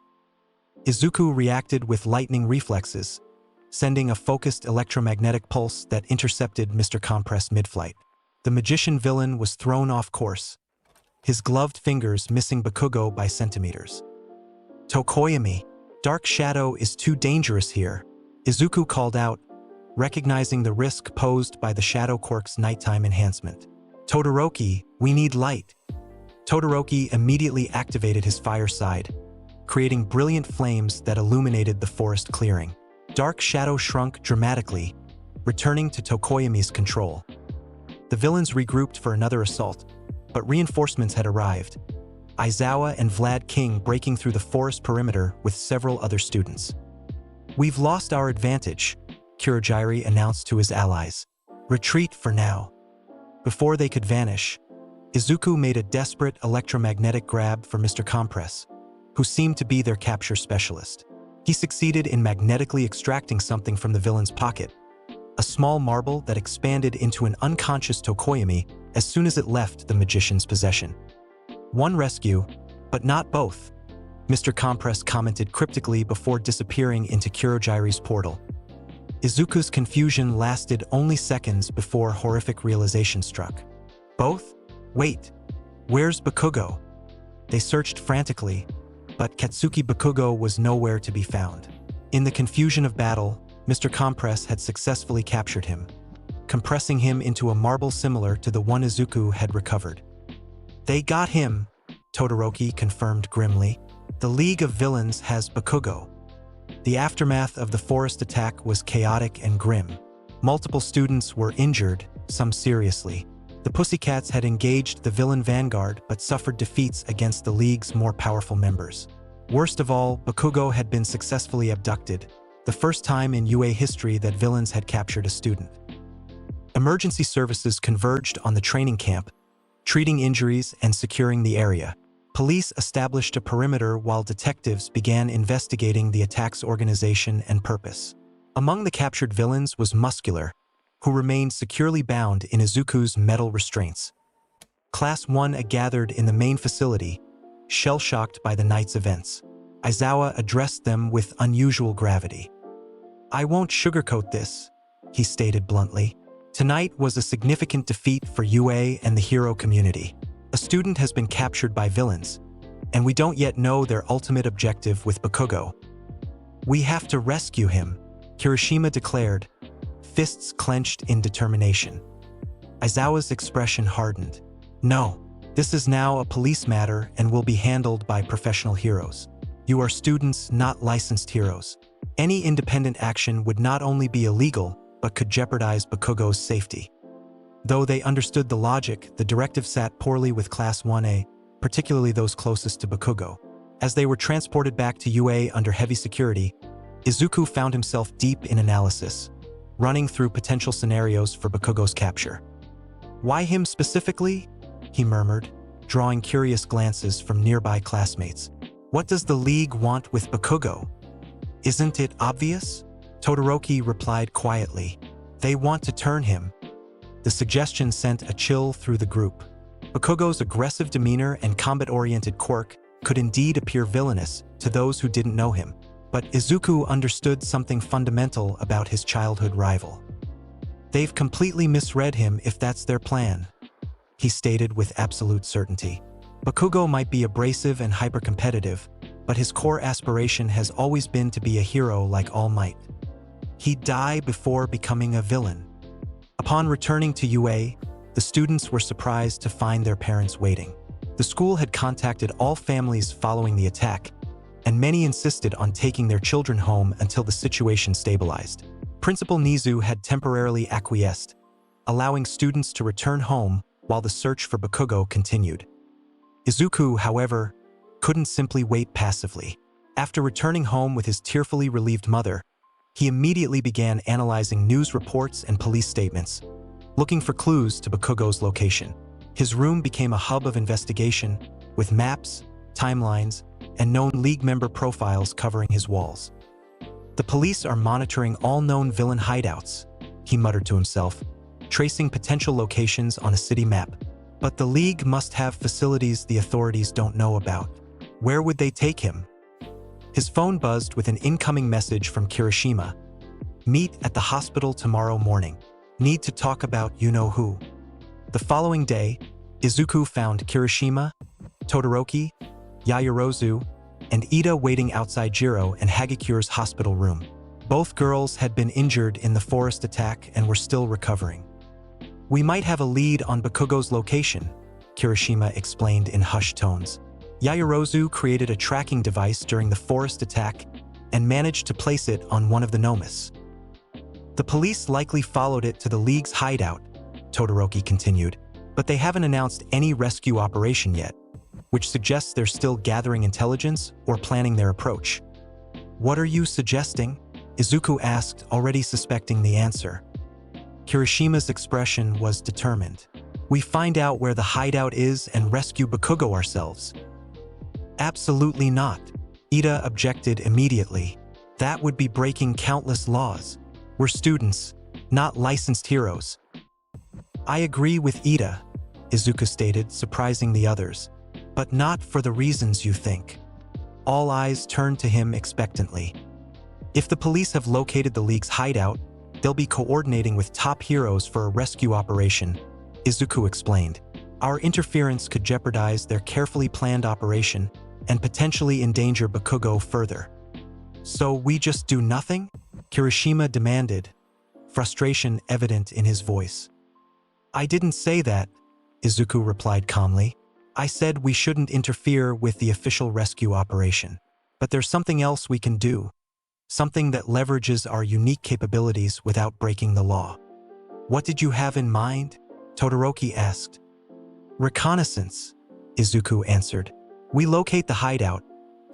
Izuku reacted with lightning reflexes, sending a focused electromagnetic pulse that intercepted Mr. Compress mid-flight. The magician villain was thrown off course, his gloved fingers missing Bakugo by centimeters. "Tokoyami, Dark Shadow is too dangerous here," Izuku called out, recognizing the risk posed by the Shadow Quirk's nighttime enhancement. "Todoroki, we need light." Todoroki immediately activated his fire side, creating brilliant flames that illuminated the forest clearing. Dark Shadow shrunk dramatically, returning to Tokoyami's control. The villains regrouped for another assault, but reinforcements had arrived. Aizawa and Vlad King breaking through the forest perimeter with several other students. "We've lost our advantage," Kurogiri announced to his allies. "Retreat for now." Before they could vanish, Izuku made a desperate electromagnetic grab for Mr. Compress, who seemed to be their capture specialist. He succeeded in magnetically extracting something from the villain's pocket, a small marble that expanded into an unconscious Tokoyami as soon as it left the magician's possession. "One rescue, but not both," Mr. Compress commented cryptically before disappearing into Kurogiri's portal. Izuku's confusion lasted only seconds before horrific realization struck. "Both? Wait, where's Bakugo?" They searched frantically, but Katsuki Bakugo was nowhere to be found. In the confusion of battle, Mr. Compress had successfully captured him, compressing him into a marble similar to the one Izuku had recovered. "They got him," Todoroki confirmed grimly. "The League of Villains has Bakugo." The aftermath of the forest attack was chaotic and grim. Multiple students were injured, some seriously. The Pussycats had engaged the villain vanguard but suffered defeats against the League's more powerful members. Worst of all, Bakugo had been successfully abducted, the first time in UA history that villains had captured a student. Emergency services converged on the training camp, treating injuries and securing the area. Police established a perimeter while detectives began investigating the attack's organization and purpose. Among the captured villains was Muscular, who remained securely bound in Izuku's metal restraints. Class 1 gathered in the main facility, shell-shocked by the night's events. Aizawa addressed them with unusual gravity. "I won't sugarcoat this," he stated bluntly. "Tonight was a significant defeat for UA and the hero community. A student has been captured by villains, and we don't yet know their ultimate objective with Bakugo. We have to rescue him," Kirishima declared, fists clenched in determination. Aizawa's expression hardened. "No, this is now a police matter and will be handled by professional heroes. You are students, not licensed heroes. Any independent action would not only be illegal, but could jeopardize Bakugo's safety." Though they understood the logic, the directive sat poorly with Class 1A, particularly those closest to Bakugo. As they were transported back to UA under heavy security, Izuku found himself deep in analysis, running through potential scenarios for Bakugo's capture. "Why him specifically?" he murmured, drawing curious glances from nearby classmates. "What does the League want with Bakugo? Isn't it obvious?" Todoroki replied quietly. "They want to turn him." The suggestion sent a chill through the group. Bakugo's aggressive demeanor and combat-oriented quirk could indeed appear villainous to those who didn't know him, but Izuku understood something fundamental about his childhood rival. "They've completely misread him if that's their plan," he stated with absolute certainty. "Bakugo might be abrasive and hyper-competitive, but his core aspiration has always been to be a hero like All Might. He'd die before becoming a villain." Upon returning to UA, the students were surprised to find their parents waiting. The school had contacted all families following the attack, and many insisted on taking their children home until the situation stabilized. Principal Nizu had temporarily acquiesced, allowing students to return home while the search for Bakugo continued. Izuku, however, couldn't simply wait passively. After returning home with his tearfully relieved mother, he immediately began analyzing news reports and police statements, looking for clues to Bakugo's location. His room became a hub of investigation, with maps, timelines, and known League member profiles covering his walls. "The police are monitoring all known villain hideouts," he muttered to himself, tracing potential locations on a city map. "But the League must have facilities the authorities don't know about. Where would they take him?" His phone buzzed with an incoming message from Kirishima. "Meet at the hospital tomorrow morning. Need to talk about you-know-who." The following day, Izuku found Kirishima, Todoroki, Yaoyorozu, and Ida waiting outside Jiro and Hagikure's hospital room. Both girls had been injured in the forest attack and were still recovering. "We might have a lead on Bakugo's location," Kirishima explained in hushed tones. Yaoyorozu created a tracking device during the forest attack and managed to place it on one of the Nomas. "The police likely followed it to the League's hideout," Todoroki continued, but they haven't announced any rescue operation yet, which suggests they're still gathering intelligence or planning their approach. What are you suggesting? Izuku asked, already suspecting the answer. Kirishima's expression was determined. We find out where the hideout is and rescue Bakugo ourselves. Absolutely not. Ida objected immediately. That would be breaking countless laws. We're students, not licensed heroes. I agree with Ida, Izuku stated, surprising the others, but not for the reasons you think. All eyes turned to him expectantly. If the police have located the League's hideout, they'll be coordinating with top heroes for a rescue operation, Izuku explained. Our interference could jeopardize their carefully planned operation and potentially endanger Bakugo further. So we just do nothing? Kirishima demanded, frustration evident in his voice. I didn't say that, Izuku replied calmly. I said we shouldn't interfere with the official rescue operation. But there's something else we can do. Something that leverages our unique capabilities without breaking the law. What did you have in mind? Todoroki asked. Reconnaissance, Izuku answered. We locate the hideout,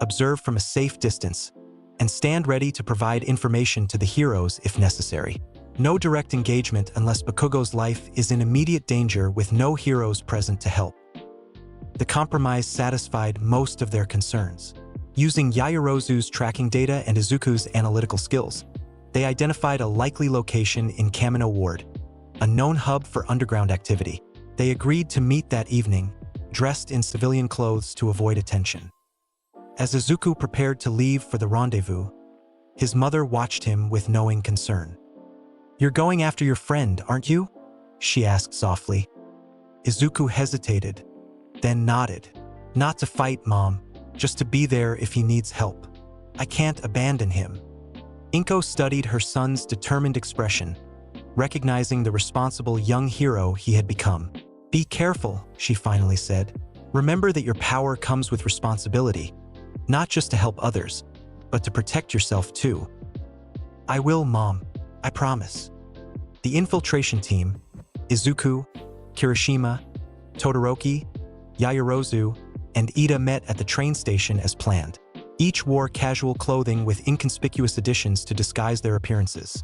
observe from a safe distance, and stand ready to provide information to the heroes if necessary. No direct engagement unless Bakugo's life is in immediate danger with no heroes present to help. The compromise satisfied most of their concerns. Using Yaoyorozu's tracking data and Izuku's analytical skills, they identified a likely location in Kamino Ward, a known hub for underground activity. They agreed to meet that evening, dressed in civilian clothes to avoid attention. As Izuku prepared to leave for the rendezvous, his mother watched him with knowing concern. You're going after your friend, aren't you? She asked softly. Izuku hesitated, then nodded. Not to fight, Mom, just to be there if he needs help. I can't abandon him. Inko studied her son's determined expression, recognizing the responsible young hero he had become. Be careful, she finally said. Remember that your power comes with responsibility, not just to help others, but to protect yourself too. I will, Mom. I promise. The infiltration team, Izuku, Kirishima, Todoroki, Yaoyorozu, and Ida met at the train station as planned. Each wore casual clothing with inconspicuous additions to disguise their appearances.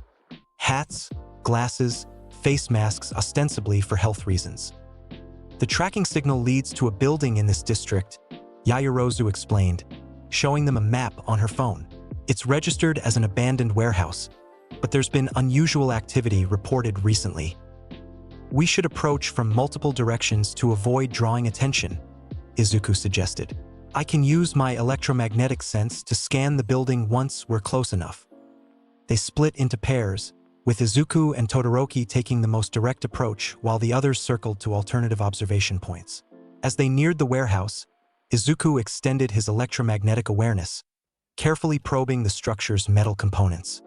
Hats, glasses, face masks ostensibly for health reasons. The tracking signal leads to a building in this district, Yaoyorozu explained, showing them a map on her phone. It's registered as an abandoned warehouse, but there's been unusual activity reported recently. We should approach from multiple directions to avoid drawing attention, Izuku suggested. I can use my electromagnetic sense to scan the building once we're close enough. They split into pairs, with Izuku and Todoroki taking the most direct approach while the others circled to alternative observation points. As they neared the warehouse, Izuku extended his electromagnetic awareness, carefully probing the structure's metal components.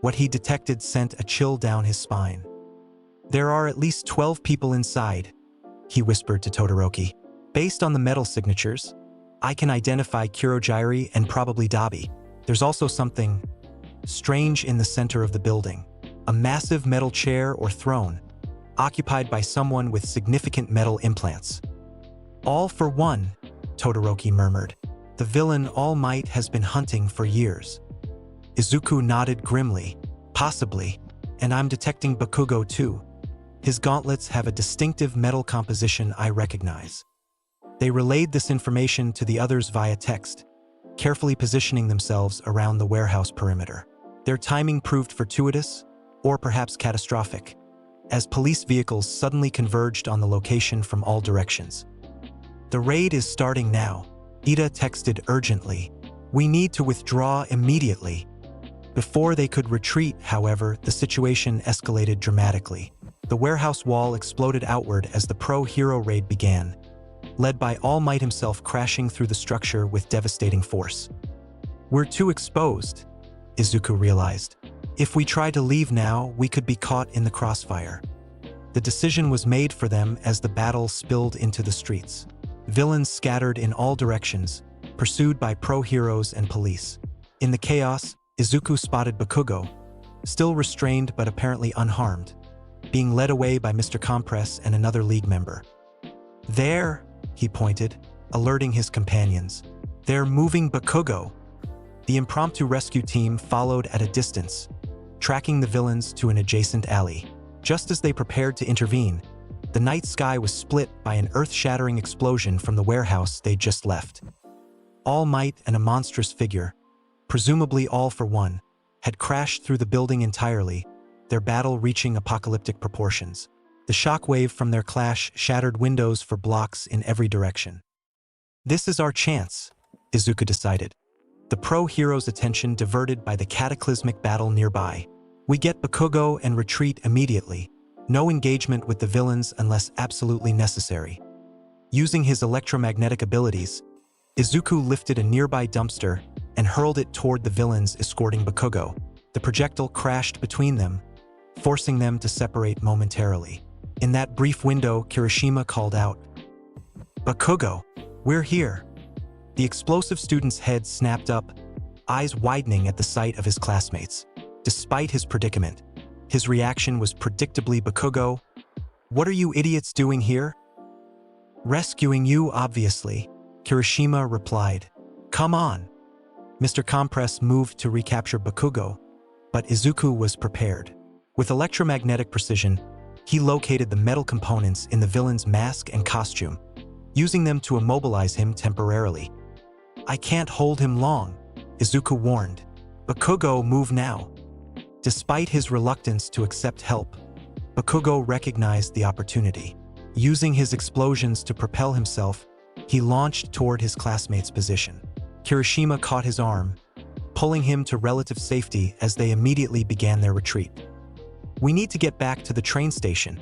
What he detected sent a chill down his spine. There are at least 12 people inside, he whispered to Todoroki. Based on the metal signatures, I can identify Kurogiri and probably Dabi. There's also something strange in the center of the building. A massive metal chair or throne, occupied by someone with significant metal implants. All for one, Todoroki murmured. The villain All Might has been hunting for years. Izuku nodded grimly. Possibly, and I'm detecting Bakugo too. His gauntlets have a distinctive metal composition I recognize. They relayed this information to the others via text, carefully positioning themselves around the warehouse perimeter. Their timing proved fortuitous, or perhaps catastrophic, as police vehicles suddenly converged on the location from all directions. The raid is starting now, Ida texted urgently. We need to withdraw immediately. Before they could retreat, however, the situation escalated dramatically. The warehouse wall exploded outward as the pro-hero raid began, led by All Might himself crashing through the structure with devastating force. We're too exposed, Izuku realized. If we try to leave now, we could be caught in the crossfire. The decision was made for them as the battle spilled into the streets. Villains scattered in all directions, pursued by pro-heroes and police. In the chaos, Izuku spotted Bakugo, still restrained but apparently unharmed. being led away by Mr. Compress and another League member. "There," he pointed, alerting his companions. "They're moving Bakugo." The impromptu rescue team followed at a distance, tracking the villains to an adjacent alley. Just as they prepared to intervene, the night sky was split by an earth-shattering explosion from the warehouse they'd just left. All Might and a monstrous figure, presumably All for One, had crashed through the building entirely, their battle reaching apocalyptic proportions. The shockwave from their clash shattered windows for blocks in every direction. "This is our chance," Izuku decided, the pro-hero's attention diverted by the cataclysmic battle nearby. "We get Bakugo and retreat immediately. No engagement with the villains unless absolutely necessary." Using his electromagnetic abilities, Izuku lifted a nearby dumpster and hurled it toward the villains escorting Bakugo. The projectile crashed between them, forcing them to separate momentarily. In that brief window, Kirishima called out, "Bakugo, we're here." The explosive student's head snapped up, eyes widening at the sight of his classmates. Despite his predicament, his reaction was predictably Bakugo. "What are you idiots doing here?" "Rescuing you, obviously," Kirishima replied. "Come on." Mr. Compress moved to recapture Bakugo, but Izuku was prepared. With electromagnetic precision, he located the metal components in the villain's mask and costume, using them to immobilize him temporarily. "I can't hold him long," Izuku warned. "Bakugo, move now." Despite his reluctance to accept help, Bakugo recognized the opportunity. Using his explosions to propel himself, he launched toward his classmate's position. Kirishima caught his arm, pulling him to relative safety as they immediately began their retreat. "We need to get back to the train station,"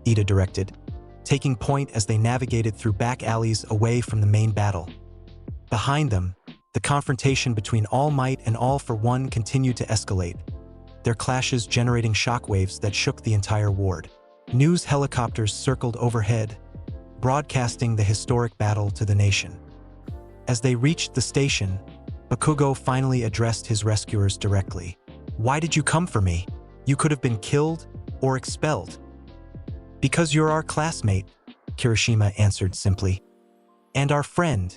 Ida directed, taking point as they navigated through back alleys away from the main battle. Behind them, the confrontation between All Might and All for One continued to escalate, their clashes generating shockwaves that shook the entire ward. News helicopters circled overhead, broadcasting the historic battle to the nation. As they reached the station, Bakugo finally addressed his rescuers directly. "Why did you come for me? You could have been killed or expelled." "Because you're our classmate," Kirishima answered simply. "And our friend,"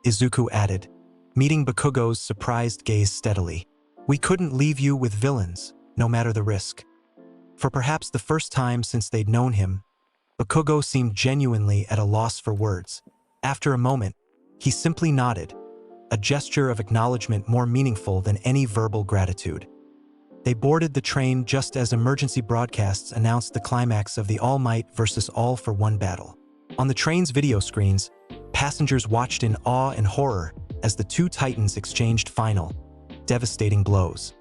Izuku added, meeting Bakugo's surprised gaze steadily. "We couldn't leave you with villains, no matter the risk." For perhaps the first time since they'd known him, Bakugo seemed genuinely at a loss for words. After a moment, he simply nodded, a gesture of acknowledgement more meaningful than any verbal gratitude. They boarded the train just as emergency broadcasts announced the climax of the All Might versus All for One battle. On the train's video screens, passengers watched in awe and horror as the two titans exchanged final, devastating blows.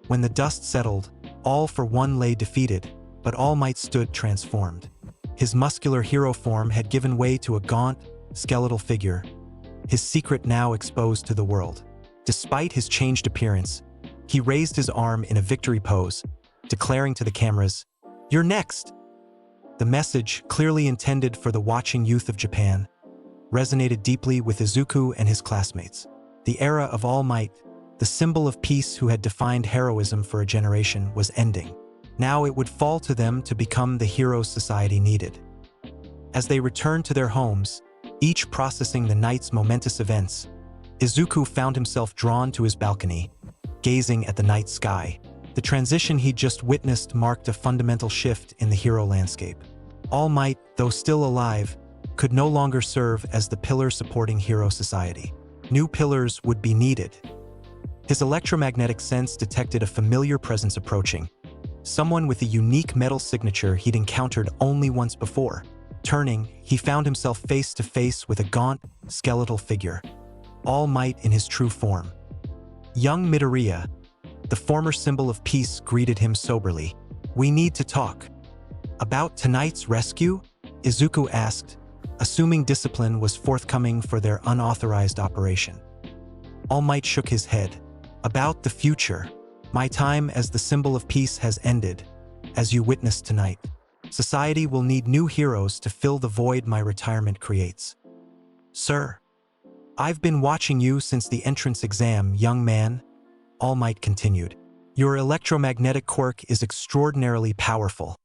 When the dust settled, All for One lay defeated, but All Might stood transformed. His muscular hero form had given way to a gaunt, skeletal figure, his secret now exposed to the world. Despite his changed appearance, he raised his arm in a victory pose, declaring to the cameras, "You're next!" The message, clearly intended for the watching youth of Japan, resonated deeply with Izuku and his classmates. The era of All Might, the symbol of peace who had defined heroism for a generation, was ending. Now it would fall to them to become the heroes society needed. As they returned to their homes, each processing the night's momentous events, Izuku found himself drawn to his balcony, gazing at the night sky. The transition he'd just witnessed marked a fundamental shift in the hero landscape. All Might, though still alive, could no longer serve as the pillar supporting hero society. New pillars would be needed. His electromagnetic sense detected a familiar presence approaching, someone with a unique metal signature he'd encountered only once before. Turning, he found himself face to face with a gaunt, skeletal figure, All Might in his true form. Young Midoriya, the former symbol of peace, greeted him soberly. "We need to talk." "About tonight's rescue?" Izuku asked, assuming discipline was forthcoming for their unauthorized operation. All Might shook his head. "About the future. My time as the symbol of peace has ended, as you witnessed tonight. Society will need new heroes to fill the void my retirement creates." "Sir, I've been watching you since the entrance exam, young man," All Might continued. "Your electromagnetic quirk is extraordinarily powerful.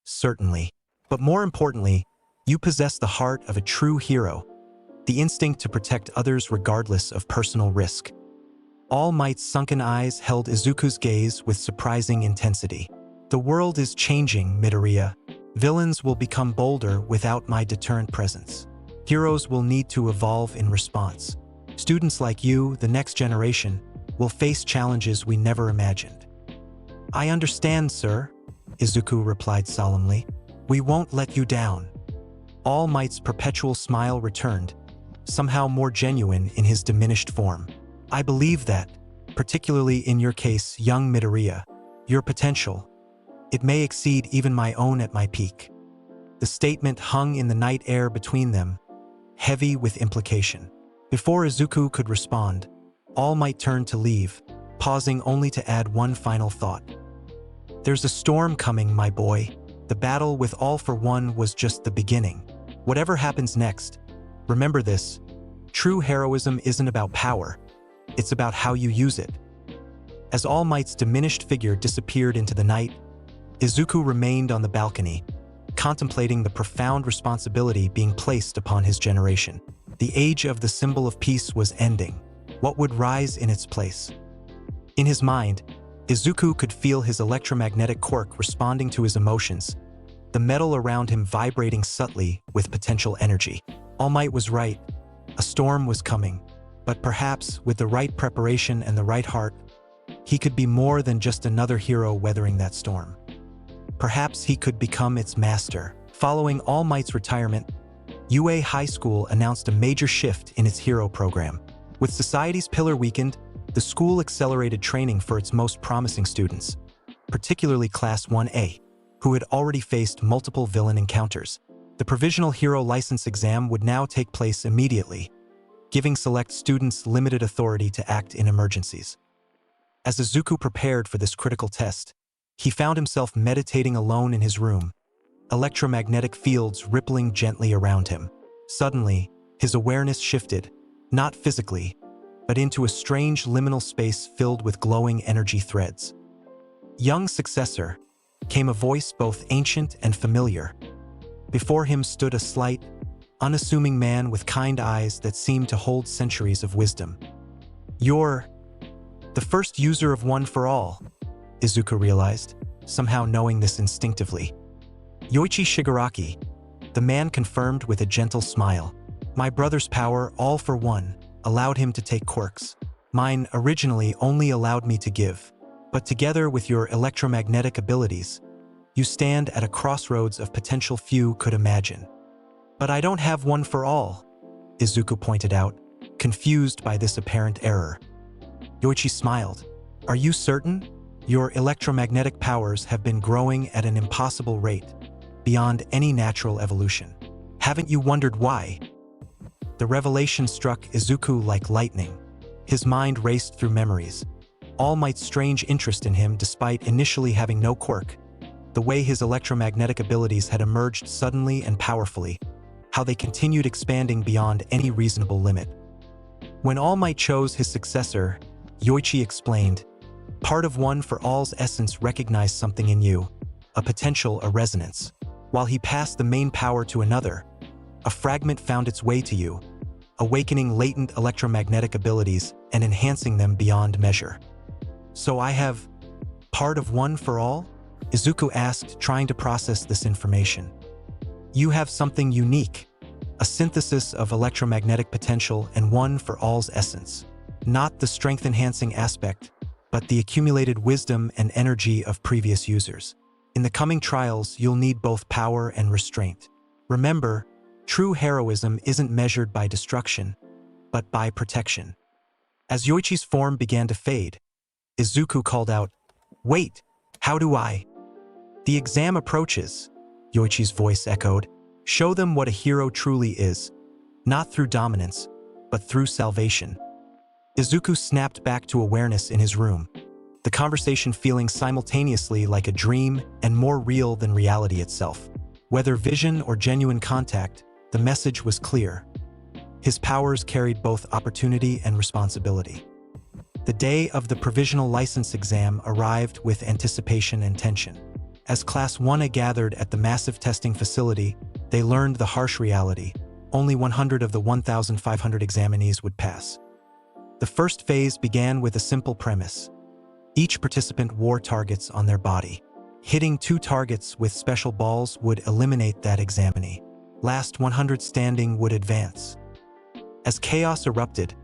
Certainly. But more importantly, you possess the heart of a true hero, the instinct to protect others regardless of personal risk. All Might's sunken eyes held Izuku's gaze with surprising intensity. The world is changing, Midoriya. Villains will become bolder without my deterrent presence. Heroes will need to evolve in response. Students like you, the next generation, will face challenges we never imagined. I understand, sir, Izuku replied solemnly. We won't let you down. All Might's perpetual smile returned, somehow more genuine in his diminished form. I believe that, particularly in your case, young Midoriya, your potential, it may exceed even my own at my peak. The statement hung in the night air between them, heavy with implication. Before Izuku could respond, All Might turned to leave, pausing only to add one final thought. There's a storm coming, my boy. The battle with All for One was just the beginning. Whatever happens next, remember this: true heroism isn't about power, it's about how you use it. As All Might's diminished figure disappeared into the night, Izuku remained on the balcony, contemplating the profound responsibility being placed upon his generation. The age of the symbol of peace was ending. What would rise in its place? In his mind, Izuku could feel his electromagnetic quirk responding to his emotions, the metal around him vibrating subtly with potential energy. All Might was right. A storm was coming, but perhaps with the right preparation and the right heart, he could be more than just another hero weathering that storm. Perhaps he could become its master. Following All Might's retirement, UA High School announced a major shift in its hero program. With society's pillar weakened, the school accelerated training for its most promising students, particularly Class 1A, who had already faced multiple villain encounters. The provisional hero license exam would now take place immediately, giving select students limited authority to act in emergencies. As Izuku prepared for this critical test, he found himself meditating alone in his room, electromagnetic fields rippling gently around him. Suddenly, his awareness shifted, not physically, but into a strange liminal space filled with glowing energy threads. Young successor, came a voice both ancient and familiar. Before him stood a slight, unassuming man with kind eyes that seemed to hold centuries of wisdom. You're the first user of One for All, Izuku realized, somehow knowing this instinctively. Yoichi Shigaraki, the man confirmed with a gentle smile. My brother's power, All for One, allowed him to take quirks. Mine originally only allowed me to give. But together with your electromagnetic abilities, you stand at a crossroads of potential few could imagine. But I don't have One for All, Izuku pointed out, confused by this apparent error. Yoichi smiled. Are you certain? Your electromagnetic powers have been growing at an impossible rate, beyond any natural evolution. Haven't you wondered why? The revelation struck Izuku like lightning. His mind raced through memories. All Might's strange interest in him despite initially having no quirk, the way his electromagnetic abilities had emerged suddenly and powerfully, how they continued expanding beyond any reasonable limit. When All Might chose his successor, Yoichi explained, part of One for All's essence recognized something in you, a potential, a resonance. While he passed the main power to another, a fragment found its way to you, awakening latent electromagnetic abilities and enhancing them beyond measure. So I have part of One for All? Izuku asked, trying to process this information. You have something unique, a synthesis of electromagnetic potential and One for All's essence. Not the strength-enhancing aspect, but the accumulated wisdom and energy of previous users. In the coming trials, you'll need both power and restraint. Remember, true heroism isn't measured by destruction, but by protection. As Yoichi's form began to fade, Izuku called out, Wait, how do I? The exam approaches, Yoichi's voice echoed. Show them what a hero truly is, not through dominance, but through salvation. Izuku snapped back to awareness in his room, the conversation feeling simultaneously like a dream and more real than reality itself. Whether vision or genuine contact, the message was clear. His powers carried both opportunity and responsibility. The day of the provisional license exam arrived with anticipation and tension. As Class 1A gathered at the massive testing facility, they learned the harsh reality. Only 100 of the 1,500 examinees would pass. The first phase began with a simple premise. Each participant wore targets on their body. Hitting 2 targets with special balls would eliminate that examinee. Last 100 standing would advance. As chaos erupted,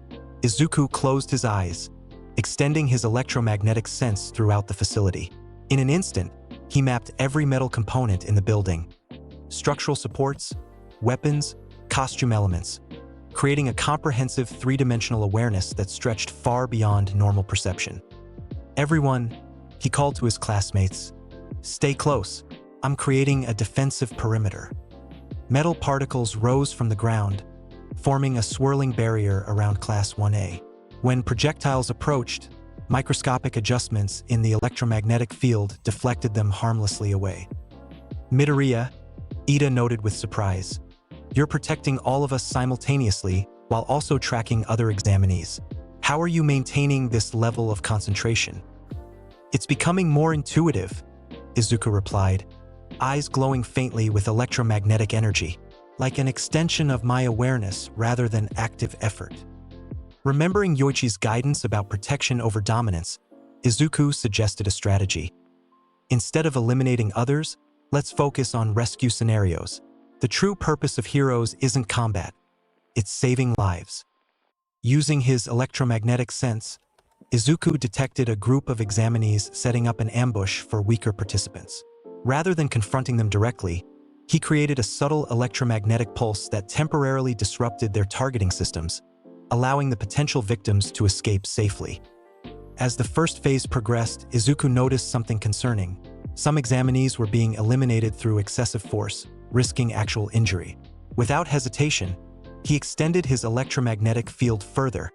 Izuku closed his eyes, extending his electromagnetic sense throughout the facility. In an instant, he mapped every metal component in the building. Structural supports, weapons, costume elements, creating a comprehensive 3-dimensional awareness that stretched far beyond normal perception. "Everyone," he called to his classmates, "stay close. I'm creating a defensive perimeter." Metal particles rose from the ground, forming a swirling barrier around Class 1A. When projectiles approached, microscopic adjustments in the electromagnetic field deflected them harmlessly away. "Midoriya," Ida noted with surprise, "you're protecting all of us simultaneously while also tracking other examinees. How are you maintaining this level of concentration?" "It's becoming more intuitive," Izuku replied, eyes glowing faintly with electromagnetic energy, like an extension of my awareness rather than active effort. Remembering Yoichi's guidance about protection over dominance, Izuku suggested a strategy. "Instead of eliminating others, let's focus on rescue scenarios. The true purpose of heroes isn't combat, it's saving lives." Using his electromagnetic sense, Izuku detected a group of examinees setting up an ambush for weaker participants. Rather than confronting them directly, he created a subtle electromagnetic pulse that temporarily disrupted their targeting systems, allowing the potential victims to escape safely. As the first phase progressed, Izuku noticed something concerning. Some examinees were being eliminated through excessive force, risking actual injury. Without hesitation, he extended his electromagnetic field further,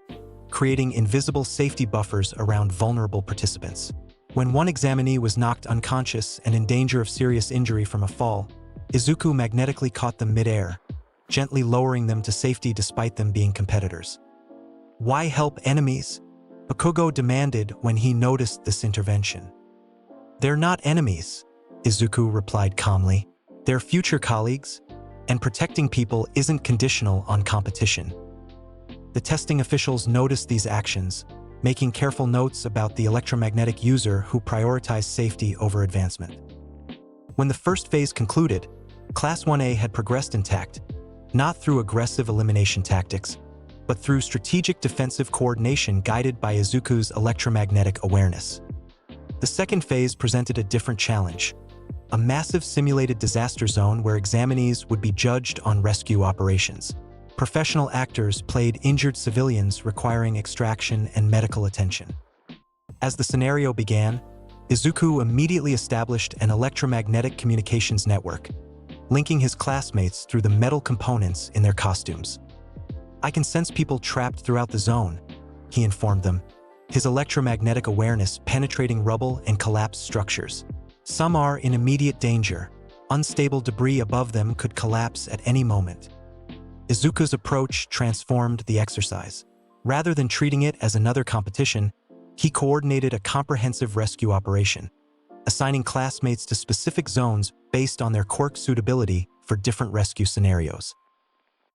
creating invisible safety buffers around vulnerable participants. When one examinee was knocked unconscious and in danger of serious injury from a fall, Izuku magnetically caught them mid-air, gently lowering them to safety despite them being competitors. "Why help enemies?" Bakugo demanded when he noticed this intervention. "They're not enemies," Izuku replied calmly. "They're future colleagues, and protecting people isn't conditional on competition." The testing officials noticed these actions, making careful notes about the electromagnetic user who prioritized safety over advancement. When the first phase concluded, Class 1A had progressed intact, not through aggressive elimination tactics, but through strategic defensive coordination guided by Izuku's electromagnetic awareness. The second phase presented a different challenge, a massive simulated disaster zone where examinees would be judged on rescue operations. Professional actors played injured civilians requiring extraction and medical attention. As the scenario began, Izuku immediately established an electromagnetic communications network, linking his classmates through the metal components in their costumes. "I can sense people trapped throughout the zone," he informed them, his electromagnetic awareness penetrating rubble and collapsed structures. "Some are in immediate danger. Unstable debris above them could collapse at any moment." Izuku's approach transformed the exercise. Rather than treating it as another competition, he coordinated a comprehensive rescue operation, assigning classmates to specific zones based on their quirk suitability for different rescue scenarios.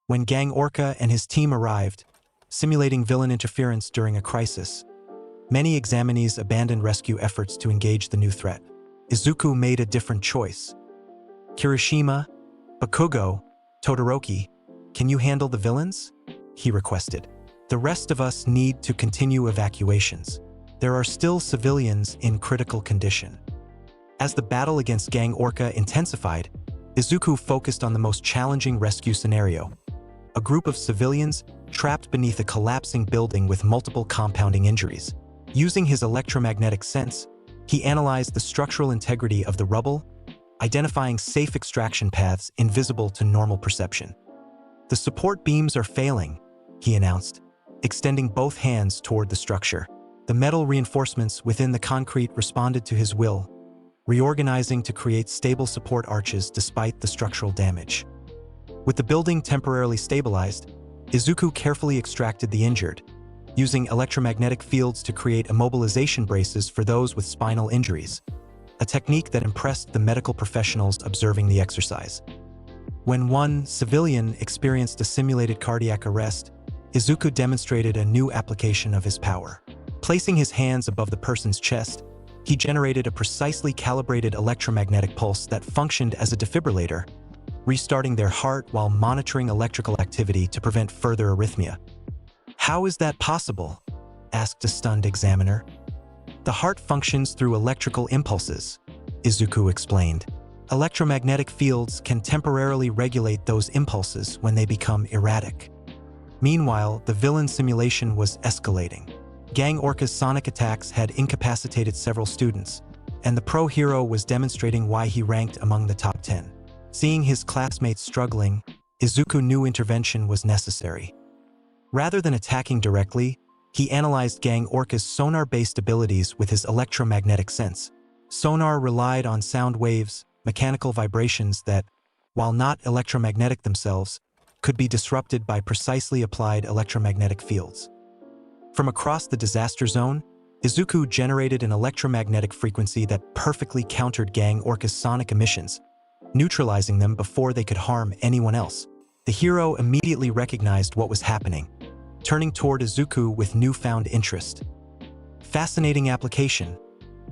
When Gang Orca and his team arrived, simulating villain interference during a crisis, many examinees abandoned rescue efforts to engage the new threat. Izuku made a different choice. "Kirishima, Bakugo, Todoroki, can you handle the villains?" he requested. "The rest of us need to continue evacuations. There are still civilians in critical condition." As the battle against Gang Orca intensified, Izuku focused on the most challenging rescue scenario: a group of civilians trapped beneath a collapsing building with multiple compounding injuries. Using his electromagnetic sense, he analyzed the structural integrity of the rubble, identifying safe extraction paths invisible to normal perception. "The support beams are failing," he announced, extending both hands toward the structure. The metal reinforcements within the concrete responded to his will, reorganizing to create stable support arches despite the structural damage. With the building temporarily stabilized, Izuku carefully extracted the injured, using electromagnetic fields to create immobilization braces for those with spinal injuries. a technique that impressed the medical professionals observing the exercise. When one civilian experienced a simulated cardiac arrest, Izuku demonstrated a new application of his power. Placing his hands above the person's chest, he generated a precisely calibrated electromagnetic pulse that functioned as a defibrillator, restarting their heart while monitoring electrical activity to prevent further arrhythmia. "How is that possible?" asked a stunned examiner. "The heart functions through electrical impulses," Izuku explained. "Electromagnetic fields can temporarily regulate those impulses when they become erratic." Meanwhile, the villain simulation was escalating. Gang Orca's sonic attacks had incapacitated several students, and the pro hero was demonstrating why he ranked among the top 10. Seeing his classmates struggling, Izuku knew intervention was necessary. Rather than attacking directly, he analyzed Gang Orca's sonar-based abilities with his electromagnetic sense. Sonar relied on sound waves, mechanical vibrations that, while not electromagnetic themselves, could be disrupted by precisely applied electromagnetic fields. From across the disaster zone, Izuku generated an electromagnetic frequency that perfectly countered Gang Orca's sonic emissions, neutralizing them before they could harm anyone else. The hero immediately recognized what was happening, turning toward Izuku with newfound interest. "Fascinating application,"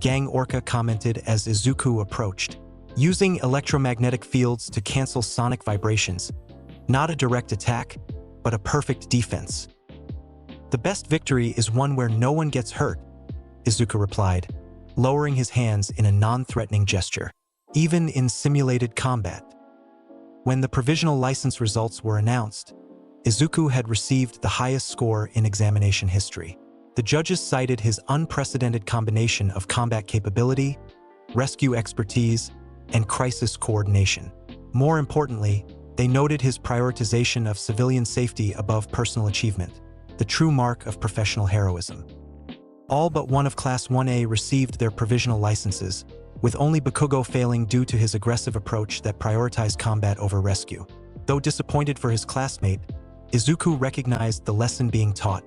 Gang Orca commented as Izuku approached. "Using electromagnetic fields to cancel sonic vibrations. Not a direct attack, but a perfect defense." "The best victory is one where no one gets hurt," Izuku replied, lowering his hands in a non-threatening gesture. Even in simulated combat. When the provisional license results were announced, Izuku had received the highest score in examination history. The judges cited his unprecedented combination of combat capability, rescue expertise, and crisis coordination. More importantly, they noted his prioritization of civilian safety above personal achievement, the true mark of professional heroism. All but one of Class 1A received their provisional licenses, with only Bakugo failing due to his aggressive approach that prioritized combat over rescue. Though disappointed for his classmate, Izuku recognized the lesson being taught.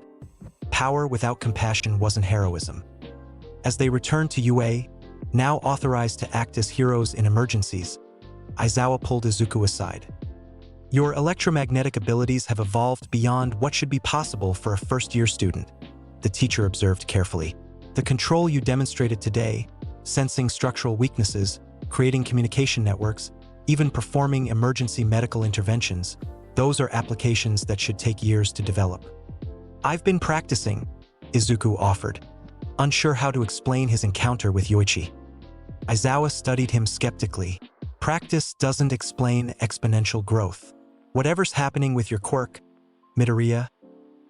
Power without compassion wasn't heroism. As they returned to UA, now authorized to act as heroes in emergencies, Aizawa pulled Izuku aside. "Your electromagnetic abilities have evolved beyond what should be possible for a first-year student," the teacher observed carefully. "The control you demonstrated today, sensing structural weaknesses, creating communication networks, even performing emergency medical interventions, those are applications that should take years to develop." "I've been practicing," Izuku offered, unsure how to explain his encounter with Yoichi. Aizawa studied him skeptically. "Practice doesn't explain exponential growth. Whatever's happening with your quirk, Midoriya,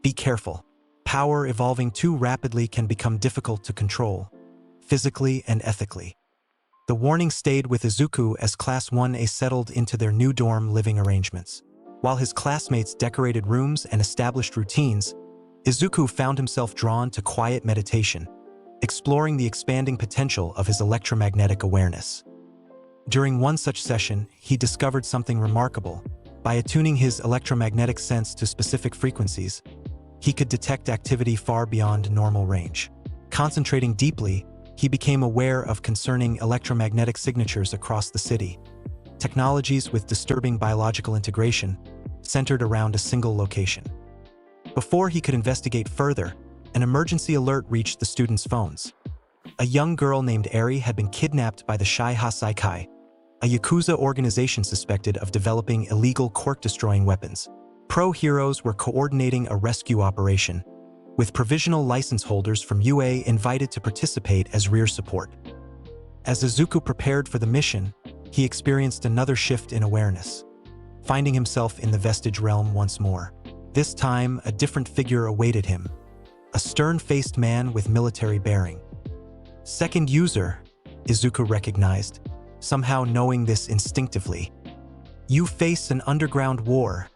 be careful. Power evolving too rapidly can become difficult to control, physically and ethically." The warning stayed with Izuku as Class 1A settled into their new dorm living arrangements. While his classmates decorated rooms and established routines, Izuku found himself drawn to quiet meditation, exploring the expanding potential of his electromagnetic awareness. During one such session, he discovered something remarkable. By attuning his electromagnetic sense to specific frequencies, he could detect activity far beyond normal range. Concentrating deeply, he became aware of concerning electromagnetic signatures across the city, technologies with disturbing biological integration, centered around a single location. Before he could investigate further, an emergency alert reached the students' phones. A young girl named Eri had been kidnapped by the Shai Hasaikai, a Yakuza organization suspected of developing illegal quirk-destroying weapons. Pro heroes were coordinating a rescue operation, with provisional license holders from UA invited to participate as rear support. As Izuku prepared for the mission, he experienced another shift in awareness, finding himself in the Vestige realm once more. This time, a different figure awaited him, a stern-faced man with military bearing. "Second user," Izuku recognized, somehow knowing this instinctively. "You face an underground war,"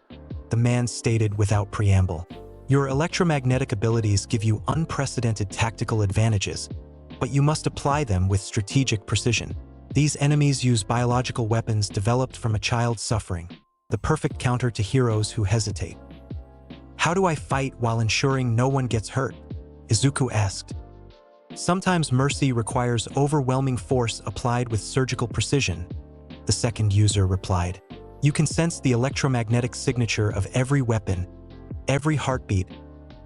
the man stated without preamble. "Your electromagnetic abilities give you unprecedented tactical advantages, but you must apply them with strategic precision. These enemies use biological weapons developed from a child's suffering, the perfect counter to heroes who hesitate." "How do I fight while ensuring no one gets hurt?" Izuku asked. Sometimes mercy requires overwhelming force applied with surgical precision, the second user replied. You can sense the electromagnetic signature of every weapon, every heartbeat,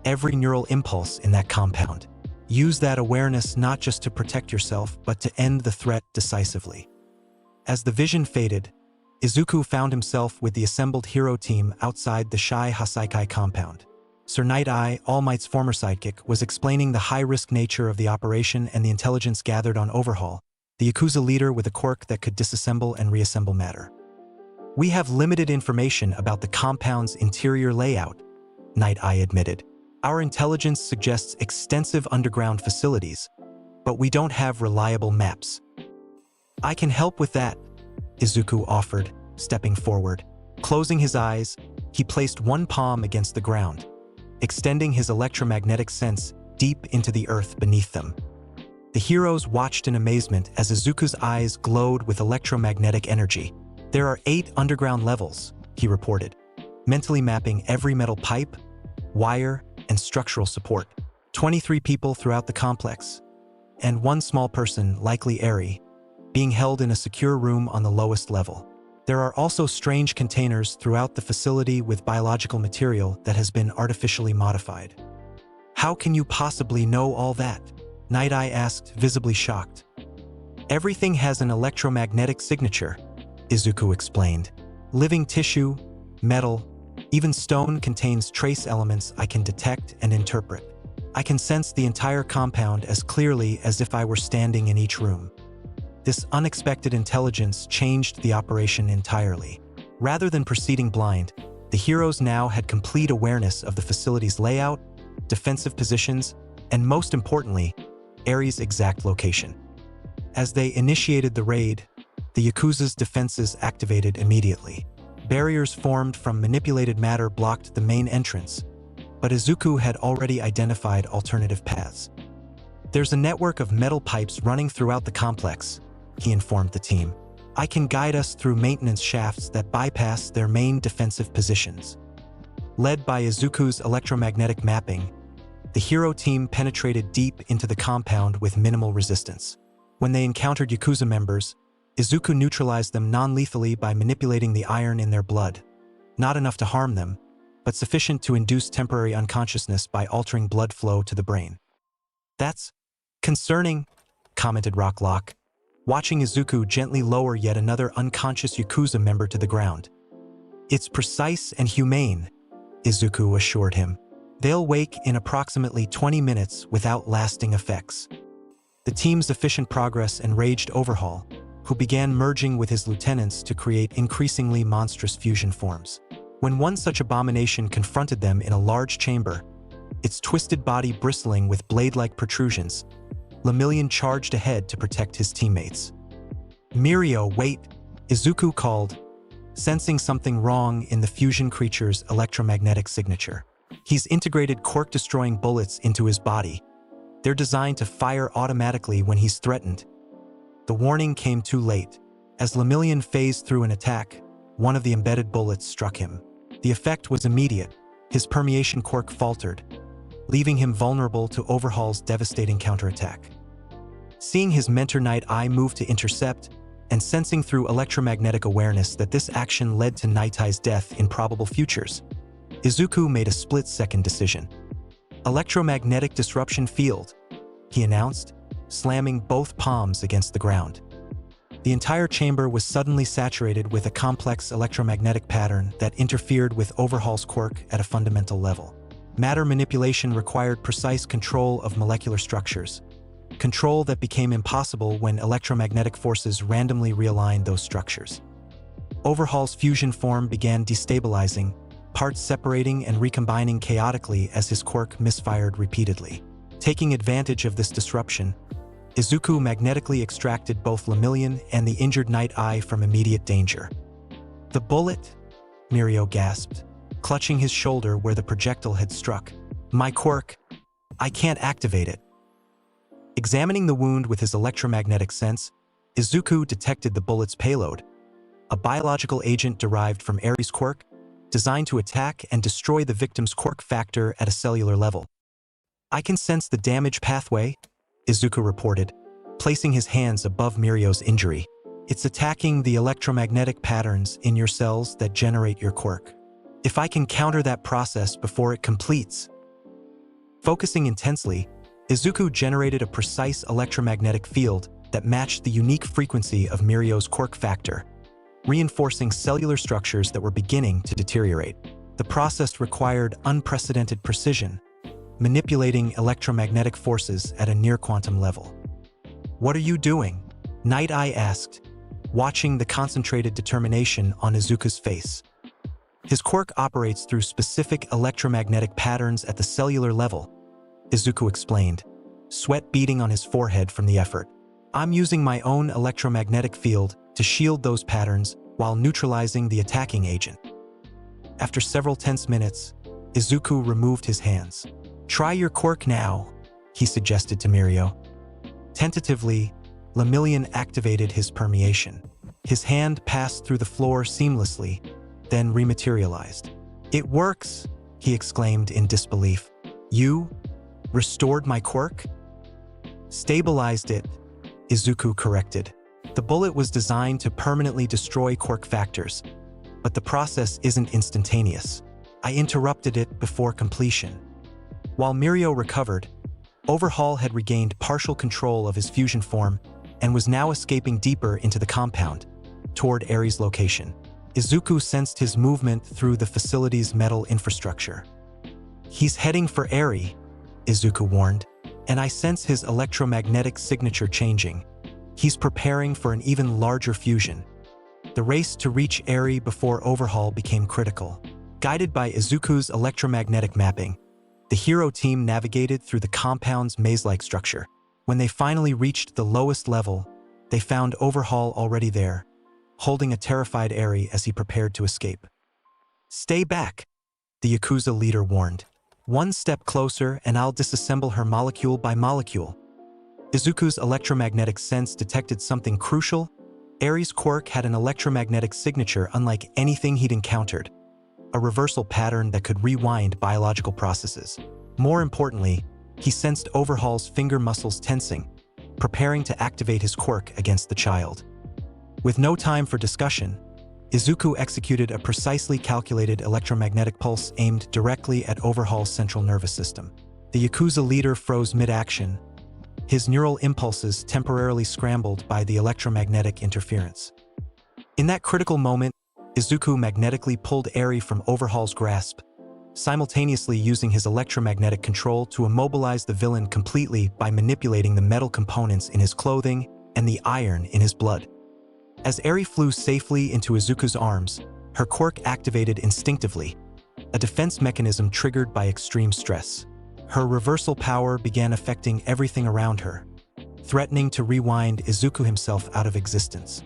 every neural impulse in that compound. Use that awareness not just to protect yourself, but to end the threat decisively. As the vision faded, Izuku found himself with the assembled hero team outside the Shai Hasaikai compound. Sir Night Eye, All Might's former sidekick, was explaining the high-risk nature of the operation and the intelligence gathered on overhaul, the Yakuza leader with a quirk that could disassemble and reassemble matter. We have limited information about the compound's interior layout, Night Eye admitted. Our intelligence suggests extensive underground facilities, but we don't have reliable maps. I can help with that, Izuku offered, stepping forward. Closing his eyes, he placed one palm against the ground, extending his electromagnetic sense deep into the earth beneath them. The heroes watched in amazement as Izuku's eyes glowed with electromagnetic energy. There are 8 underground levels, he reported, mentally mapping every metal pipe, wire, and structural support. 23 people throughout the complex, and one small person, likely Eri, being held in a secure room on the lowest level. There are also strange containers throughout the facility with biological material that has been artificially modified. How can you possibly know all that? Night Eye asked, visibly shocked. Everything has an electromagnetic signature, Izuku explained. Living tissue, metal, even stone contains trace elements I can detect and interpret. I can sense the entire compound as clearly as if I were standing in each room. This unexpected intelligence changed the operation entirely. Rather than proceeding blind, the heroes now had complete awareness of the facility's layout, defensive positions, and most importantly, Eri's exact location. As they initiated the raid, the Yakuza's defenses activated immediately. Barriers formed from manipulated matter blocked the main entrance, but Izuku had already identified alternative paths. There's a network of metal pipes running throughout the complex, he informed the team. I can guide us through maintenance shafts that bypass their main defensive positions. Led by Izuku's electromagnetic mapping, the hero team penetrated deep into the compound with minimal resistance. When they encountered Yakuza members, Izuku neutralized them non-lethally by manipulating the iron in their blood. Not enough to harm them, but sufficient to induce temporary unconsciousness by altering blood flow to the brain. That's concerning, commented Rocklock, watching Izuku gently lower yet another unconscious Yakuza member to the ground. It's precise and humane, Izuku assured him. They'll wake in approximately 20 minutes without lasting effects. The team's efficient progress enraged Overhaul, who began merging with his lieutenants to create increasingly monstrous fusion forms. When one such abomination confronted them in a large chamber, its twisted body bristling with blade-like protrusions, Lemillion charged ahead to protect his teammates. Mirio, wait, Izuku called, sensing something wrong in the fusion creature's electromagnetic signature. He's integrated quirk-destroying bullets into his body. They're designed to fire automatically when he's threatened. The warning came too late. As Lemillion phased through an attack, one of the embedded bullets struck him. The effect was immediate. His permeation quirk faltered, leaving him vulnerable to Overhaul's devastating counterattack. Seeing his mentor Night Eye move to intercept, and sensing through electromagnetic awareness that this action led to Night Eye's death in probable futures, Izuku made a split-second decision. Electromagnetic disruption field, he announced, slamming both palms against the ground. The entire chamber was suddenly saturated with a complex electromagnetic pattern that interfered with Overhaul's quirk at a fundamental level. Matter manipulation required precise control of molecular structures, control that became impossible when electromagnetic forces randomly realigned those structures. Overhaul's fusion form began destabilizing, parts separating and recombining chaotically as his quirk misfired repeatedly. Taking advantage of this disruption, Izuku magnetically extracted both Lemillion and the injured Night Eye from immediate danger. The bullet? Mirio gasped, clutching his shoulder where the projectile had struck. My quirk. I can't activate it. Examining the wound with his electromagnetic sense, Izuku detected the bullet's payload, a biological agent derived from Eri's quirk, designed to attack and destroy the victim's quirk factor at a cellular level. I can sense the damage pathway, Izuku reported, placing his hands above Mirio's injury. It's attacking the electromagnetic patterns in your cells that generate your quirk. If I can counter that process before it completes. Focusing intensely, Izuku generated a precise electromagnetic field that matched the unique frequency of Mirio's quirk factor, reinforcing cellular structures that were beginning to deteriorate. The process required unprecedented precision, manipulating electromagnetic forces at a near-quantum level. "What are you doing?" Night Eye asked, watching the concentrated determination on Izuku's face. His quirk operates through specific electromagnetic patterns at the cellular level, Izuku explained, sweat beading on his forehead from the effort. "I'm using my own electromagnetic field to shield those patterns while neutralizing the attacking agent." After several tense minutes, Izuku removed his hands. "Try your quirk now," he suggested to Mirio. Tentatively, Lemillion activated his permeation. His hand passed through the floor seamlessly, then rematerialized. "It works," he exclaimed in disbelief. "You restored my quirk?" "Stabilized it," Izuku corrected. "The bullet was designed to permanently destroy quirk factors, but the process isn't instantaneous. I interrupted it before completion." While Mirio recovered, Overhaul had regained partial control of his fusion form and was now escaping deeper into the compound, toward Ares' location. Izuku sensed his movement through the facility's metal infrastructure. "He's heading for Ares," Izuku warned, "and I sense his electromagnetic signature changing. He's preparing for an even larger fusion." The race to reach Ares before Overhaul became critical. Guided by Izuku's electromagnetic mapping, the hero team navigated through the compound's maze-like structure. When they finally reached the lowest level, they found Overhaul already there, holding a terrified Ares as he prepared to escape. "Stay back," the Yakuza leader warned. "One step closer and I'll disassemble her molecule by molecule." Izuku's electromagnetic sense detected something crucial. Ares' quirk had an electromagnetic signature unlike anything he'd encountered, a reversal pattern that could rewind biological processes. More importantly, he sensed Overhaul's finger muscles tensing, preparing to activate his quirk against the child. With no time for discussion, Izuku executed a precisely calculated electromagnetic pulse aimed directly at Overhaul's central nervous system. The Yakuza leader froze mid-action, his neural impulses temporarily scrambled by the electromagnetic interference. In that critical moment, Izuku magnetically pulled Ares from Overhaul's grasp, simultaneously using his electromagnetic control to immobilize the villain completely by manipulating the metal components in his clothing and the iron in his blood. As Ares flew safely into Izuku's arms, her quirk activated instinctively, a defense mechanism triggered by extreme stress. Her reversal power began affecting everything around her, threatening to rewind Izuku himself out of existence.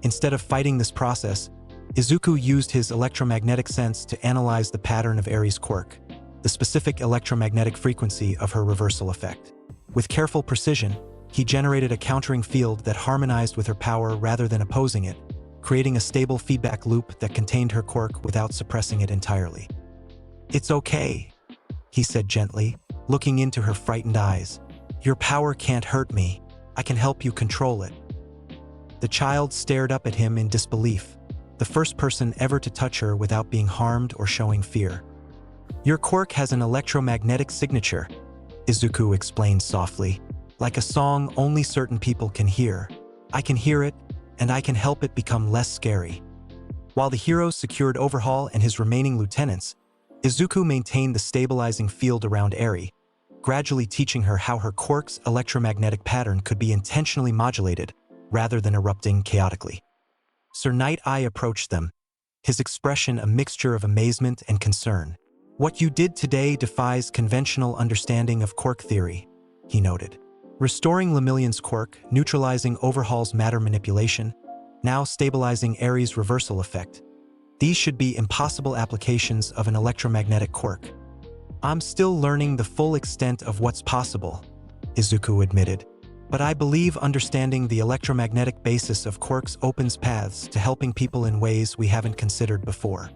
Instead of fighting this process, Izuku used his electromagnetic sense to analyze the pattern of Ares' quirk, the specific electromagnetic frequency of her reversal effect. With careful precision, he generated a countering field that harmonized with her power rather than opposing it, creating a stable feedback loop that contained her quirk without suppressing it entirely. "It's okay," he said gently, looking into her frightened eyes. "Your power can't hurt me. I can help you control it." The child stared up at him in disbelief, the first person ever to touch her without being harmed or showing fear. "Your quirk has an electromagnetic signature," Izuku explained softly, "like a song only certain people can hear. I can hear it, and I can help it become less scary." While the heroes secured Overhaul and his remaining lieutenants, Izuku maintained the stabilizing field around Ares, gradually teaching her how her quirk's electromagnetic pattern could be intentionally modulated rather than erupting chaotically. Sir Night Eye approached them, his expression a mixture of amazement and concern. "What you did today defies conventional understanding of quirk theory," he noted. "Restoring Lemillion's quirk, neutralizing Overhaul's matter manipulation, now stabilizing Ares' reversal effect. These should be impossible applications of an electromagnetic quirk." "I'm still learning the full extent of what's possible," Izuku admitted. "But I believe understanding the electromagnetic basis of quirks opens paths to helping people in ways we haven't considered before."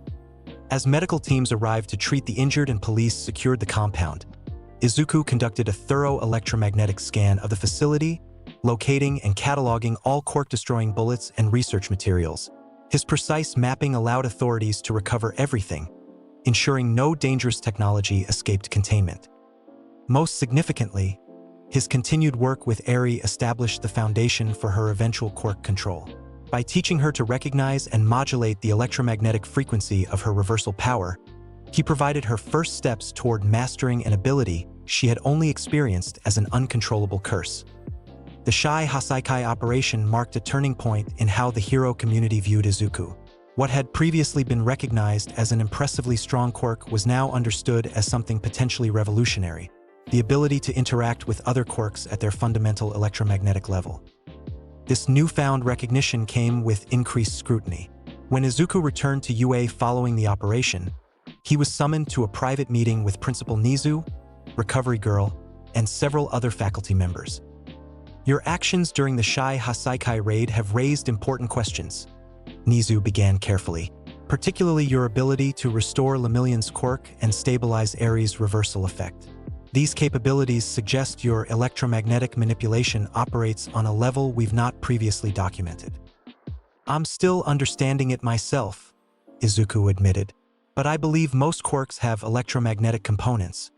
As medical teams arrived to treat the injured and police secured the compound, Izuku conducted a thorough electromagnetic scan of the facility, locating and cataloging all quirk-destroying bullets and research materials. His precise mapping allowed authorities to recover everything, ensuring no dangerous technology escaped containment. Most significantly, his continued work with Eri established the foundation for her eventual quirk control. By teaching her to recognize and modulate the electromagnetic frequency of her reversal power, he provided her first steps toward mastering an ability she had only experienced as an uncontrollable curse. The Shai Hasaikai operation marked a turning point in how the hero community viewed Izuku. What had previously been recognized as an impressively strong quirk was now understood as something potentially revolutionary: the ability to interact with other quirks at their fundamental electromagnetic level. This newfound recognition came with increased scrutiny. When Izuku returned to UA following the operation, he was summoned to a private meeting with Principal Nizu, Recovery Girl, and several other faculty members. "Your actions during the Shai Hasaikai raid have raised important questions," Nizu began carefully, "particularly your ability to restore Lemillion's quirk and stabilize Eri's reversal effect. These capabilities suggest your electromagnetic manipulation operates on a level we've not previously documented." "I'm still understanding it myself," Izuku admitted, "but I believe most quirks have electromagnetic components,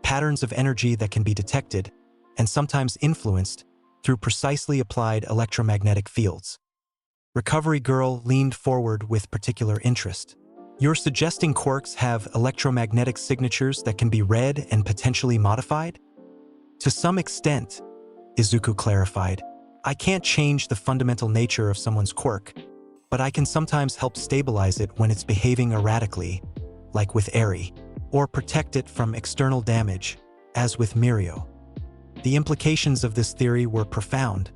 patterns of energy that can be detected and sometimes influenced through precisely applied electromagnetic fields." Recovery Girl leaned forward with particular interest. "You're suggesting quirks have electromagnetic signatures that can be read and potentially modified?" "To some extent," Izuku clarified. "I can't change the fundamental nature of someone's quirk, but I can sometimes help stabilize it when it's behaving erratically, like with Eri, or protect it from external damage, as with Mirio." The implications of this theory were profound,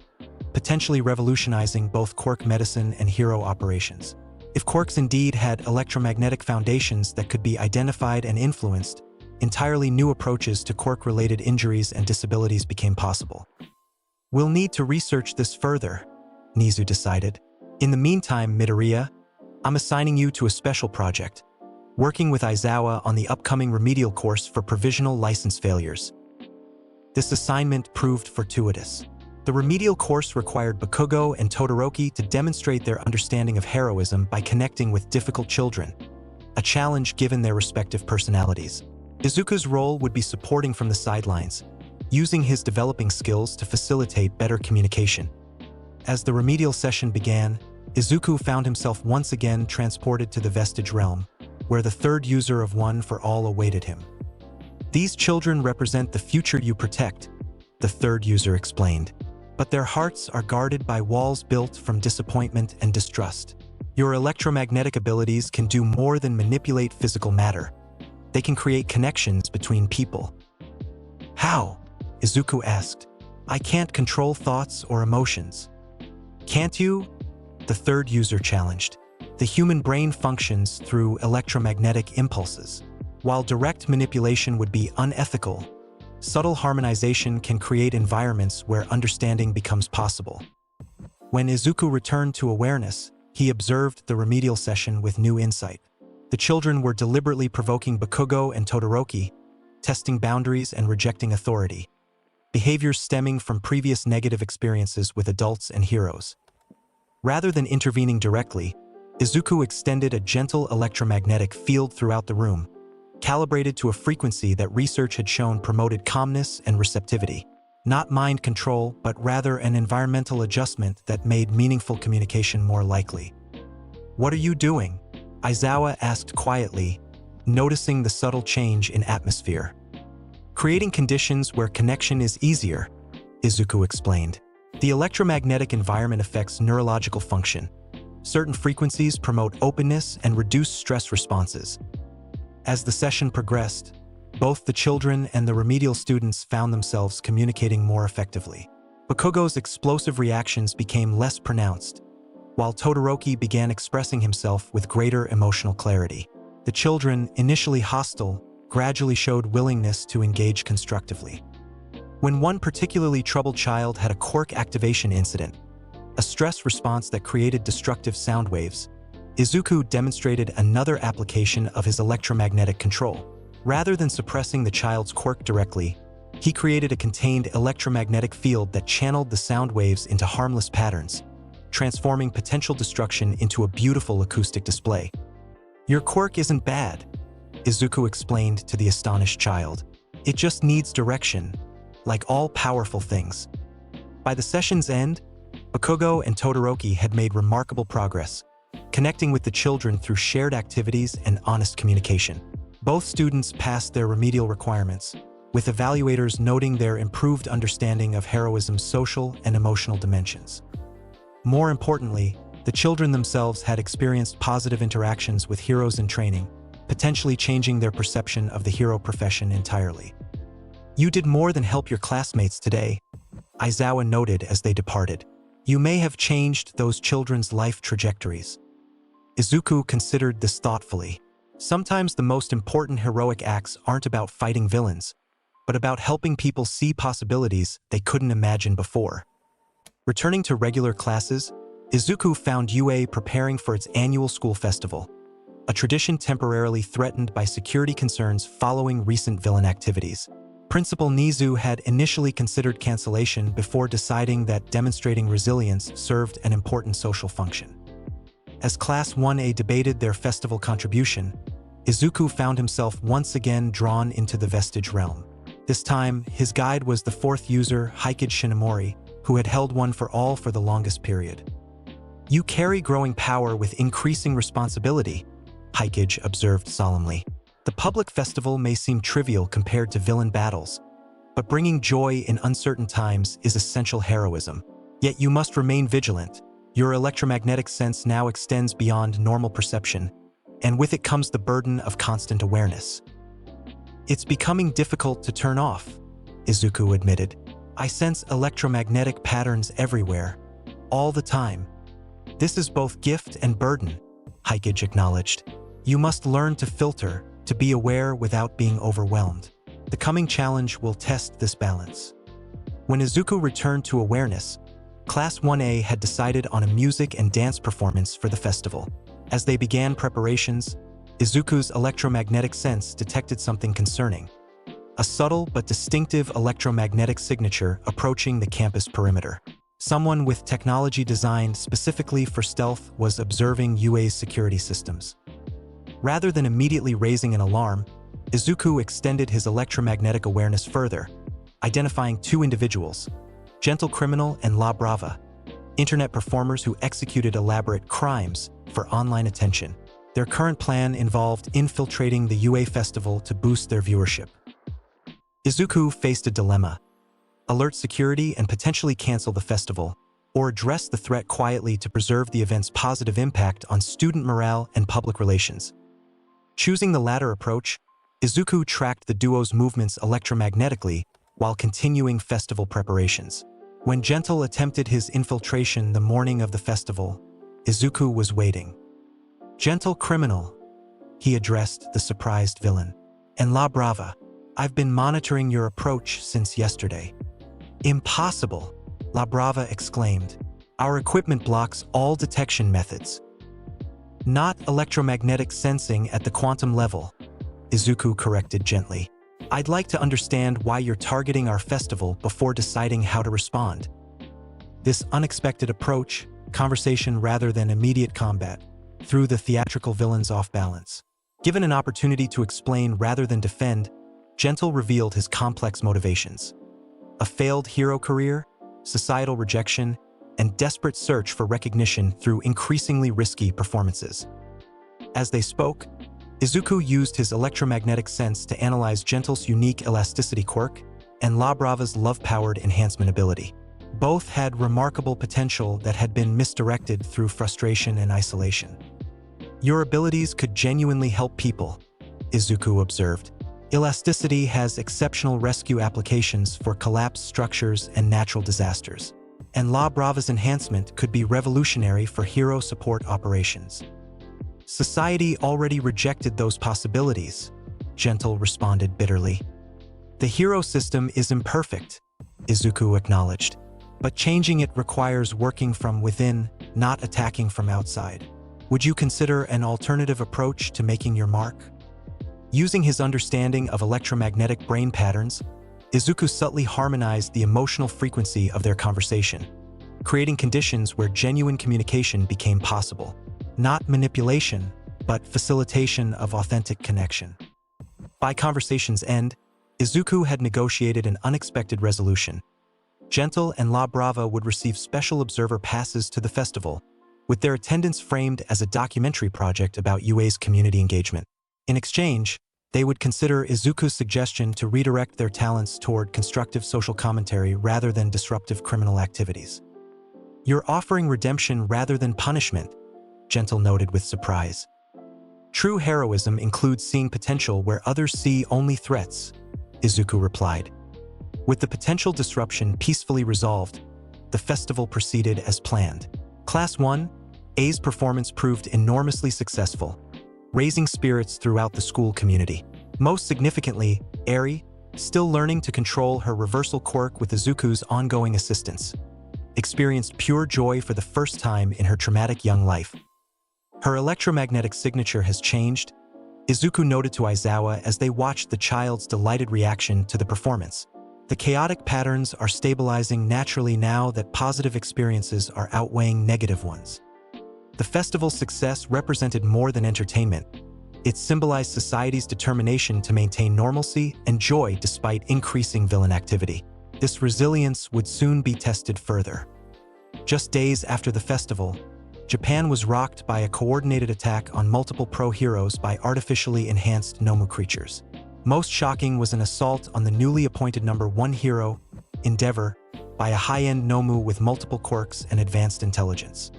potentially revolutionizing both quirk medicine and hero operations. If quirks indeed had electromagnetic foundations that could be identified and influenced, entirely new approaches to quirk-related injuries and disabilities became possible. "We'll need to research this further," Nizu decided. "In the meantime, Midoriya, I'm assigning you to a special project, working with Aizawa on the upcoming remedial course for provisional license failures." This assignment proved fortuitous. The remedial course required Bakugo and Todoroki to demonstrate their understanding of heroism by connecting with difficult children, a challenge given their respective personalities. Izuku's role would be supporting from the sidelines, using his developing skills to facilitate better communication. As the remedial session began, Izuku found himself once again transported to the Vestige Realm, where the third user of One for All awaited him. "These children represent the future you protect," the third user explained. "But their hearts are guarded by walls built from disappointment and distrust. Your electromagnetic abilities can do more than manipulate physical matter. They can create connections between people." "How?" Izuku asked. "I can't control thoughts or emotions." "Can't you?" the third user challenged. "The human brain functions through electromagnetic impulses. While direct manipulation would be unethical, subtle harmonization can create environments where understanding becomes possible." When Izuku returned to awareness, he observed the remedial session with new insight. The children were deliberately provoking Bakugo and Todoroki, testing boundaries and rejecting authority, behaviors stemming from previous negative experiences with adults and heroes. Rather than intervening directly, Izuku extended a gentle electromagnetic field throughout the room, calibrated to a frequency that research had shown promoted calmness and receptivity. Not mind control, but rather an environmental adjustment that made meaningful communication more likely. "What are you doing?" Aizawa asked quietly, noticing the subtle change in atmosphere. "Creating conditions where connection is easier," Izuku explained. "The electromagnetic environment affects neurological function. Certain frequencies promote openness and reduce stress responses." As the session progressed, both the children and the remedial students found themselves communicating more effectively. Bakugo's explosive reactions became less pronounced, while Todoroki began expressing himself with greater emotional clarity. The children, initially hostile, gradually showed willingness to engage constructively. When one particularly troubled child had a quirk activation incident, a stress response that created destructive sound waves, Izuku demonstrated another application of his electromagnetic control. Rather than suppressing the child's quirk directly, he created a contained electromagnetic field that channeled the sound waves into harmless patterns, transforming potential destruction into a beautiful acoustic display. "Your quirk isn't bad," Izuku explained to the astonished child. "It just needs direction, like all powerful things." By the session's end, Bakugo and Todoroki had made remarkable progress, connecting with the children through shared activities and honest communication. Both students passed their remedial requirements, with evaluators noting their improved understanding of heroism's social and emotional dimensions. More importantly, the children themselves had experienced positive interactions with heroes in training, potentially changing their perception of the hero profession entirely. "You did more than help your classmates today," Aizawa noted as they departed. "You may have changed those children's life trajectories." Izuku considered this thoughtfully. Sometimes the most important heroic acts aren't about fighting villains, but about helping people see possibilities they couldn't imagine before. Returning to regular classes, Izuku found UA preparing for its annual school festival, a tradition temporarily threatened by security concerns following recent villain activities. Principal Nizu had initially considered cancellation before deciding that demonstrating resilience served an important social function. As Class 1A debated their festival contribution, Izuku found himself once again drawn into the Vestige realm. This time, his guide was the fourth user, Hikage Shinomori, who had held one for all for the longest period. "You carry growing power with increasing responsibility," Hikage observed solemnly. "The public festival may seem trivial compared to villain battles, but bringing joy in uncertain times is essential heroism. Yet you must remain vigilant. Your electromagnetic sense now extends beyond normal perception, and with it comes the burden of constant awareness." "It's becoming difficult to turn off," Izuku admitted. "I sense electromagnetic patterns everywhere, all the time." "This is both gift and burden," Hikage acknowledged. "You must learn to filter, to be aware without being overwhelmed. The coming challenge will test this balance." When Izuku returned to awareness, Class 1A had decided on a music and dance performance for the festival. As they began preparations, Izuku's electromagnetic sense detected something concerning. A subtle but distinctive electromagnetic signature approaching the campus perimeter. Someone with technology designed specifically for stealth was observing UA's security systems. Rather than immediately raising an alarm, Izuku extended his electromagnetic awareness further, identifying two individuals, Gentle Criminal and La Brava, internet performers who executed elaborate crimes for online attention. Their current plan involved infiltrating the UA festival to boost their viewership. Izuku faced a dilemma: alert security and potentially cancel the festival, or address the threat quietly to preserve the event's positive impact on student morale and public relations. Choosing the latter approach, Izuku tracked the duo's movements electromagnetically while continuing festival preparations. When Gentle attempted his infiltration the morning of the festival, Izuku was waiting. "Gentle Criminal," he addressed the surprised villain. "And La Brava, I've been monitoring your approach since yesterday." "Impossible," La Brava exclaimed. "Our equipment blocks all detection methods." "Not electromagnetic sensing at the quantum level," Izuku corrected gently. "I'd like to understand why you're targeting our festival before deciding how to respond." This unexpected approach, conversation rather than immediate combat, threw the theatrical villains off balance. Given an opportunity to explain rather than defend, Gentle revealed his complex motivations. A failed hero career, societal rejection, and desperate search for recognition through increasingly risky performances. As they spoke, Izuku used his electromagnetic sense to analyze Gentle's unique elasticity quirk and La Brava's love-powered enhancement ability. Both had remarkable potential that had been misdirected through frustration and isolation. "Your abilities could genuinely help people," Izuku observed. "Elasticity has exceptional rescue applications for collapsed structures and natural disasters. And La Brava's enhancement could be revolutionary for hero support operations." "Society already rejected those possibilities," Gentle responded bitterly. "The hero system is imperfect," Izuku acknowledged, "but changing it requires working from within, not attacking from outside. Would you consider an alternative approach to making your mark?" Using his understanding of electromagnetic brain patterns, Izuku subtly harmonized the emotional frequency of their conversation, creating conditions where genuine communication became possible. Not manipulation, but facilitation of authentic connection. By conversation's end, Izuku had negotiated an unexpected resolution. Gentle and La Brava would receive special observer passes to the festival, with their attendance framed as a documentary project about UA's community engagement. In exchange, they would consider Izuku's suggestion to redirect their talents toward constructive social commentary rather than disruptive criminal activities. "You're offering redemption rather than punishment," Gentle noted with surprise. "True heroism includes seeing potential where others see only threats," Izuku replied. With the potential disruption peacefully resolved, the festival proceeded as planned. Class 1A's performance proved enormously successful, raising spirits throughout the school community. Most significantly, Eri, still learning to control her reversal quirk with Izuku's ongoing assistance, experienced pure joy for the first time in her traumatic young life. Her electromagnetic signature has changed, Izuku noted to Aizawa as they watched the child's delighted reaction to the performance. The chaotic patterns are stabilizing naturally now that positive experiences are outweighing negative ones. The festival's success represented more than entertainment. It symbolized society's determination to maintain normalcy and joy despite increasing villain activity. This resilience would soon be tested further. Just days after the festival, Japan was rocked by a coordinated attack on multiple pro-heroes by artificially enhanced Nomu creatures. Most shocking was an assault on the newly appointed number 1 hero, Endeavor, by a high-end Nomu with multiple quirks and advanced intelligence.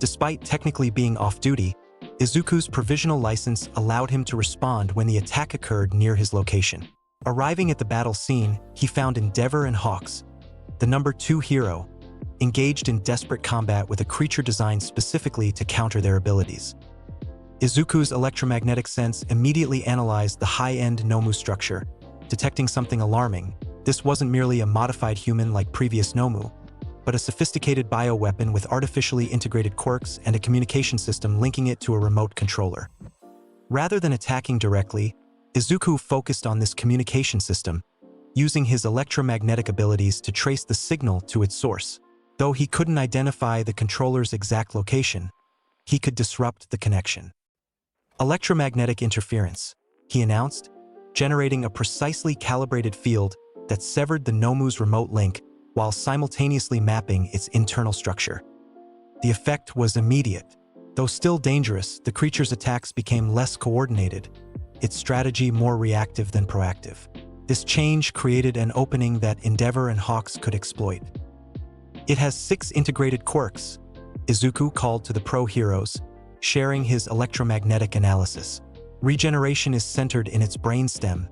Despite technically being off-duty, Izuku's provisional license allowed him to respond when the attack occurred near his location. Arriving at the battle scene, he found Endeavor and Hawks, the number 2 hero, engaged in desperate combat with a creature designed specifically to counter their abilities. Izuku's electromagnetic sense immediately analyzed the high-end Nomu structure, detecting something alarming. This wasn't merely a modified human like previous Nomu, but a sophisticated bioweapon with artificially integrated quirks and a communication system linking it to a remote controller. Rather than attacking directly, Izuku focused on this communication system, using his electromagnetic abilities to trace the signal to its source. Though he couldn't identify the controller's exact location, he could disrupt the connection. "Electromagnetic interference," he announced, generating a precisely calibrated field that severed the Nomu's remote link while simultaneously mapping its internal structure. The effect was immediate. Though still dangerous, the creature's attacks became less coordinated, its strategy more reactive than proactive. This change created an opening that Endeavor and Hawks could exploit. "It has 6 integrated quirks," Izuku called to the pro-heroes, sharing his electromagnetic analysis. "Regeneration is centered in its brainstem.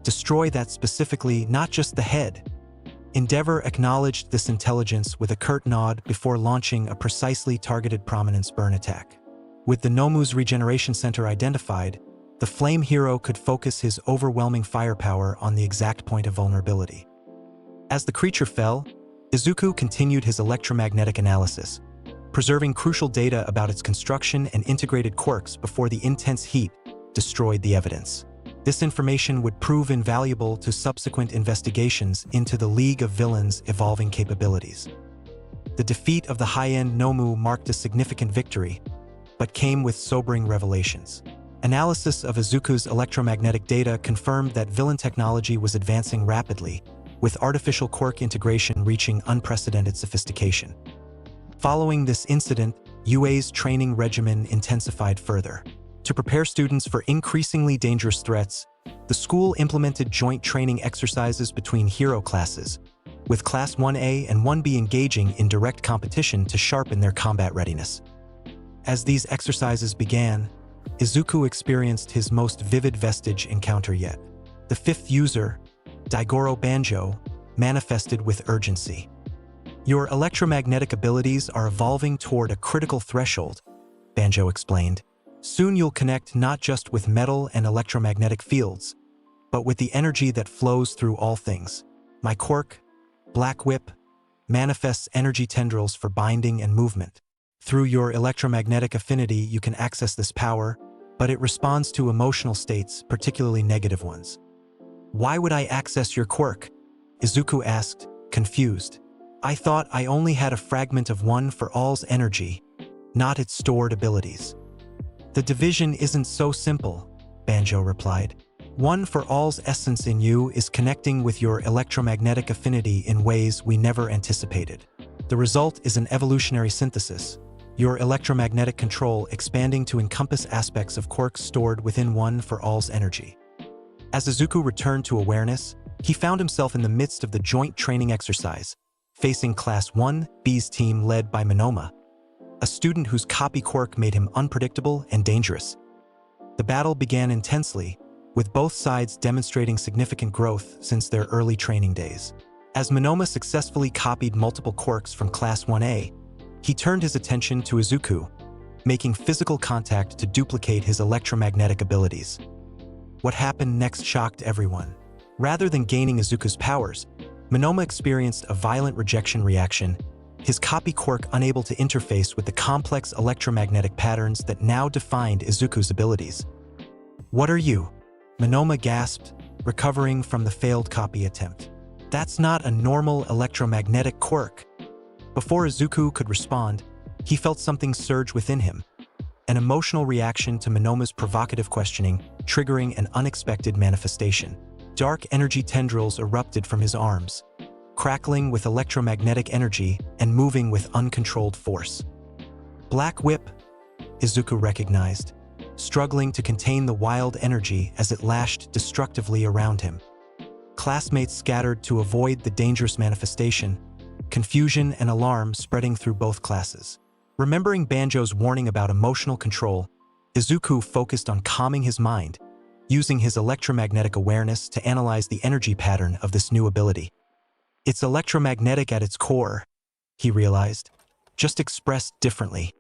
Destroy that specifically, not just the head." Endeavor acknowledged this intelligence with a curt nod before launching a precisely targeted prominence burn attack. With the Nomu's regeneration center identified, the flame hero could focus his overwhelming firepower on the exact point of vulnerability. As the creature fell, Izuku continued his electromagnetic analysis, preserving crucial data about its construction and integrated quirks before the intense heat destroyed the evidence. This information would prove invaluable to subsequent investigations into the League of Villains' evolving capabilities. The defeat of the high-end Nomu marked a significant victory, but came with sobering revelations. Analysis of Izuku's electromagnetic data confirmed that villain technology was advancing rapidly, with artificial quirk integration reaching unprecedented sophistication. Following this incident, UA's training regimen intensified further. To prepare students for increasingly dangerous threats, the school implemented joint training exercises between hero classes, with Class 1A and 1B engaging in direct competition to sharpen their combat readiness. As these exercises began, Izuku experienced his most vivid vestige encounter yet. The 5th user, Daigoro Banjo, manifested with urgency. "Your electromagnetic abilities are evolving toward a critical threshold," Banjo explained. "Soon you'll connect not just with metal and electromagnetic fields, but with the energy that flows through all things. My quirk, Black Whip, manifests energy tendrils for binding and movement. Through your electromagnetic affinity, you can access this power, but it responds to emotional states, particularly negative ones. Why would I access your quirk? Izuku asked, confused. I thought I only had a fragment of one for all's energy, not its stored abilities. The division isn't so simple, Banjo replied. One for all's essence in you is connecting with your electromagnetic affinity in ways we never anticipated. The result is an evolutionary synthesis, your electromagnetic control expanding to encompass aspects of quirks stored within one for all's energy. As Izuku returned to awareness, he found himself in the midst of the joint training exercise, facing Class 1B's team led by Monoma, a student whose copy quirk made him unpredictable and dangerous. The battle began intensely, with both sides demonstrating significant growth since their early training days. As Monoma successfully copied multiple quirks from Class 1A, he turned his attention to Izuku, making physical contact to duplicate his electromagnetic abilities. What happened next shocked everyone. Rather than gaining Izuku's powers, Monoma experienced a violent rejection reaction, his copy quirk unable to interface with the complex electromagnetic patterns that now defined Izuku's abilities. What are you? Monoma gasped, recovering from the failed copy attempt. That's not a normal electromagnetic quirk. Before Izuku could respond, he felt something surge within him, an emotional reaction to Monoma's provocative questioning, triggering an unexpected manifestation. Dark energy tendrils erupted from his arms, crackling with electromagnetic energy and moving with uncontrolled force. Black Whip, Izuku recognized, struggling to contain the wild energy as it lashed destructively around him. Classmates scattered to avoid the dangerous manifestation, confusion and alarm spreading through both classes. Remembering Banjo's warning about emotional control, Izuku focused on calming his mind, using his electromagnetic awareness to analyze the energy pattern of this new ability. It's electromagnetic at its core, he realized, just expressed differently.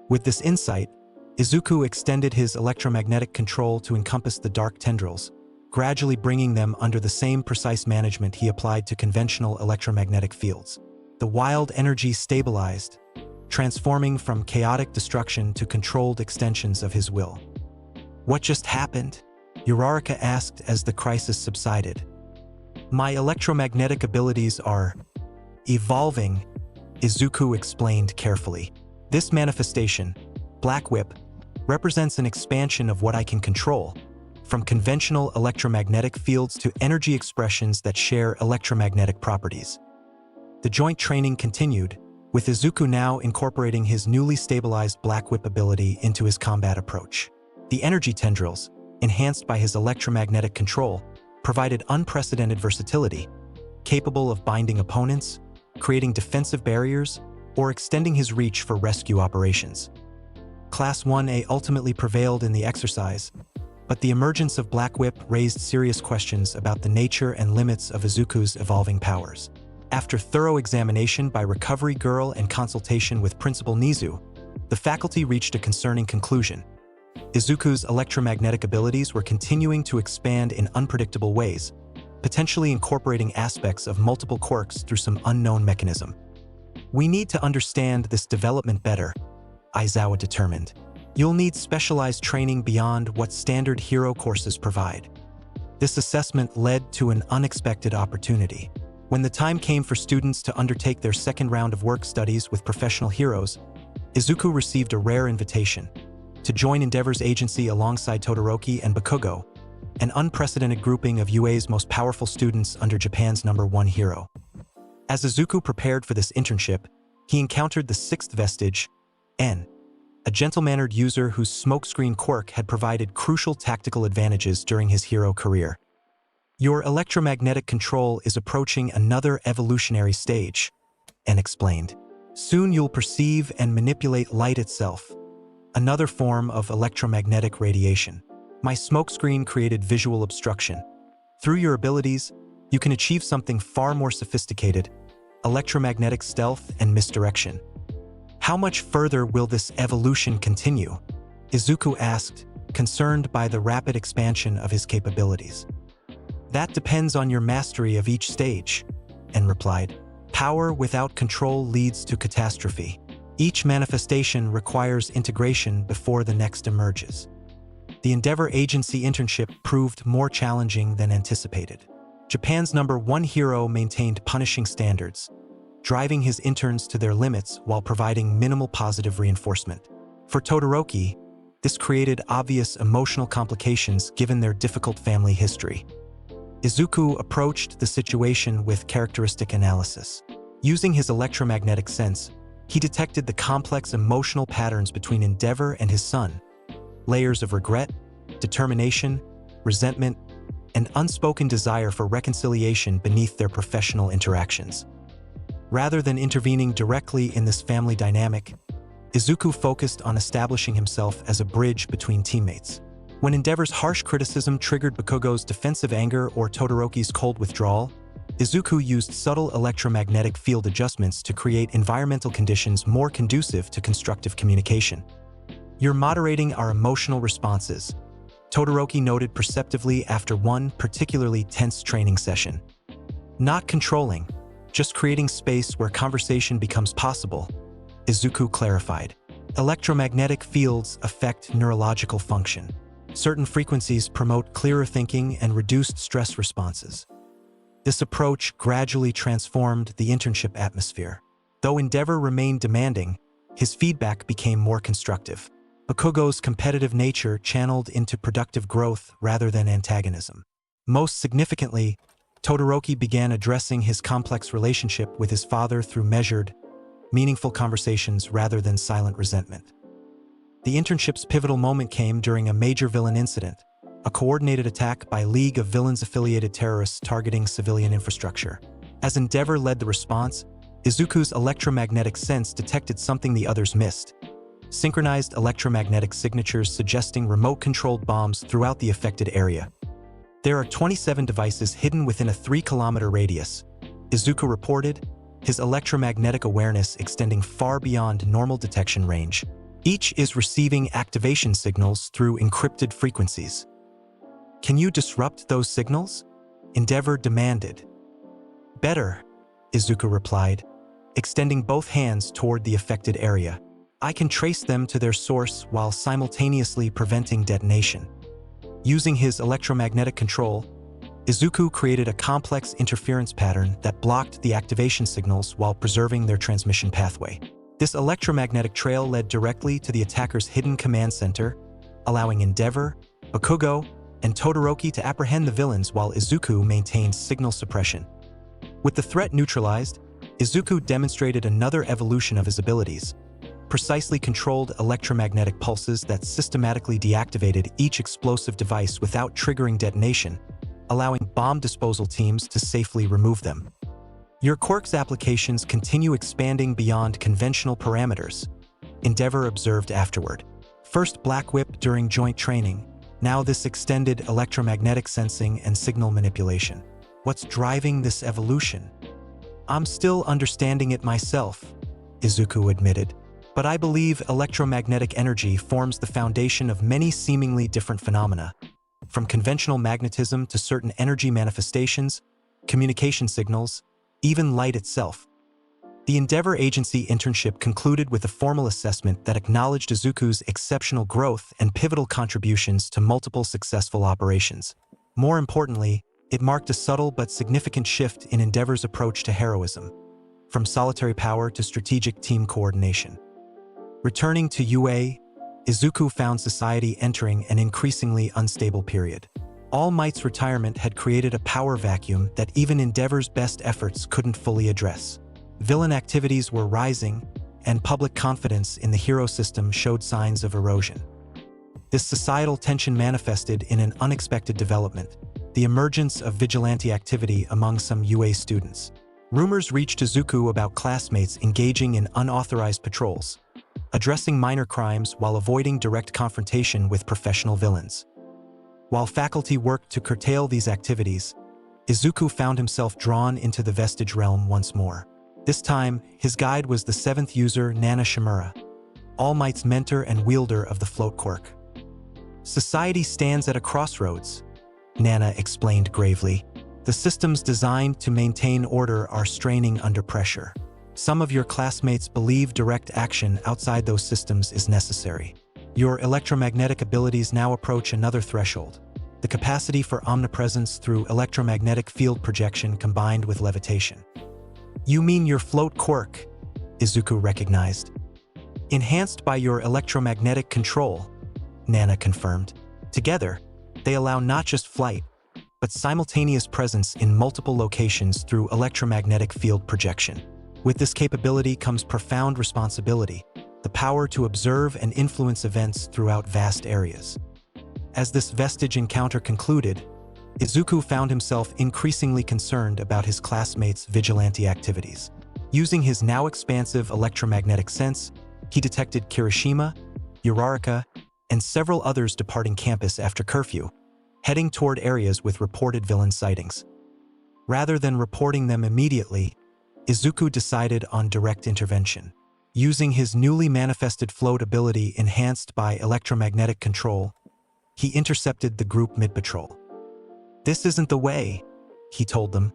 With this insight, Izuku extended his electromagnetic control to encompass the dark tendrils, gradually bringing them under the same precise management he applied to conventional electromagnetic fields. The wild energy stabilized, transforming from chaotic destruction to controlled extensions of his will. What just happened? Uraraka asked as the crisis subsided. My electromagnetic abilities are evolving, Izuku explained carefully. This manifestation, Black Whip, represents an expansion of what I can control, from conventional electromagnetic fields to energy expressions that share electromagnetic properties. The joint training continued, with Izuku now incorporating his newly stabilized Black Whip ability into his combat approach. The energy tendrils, enhanced by his electromagnetic control, provided unprecedented versatility, capable of binding opponents, creating defensive barriers, or extending his reach for rescue operations. Class 1A ultimately prevailed in the exercise, but the emergence of Black Whip raised serious questions about the nature and limits of Izuku's evolving powers. After thorough examination by Recovery Girl and consultation with Principal Nizu, the faculty reached a concerning conclusion. Izuku's electromagnetic abilities were continuing to expand in unpredictable ways, potentially incorporating aspects of multiple quirks through some unknown mechanism. We need to understand this development better, Aizawa determined. You'll need specialized training beyond what standard hero courses provide. This assessment led to an unexpected opportunity. When the time came for students to undertake their second round of work studies with professional heroes, Izuku received a rare invitation to join Endeavor's agency alongside Todoroki and Bakugo, an unprecedented grouping of UA's most powerful students under Japan's #1 hero. As Izuku prepared for this internship, he encountered the sixth vestige, N, a gentle-mannered user whose smokescreen quirk had provided crucial tactical advantages during his hero career. Your electromagnetic control is approaching another evolutionary stage, N explained. Soon you'll perceive and manipulate light itself, another form of electromagnetic radiation. My smokescreen created visual obstruction. Through your abilities, you can achieve something far more sophisticated, electromagnetic stealth and misdirection. How much further will this evolution continue? Izuku asked, concerned by the rapid expansion of his capabilities. That depends on your mastery of each stage, N replied. Power without control leads to catastrophe. Each manifestation requires integration before the next emerges. the Endeavor Agency internship proved more challenging than anticipated. Japan's #1 hero maintained punishing standards, driving his interns to their limits while providing minimal positive reinforcement. For Todoroki, this created obvious emotional complications given their difficult family history. Izuku approached the situation with characteristic analysis. Using his electromagnetic sense, he detected the complex emotional patterns between Endeavor and his son, layers of regret, determination, resentment, and unspoken desire for reconciliation beneath their professional interactions. Rather than intervening directly in this family dynamic, Izuku focused on establishing himself as a bridge between teammates. When Endeavor's harsh criticism triggered Bakugo's defensive anger or Todoroki's cold withdrawal, Izuku used subtle electromagnetic field adjustments to create environmental conditions more conducive to constructive communication. "You're moderating our emotional responses," Todoroki noted perceptively after one particularly tense training session. "Not controlling, just creating space where conversation becomes possible," Izuku clarified. Electromagnetic fields affect neurological function. Certain frequencies promote clearer thinking and reduced stress responses. This approach gradually transformed the internship atmosphere. Though Endeavor remained demanding, his feedback became more constructive. Bakugo's competitive nature channeled into productive growth rather than antagonism. Most significantly, Todoroki began addressing his complex relationship with his father through measured, meaningful conversations rather than silent resentment. The internship's pivotal moment came during a major villain incident, a coordinated attack by a League of Villains-affiliated terrorists targeting civilian infrastructure. As Endeavor led the response, Izuku's electromagnetic sense detected something the others missed: synchronized electromagnetic signatures suggesting remote-controlled bombs throughout the affected area. "There are 27 devices hidden within a 3-kilometer radius," Izuku reported, his electromagnetic awareness extending far beyond normal detection range. "Each is receiving activation signals through encrypted frequencies." "Can you disrupt those signals?" Endeavor demanded. "Better," Izuku replied, extending both hands toward the affected area. "I can trace them to their source while simultaneously preventing detonation." Using his electromagnetic control, Izuku created a complex interference pattern that blocked the activation signals while preserving their transmission pathway. This electromagnetic trail led directly to the attacker's hidden command center, allowing Endeavor, Bakugo, and Todoroki to apprehend the villains while Izuku maintained signal suppression. With the threat neutralized, Izuku demonstrated another evolution of his abilities: precisely controlled electromagnetic pulses that systematically deactivated each explosive device without triggering detonation, allowing bomb disposal teams to safely remove them. "Your quirk's applications continue expanding beyond conventional parameters," Endeavor observed afterward. "First Black Whip during joint training, now this extended electromagnetic sensing and signal manipulation. What's driving this evolution?" "I'm still understanding it myself," Izuku admitted. "But I believe electromagnetic energy forms the foundation of many seemingly different phenomena, from conventional magnetism to certain energy manifestations, communication signals, even light itself." The Endeavor Agency internship concluded with a formal assessment that acknowledged Izuku's exceptional growth and pivotal contributions to multiple successful operations. More importantly, it marked a subtle but significant shift in Endeavor's approach to heroism, from solitary power to strategic team coordination. Returning to UA, Izuku found society entering an increasingly unstable period. All Might's retirement had created a power vacuum that even Endeavor's best efforts couldn't fully address. Villain activities were rising, and public confidence in the hero system showed signs of erosion. This societal tension manifested in an unexpected development: the emergence of vigilante activity among some UA students. Rumors reached Izuku about classmates engaging in unauthorized patrols, addressing minor crimes while avoiding direct confrontation with professional villains. While faculty worked to curtail these activities, Izuku found himself drawn into the Vestige realm once more. This time, his guide was the 7th user Nana Shimura, All Might's mentor and wielder of the float quirk. "Society stands at a crossroads," Nana explained gravely. "The systems designed to maintain order are straining under pressure. Some of your classmates believe direct action outside those systems is necessary. Your electromagnetic abilities now approach another threshold, the capacity for omnipresence through electromagnetic field projection combined with levitation. You mean your float quirk, Izuku recognized. Enhanced by your electromagnetic control, Nana confirmed. Together, they allow not just flight, but simultaneous presence in multiple locations through electromagnetic field projection. With this capability comes profound responsibility, the power to observe and influence events throughout vast areas. As this vestige encounter concluded, Izuku found himself increasingly concerned about his classmates' vigilante activities. Using his now expansive electromagnetic sense, he detected Kirishima, Uraraka, and several others departing campus after curfew, heading toward areas with reported villain sightings. Rather than reporting them immediately, Izuku decided on direct intervention. Using his newly manifested float ability enhanced by electromagnetic control, he intercepted the group mid-patrol. "This isn't the way," he told them,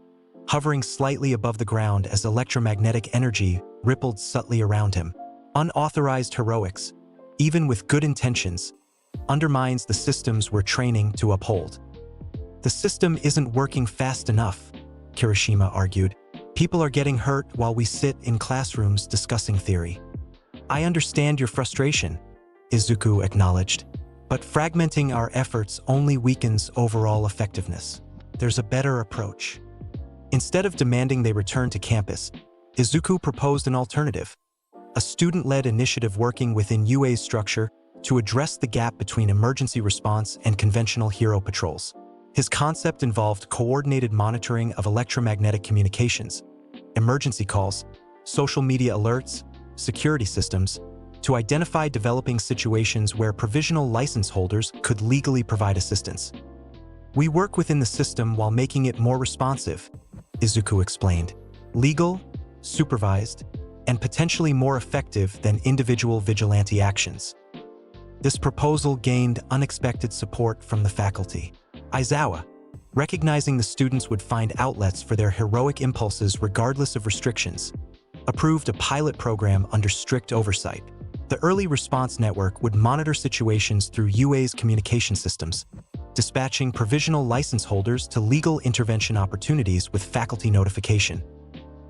hovering slightly above the ground as electromagnetic energy rippled subtly around him. Unauthorized heroics, even with good intentions, undermines the systems we're training to uphold. "The system isn't working fast enough," Kirishima argued. "People are getting hurt while we sit in classrooms discussing theory." "I understand your frustration," Izuku acknowledged, "but fragmenting our efforts only weakens overall effectiveness. There's a better approach." Instead of demanding they return to campus, Izuku proposed an alternative, a student-led initiative working within UA's structure to address the gap between emergency response and conventional hero patrols. His concept involved coordinated monitoring of electromagnetic communications, emergency calls, social media alerts, security systems, to identify developing situations where provisional license holders could legally provide assistance. "We work within the system while making it more responsive," Izuku explained. "Legal, supervised, and potentially more effective than individual vigilante actions." This proposal gained unexpected support from the faculty. Aizawa, recognizing the students would find outlets for their heroic impulses regardless of restrictions, approved a pilot program under strict oversight. The Early Response Network would monitor situations through UA's communication systems, dispatching provisional license holders to legal intervention opportunities with faculty notification.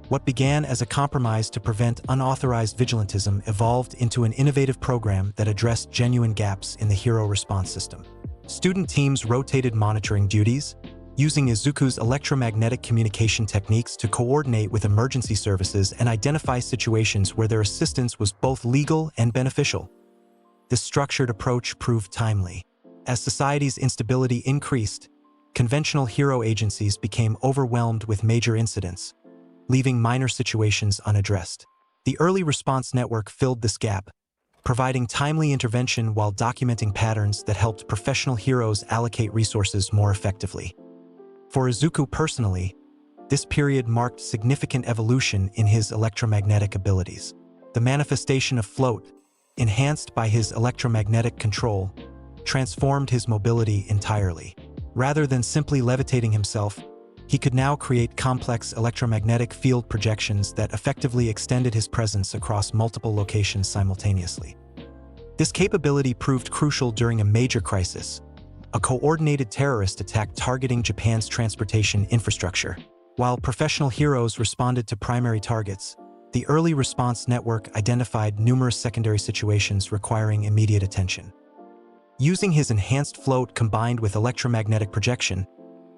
What began as a compromise to prevent unauthorized vigilantism evolved into an innovative program that addressed genuine gaps in the hero response system. Student teams rotated monitoring duties, using Izuku's electromagnetic communication techniques to coordinate with emergency services and identify situations where their assistance was both legal and beneficial. This structured approach proved timely. As society's instability increased, conventional hero agencies became overwhelmed with major incidents, leaving minor situations unaddressed. The Early Response Network filled this gap, providing timely intervention while documenting patterns that helped professional heroes allocate resources more effectively. For Izuku personally, this period marked significant evolution in his electromagnetic abilities. The manifestation of float, enhanced by his electromagnetic control, transformed his mobility entirely. Rather than simply levitating himself, he could now create complex electromagnetic field projections that effectively extended his presence across multiple locations simultaneously. This capability proved crucial during a major crisis, a coordinated terrorist attack targeting Japan's transportation infrastructure. While professional heroes responded to primary targets, the Early Response Network identified numerous secondary situations requiring immediate attention. Using his enhanced float combined with electromagnetic projection,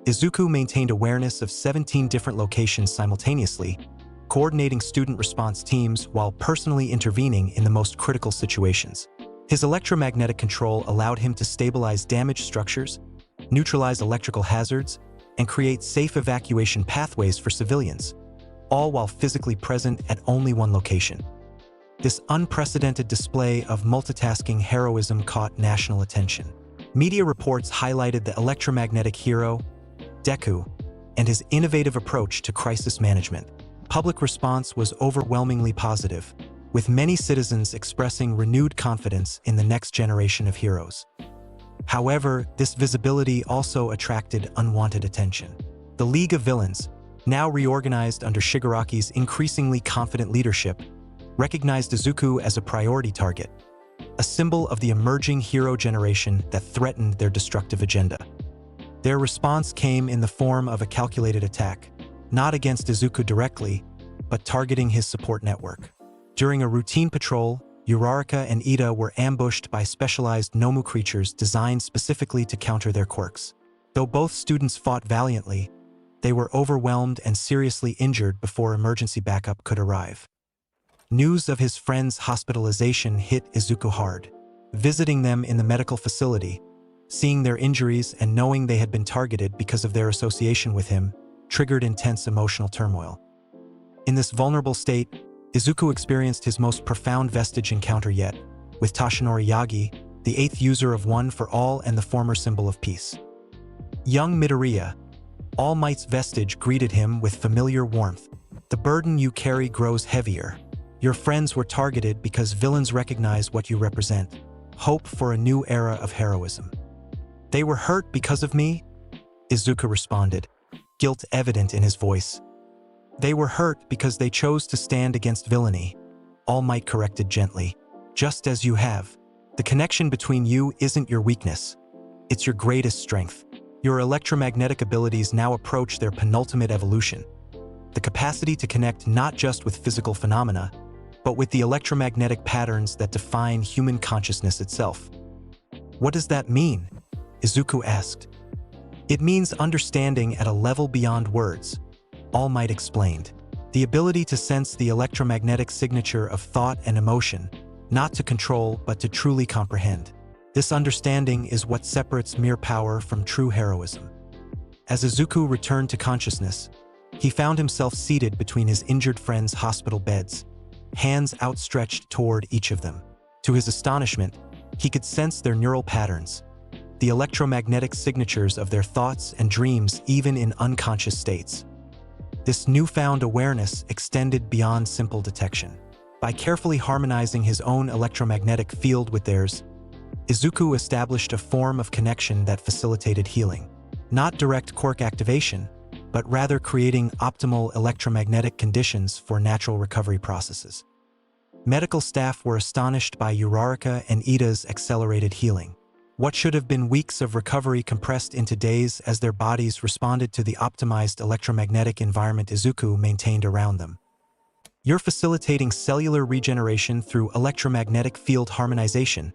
Izuku maintained awareness of 17 different locations simultaneously, coordinating student response teams while personally intervening in the most critical situations. His electromagnetic control allowed him to stabilize damaged structures, neutralize electrical hazards, and create safe evacuation pathways for civilians, all while physically present at only one location. This unprecedented display of multitasking heroism caught national attention. Media reports highlighted the electromagnetic hero, Deku, and his innovative approach to crisis management. Public response was overwhelmingly positive, with many citizens expressing renewed confidence in the next generation of heroes. However, this visibility also attracted unwanted attention. The League of Villains, now reorganized under Shigaraki's increasingly confident leadership, recognized Izuku as a priority target. a symbol of the emerging hero generation that threatened their destructive agenda. Their response came in the form of a calculated attack, not against Izuku directly, but targeting his support network. During a routine patrol, Uraraka and Ida were ambushed by specialized Nomu creatures designed specifically to counter their quirks. Though both students fought valiantly, they were overwhelmed and seriously injured before emergency backup could arrive. News of his friend's hospitalization hit Izuku hard. Visiting them in the medical facility, seeing their injuries and knowing they had been targeted because of their association with him, triggered intense emotional turmoil. In this vulnerable state, Izuku experienced his most profound vestige encounter yet, with Toshinori Yagi, the 8th user of One for All and the former symbol of peace. Young Midoriya, All Might's vestige, greeted him with familiar warmth. The burden you carry grows heavier. Your friends were targeted because villains recognize what you represent. Hope for a new era of heroism. They were hurt because of me? Izuku responded, guilt evident in his voice. They were hurt because they chose to stand against villainy. All Might corrected gently. Just as you have. The connection between you isn't your weakness. It's your greatest strength. Your electromagnetic abilities now approach their penultimate evolution. The capacity to connect not just with physical phenomena, but with the electromagnetic patterns that define human consciousness itself. What does that mean? Izuku asked. It means understanding at a level beyond words, All Might explained. The ability to sense the electromagnetic signature of thought and emotion, not to control but to truly comprehend. This understanding is what separates mere power from true heroism. As Izuku returned to consciousness, he found himself seated between his injured friends' hospital beds, hands outstretched toward each of them. To his astonishment, he could sense their neural patterns, the electromagnetic signatures of their thoughts and dreams even in unconscious states. This newfound awareness extended beyond simple detection. By carefully harmonizing his own electromagnetic field with theirs, Izuku established a form of connection that facilitated healing. Not direct quirk activation, but rather creating optimal electromagnetic conditions for natural recovery processes. Medical staff were astonished by Uraraka and Ida's accelerated healing. What should have been weeks of recovery compressed into days as their bodies responded to the optimized electromagnetic environment Izuku maintained around them. You're facilitating cellular regeneration through electromagnetic field harmonization,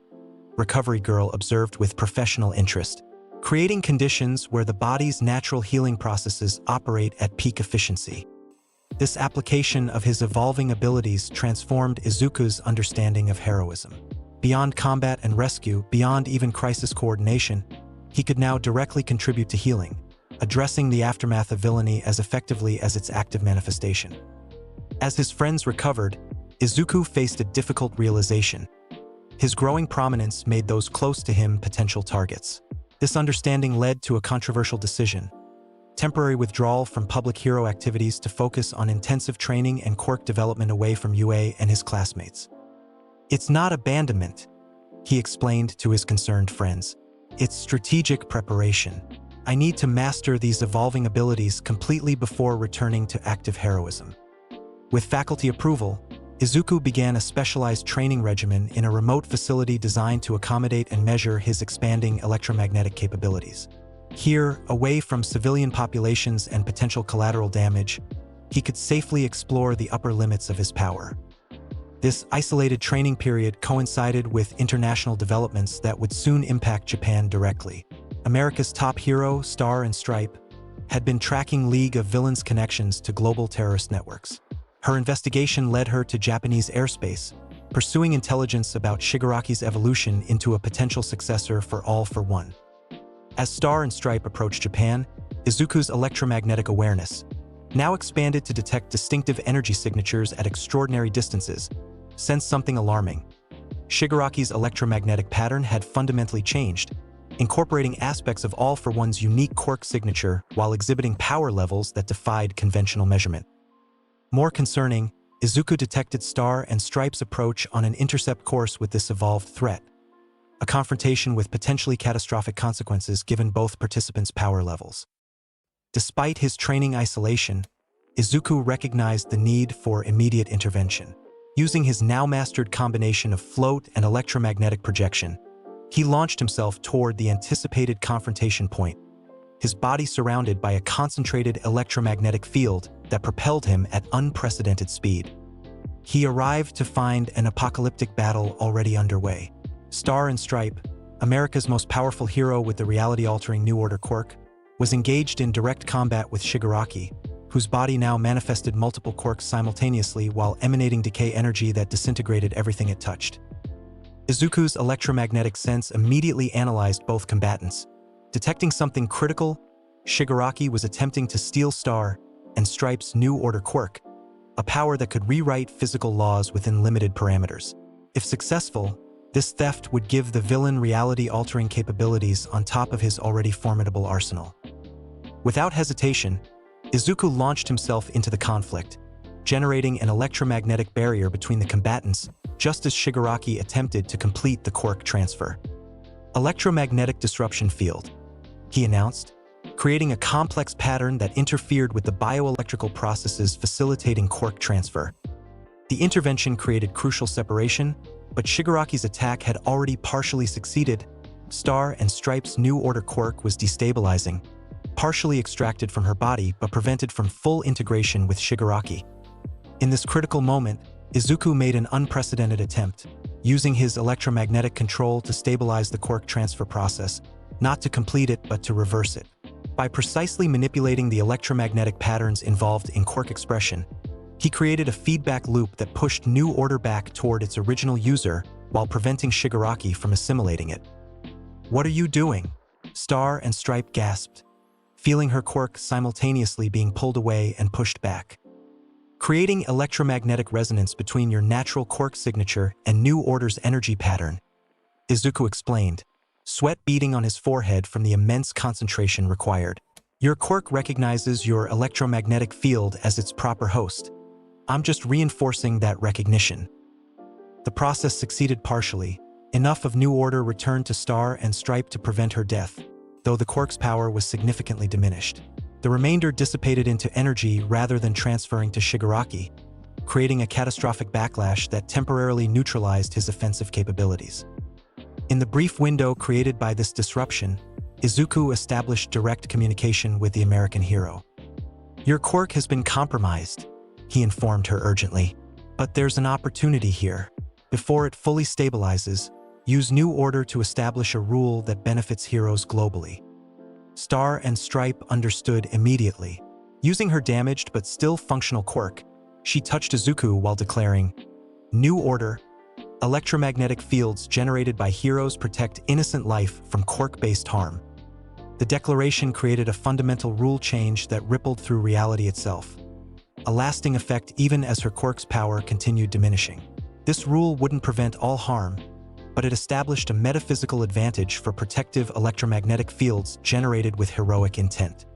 Recovery Girl observed with professional interest, creating conditions where the body's natural healing processes operate at peak efficiency. This application of his evolving abilities transformed Izuku's understanding of heroism. Beyond combat and rescue, beyond even crisis coordination, he could now directly contribute to healing, addressing the aftermath of villainy as effectively as its active manifestation. As his friends recovered, Izuku faced a difficult realization. His growing prominence made those close to him potential targets. This understanding led to a controversial decision: temporary withdrawal from public hero activities to focus on intensive training and quirk development away from UA and his classmates. It's not abandonment, he explained to his concerned friends. It's strategic preparation. I need to master these evolving abilities completely before returning to active heroism. With faculty approval, Izuku began a specialized training regimen in a remote facility designed to accommodate and measure his expanding electromagnetic capabilities. Here, away from civilian populations and potential collateral damage, he could safely explore the upper limits of his power. This isolated training period coincided with international developments that would soon impact Japan directly. America's top hero, Star and Stripe, had been tracking League of Villains connections to global terrorist networks. Her investigation led her to Japanese airspace, pursuing intelligence about Shigaraki's evolution into a potential successor for All for One. As Star and Stripe approached Japan, Izuku's electromagnetic awareness, now expanded to detect distinctive energy signatures at extraordinary distances, sensed something alarming. Shigaraki's electromagnetic pattern had fundamentally changed, incorporating aspects of All for One's unique quirk signature while exhibiting power levels that defied conventional measurement. More concerning, Izuku detected Star and Stripe's approach on an intercept course with this evolved threat, a confrontation with potentially catastrophic consequences given both participants' power levels. Despite his training isolation, Izuku recognized the need for immediate intervention. Using his now-mastered combination of float and electromagnetic projection, he launched himself toward the anticipated confrontation point, his body surrounded by a concentrated electromagnetic field that propelled him at unprecedented speed. He arrived to find an apocalyptic battle already underway. Star and Stripe, America's most powerful hero with the reality-altering New Order quirk, was engaged in direct combat with Shigaraki, whose body now manifested multiple quirks simultaneously while emanating decay energy that disintegrated everything it touched. Izuku's electromagnetic sense immediately analyzed both combatants. Detecting something critical, Shigaraki was attempting to steal Star and Stripe's New Order quirk, a power that could rewrite physical laws within limited parameters. If successful, this theft would give the villain reality-altering capabilities on top of his already formidable arsenal. Without hesitation, Izuku launched himself into the conflict, generating an electromagnetic barrier between the combatants just as Shigaraki attempted to complete the quirk transfer. Electromagnetic disruption field, he announced, creating a complex pattern that interfered with the bioelectrical processes facilitating quirk transfer. The intervention created crucial separation, but Shigaraki's attack had already partially succeeded. Star and Stripe's New Order quirk was destabilizing, partially extracted from her body but prevented from full integration with Shigaraki. In this critical moment, Izuku made an unprecedented attempt, using his electromagnetic control to stabilize the quirk transfer process, not to complete it but to reverse it. By precisely manipulating the electromagnetic patterns involved in quirk expression, he created a feedback loop that pushed New Order back toward its original user while preventing Shigaraki from assimilating it. "What are you doing?" Star and Stripe gasped, feeling her quirk simultaneously being pulled away and pushed back. Creating electromagnetic resonance between your natural quirk signature and New Order's energy pattern, Izuku explained, sweat beading on his forehead from the immense concentration required. "Your quirk recognizes your electromagnetic field as its proper host. I'm just reinforcing that recognition." The process succeeded partially. Enough of New Order returned to Star and Stripe to prevent her death, though the quirk's power was significantly diminished. The remainder dissipated into energy rather than transferring to Shigaraki, creating a catastrophic backlash that temporarily neutralized his offensive capabilities. In the brief window created by this disruption, Izuku established direct communication with the American hero. "Your quirk has been compromised," he informed her urgently. "But there's an opportunity here. Before it fully stabilizes, use New Order to establish a rule that benefits heroes globally." Star and Stripe understood immediately. Using her damaged but still functional quirk, she touched Izuku while declaring, "New Order, electromagnetic fields generated by heroes protect innocent life from quirk-based harm." The declaration created a fundamental rule change that rippled through reality itself, a lasting effect even as her quirk's power continued diminishing. This rule wouldn't prevent all harm, but it established a metaphysical advantage for protective electromagnetic fields generated with heroic intent.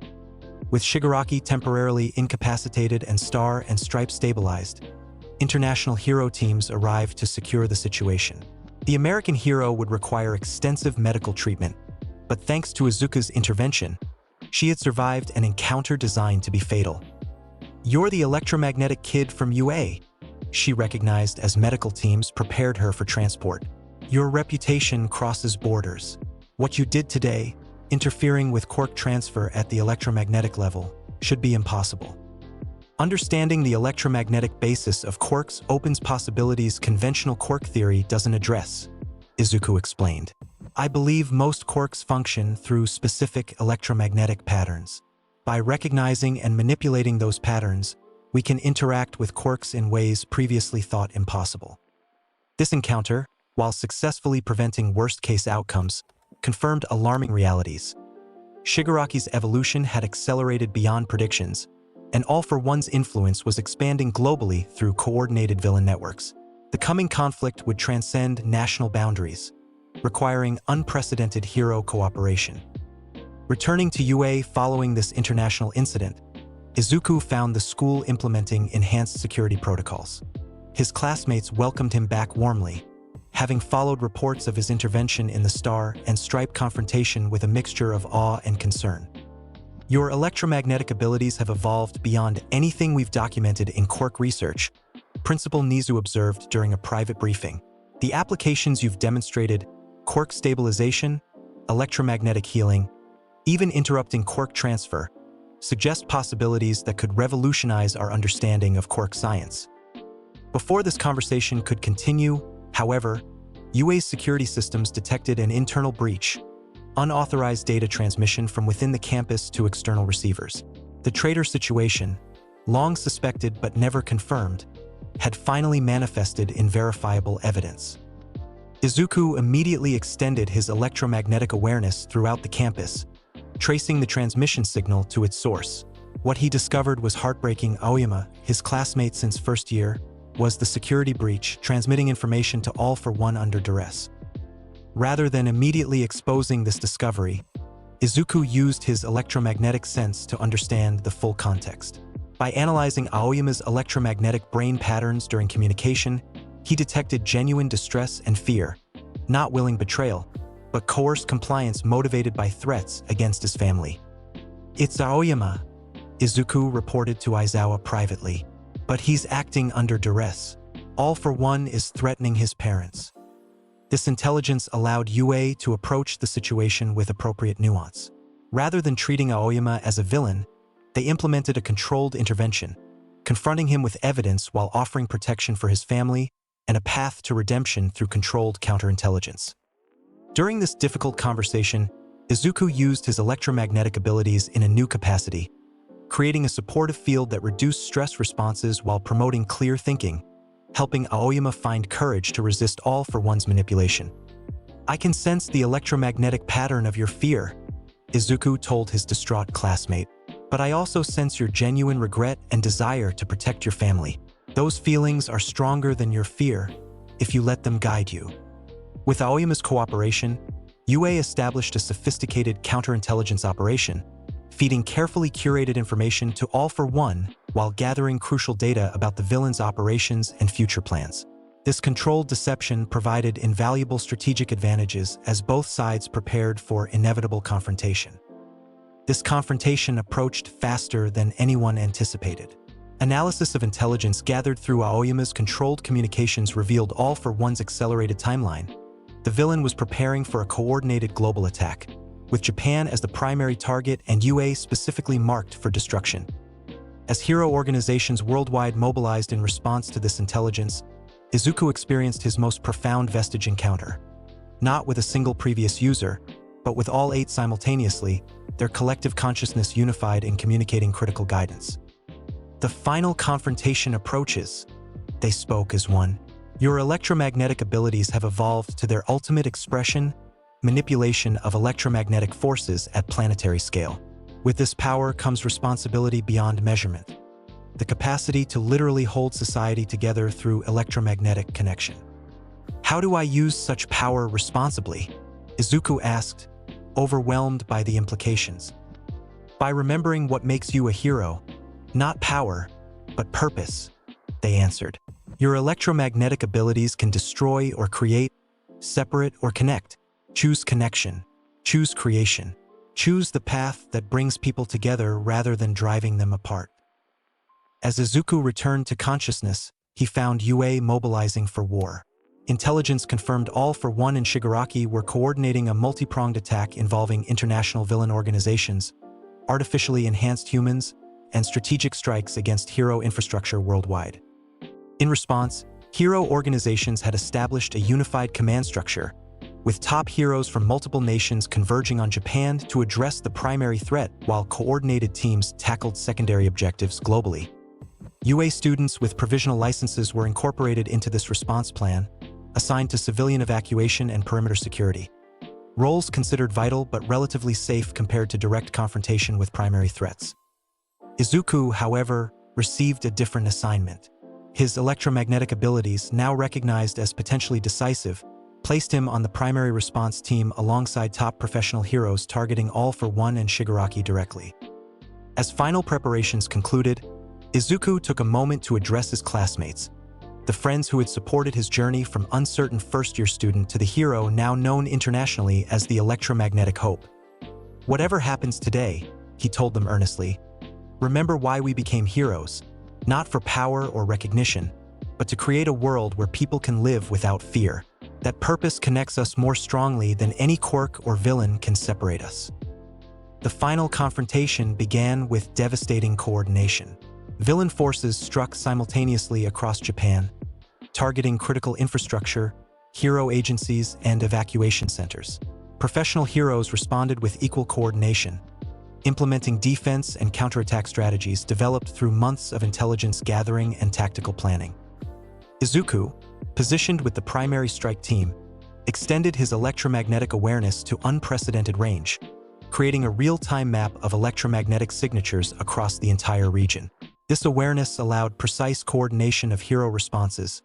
With Shigaraki temporarily incapacitated and Star and Stripe stabilized, international hero teams arrived to secure the situation. The American hero would require extensive medical treatment, but thanks to Izuku's intervention, she had survived an encounter designed to be fatal. "You're the electromagnetic kid from UA," she recognized as medical teams prepared her for transport. "Your reputation crosses borders. What you did today, interfering with quirk transfer at the electromagnetic level, should be impossible." Understanding the electromagnetic basis of quirks opens possibilities conventional quirk theory doesn't address, Izuku explained. "I believe most quirks function through specific electromagnetic patterns. By recognizing and manipulating those patterns, we can interact with quirks in ways previously thought impossible." This encounter, while successfully preventing worst-case outcomes, confirmed alarming realities. Shigaraki's evolution had accelerated beyond predictions, and All for One's influence was expanding globally through coordinated villain networks. The coming conflict would transcend national boundaries, requiring unprecedented hero cooperation. Returning to UA following this international incident, Izuku found the school implementing enhanced security protocols. His classmates welcomed him back warmly, having followed reports of his intervention in the Star and Stripe confrontation with a mixture of awe and concern. "Your electromagnetic abilities have evolved beyond anything we've documented in quirk research," Principal Nizu observed during a private briefing. The applications you've demonstrated, quirk stabilization, electromagnetic healing, even interrupting quirk transfer, suggest possibilities that could revolutionize our understanding of quirk science. Before this conversation could continue, however, UA's security systems detected an internal breach, unauthorized data transmission from within the campus to external receivers. The traitor situation, long suspected but never confirmed, had finally manifested in verifiable evidence. Izuku immediately extended his electromagnetic awareness throughout the campus, tracing the transmission signal to its source. What he discovered was heartbreaking. Aoyama, his classmate since first year, was the security breach, transmitting information to all for one under duress. Rather than immediately exposing this discovery, Izuku used his electromagnetic sense to understand the full context. By analyzing Aoyama's electromagnetic brain patterns during communication, he detected genuine distress and fear, not willing betrayal, but coerced compliance motivated by threats against his family. "It's Aoyama," Izuku reported to Aizawa privately, "but he's acting under duress. All for one is threatening his parents." This intelligence allowed UA to approach the situation with appropriate nuance. Rather than treating Aoyama as a villain, they implemented a controlled intervention, confronting him with evidence while offering protection for his family and a path to redemption through controlled counterintelligence. During this difficult conversation, Izuku used his electromagnetic abilities in a new capacity, creating a supportive field that reduced stress responses while promoting clear thinking, helping Aoyama find courage to resist all for one's manipulation. "I can sense the electromagnetic pattern of your fear," Izuku told his distraught classmate, "but I also sense your genuine regret and desire to protect your family. Those feelings are stronger than your fear if you let them guide you." With Aoyama's cooperation, UA established a sophisticated counterintelligence operation, feeding carefully curated information to all for one while gathering crucial data about the villain's operations and future plans. This controlled deception provided invaluable strategic advantages as both sides prepared for inevitable confrontation. This confrontation approached faster than anyone anticipated. Analysis of intelligence gathered through Aoyama's controlled communications revealed all for one's accelerated timeline. The villain was preparing for a coordinated global attack, with Japan as the primary target and UA specifically marked for destruction. As hero organizations worldwide mobilized in response to this intelligence, Izuku experienced his most profound vestige encounter. Not with a single previous user, but with all 8 simultaneously, their collective consciousness unified in communicating critical guidance. "The final confrontation approaches," they spoke as one. "Your electromagnetic abilities have evolved to their ultimate expression, manipulation of electromagnetic forces at planetary scale. With this power comes responsibility beyond measurement, the capacity to literally hold society together through electromagnetic connection." "How do I use such power responsibly?" Izuku asked, overwhelmed by the implications. "By remembering what makes you a hero, not power, but purpose," they answered. "Your electromagnetic abilities can destroy or create, separate or connect. Choose connection. Choose creation. Choose the path that brings people together rather than driving them apart." As Izuku returned to consciousness, he found UA mobilizing for war. Intelligence confirmed all for one and Shigaraki were coordinating a multi-pronged attack involving international villain organizations, artificially enhanced humans, and strategic strikes against hero infrastructure worldwide. In response, hero organizations had established a unified command structure, with top heroes from multiple nations converging on Japan to address the primary threat while coordinated teams tackled secondary objectives globally. UA students with provisional licenses were incorporated into this response plan, assigned to civilian evacuation and perimeter security. Roles considered vital but relatively safe compared to direct confrontation with primary threats. Izuku, however, received a different assignment. His electromagnetic abilities, now recognized as potentially decisive, placed him on the primary response team alongside top professional heroes targeting All for One and Shigaraki directly. As final preparations concluded, Izuku took a moment to address his classmates, the friends who had supported his journey from uncertain first-year student to the hero now known internationally as the electromagnetic hope. "Whatever happens today," he told them earnestly, "remember why we became heroes, not for power or recognition, but to create a world where people can live without fear. That purpose connects us more strongly than any quirk or villain can separate us. The final confrontation began with devastating coordination. Villain forces struck simultaneously across Japan, targeting critical infrastructure, hero agencies, and evacuation centers. Professional heroes responded with equal coordination, implementing defense and counterattack strategies developed through months of intelligence gathering and tactical planning. Izuku, positioned with the primary strike team, extended his electromagnetic awareness to unprecedented range, creating a real-time map of electromagnetic signatures across the entire region. This awareness allowed precise coordination of hero responses,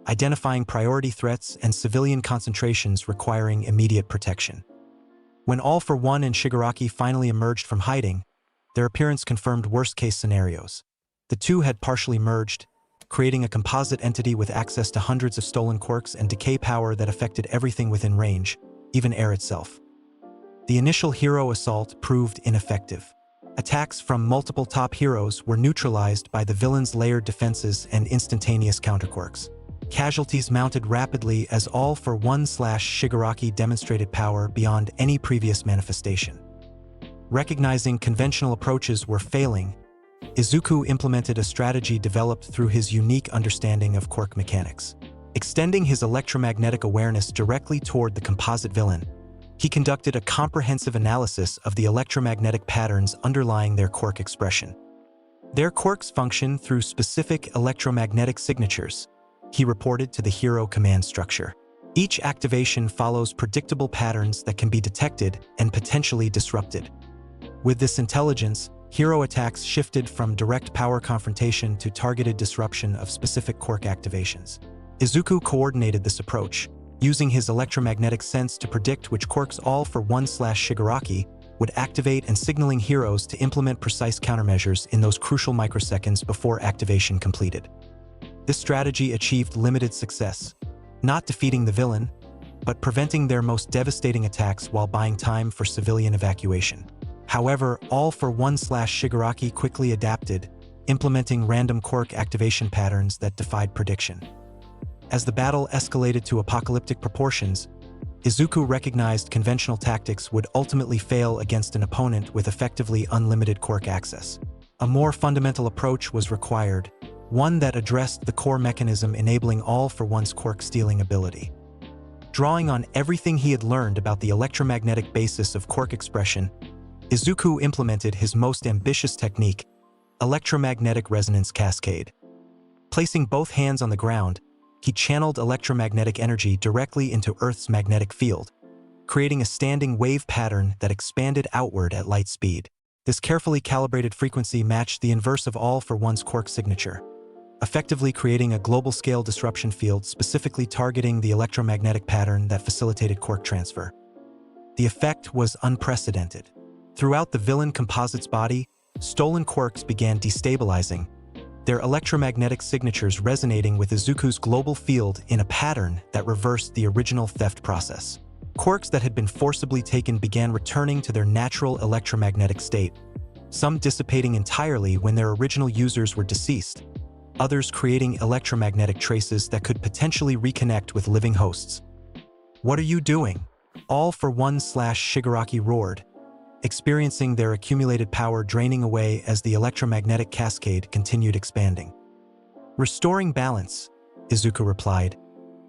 identifying priority threats and civilian concentrations requiring immediate protection. When All for One and Shigaraki finally emerged from hiding, their appearance confirmed worst-case scenarios. The two had partially merged, creating a composite entity with access to hundreds of stolen quirks and decay power that affected everything within range, even air itself. The initial hero assault proved ineffective. Attacks from multiple top heroes were neutralized by the villain's layered defenses and instantaneous counterquirks. Casualties mounted rapidly as All for One/Shigaraki demonstrated power beyond any previous manifestation. Recognizing conventional approaches were failing, Izuku implemented a strategy developed through his unique understanding of quirk mechanics. Extending his electromagnetic awareness directly toward the composite villain, he conducted a comprehensive analysis of the electromagnetic patterns underlying their quirk expression. Their quirks function through specific electromagnetic signatures, he reported to the hero command structure. Each activation follows predictable patterns that can be detected and potentially disrupted. With this intelligence, hero attacks shifted from direct power confrontation to targeted disruption of specific quirk activations. Izuku coordinated this approach, using his electromagnetic sense to predict which quirks All for One/Shigaraki would activate and signaling heroes to implement precise countermeasures in those crucial microseconds before activation completed. This strategy achieved limited success, not defeating the villain, but preventing their most devastating attacks while buying time for civilian evacuation. However, All for One/Shigaraki quickly adapted, implementing random quirk activation patterns that defied prediction. As the battle escalated to apocalyptic proportions, Izuku recognized conventional tactics would ultimately fail against an opponent with effectively unlimited quirk access. A more fundamental approach was required, one that addressed the core mechanism enabling All for One's quirk-stealing ability. Drawing on everything he had learned about the electromagnetic basis of quirk expression, Izuku implemented his most ambitious technique, electromagnetic resonance cascade. Placing both hands on the ground, he channeled electromagnetic energy directly into Earth's magnetic field, creating a standing wave pattern that expanded outward at light speed. This carefully calibrated frequency matched the inverse of All for One's quirk signature, effectively creating a global-scale disruption field specifically targeting the electromagnetic pattern that facilitated quirk transfer. The effect was unprecedented. Throughout the villain composite's body, stolen quirks began destabilizing, their electromagnetic signatures resonating with Izuku's global field in a pattern that reversed the original theft process. Quirks that had been forcibly taken began returning to their natural electromagnetic state, some dissipating entirely when their original users were deceased, others creating electromagnetic traces that could potentially reconnect with living hosts. "What are you doing?" All for One/Shigaraki roared, experiencing their accumulated power draining away as the electromagnetic cascade continued expanding. "Restoring balance," Izuku replied,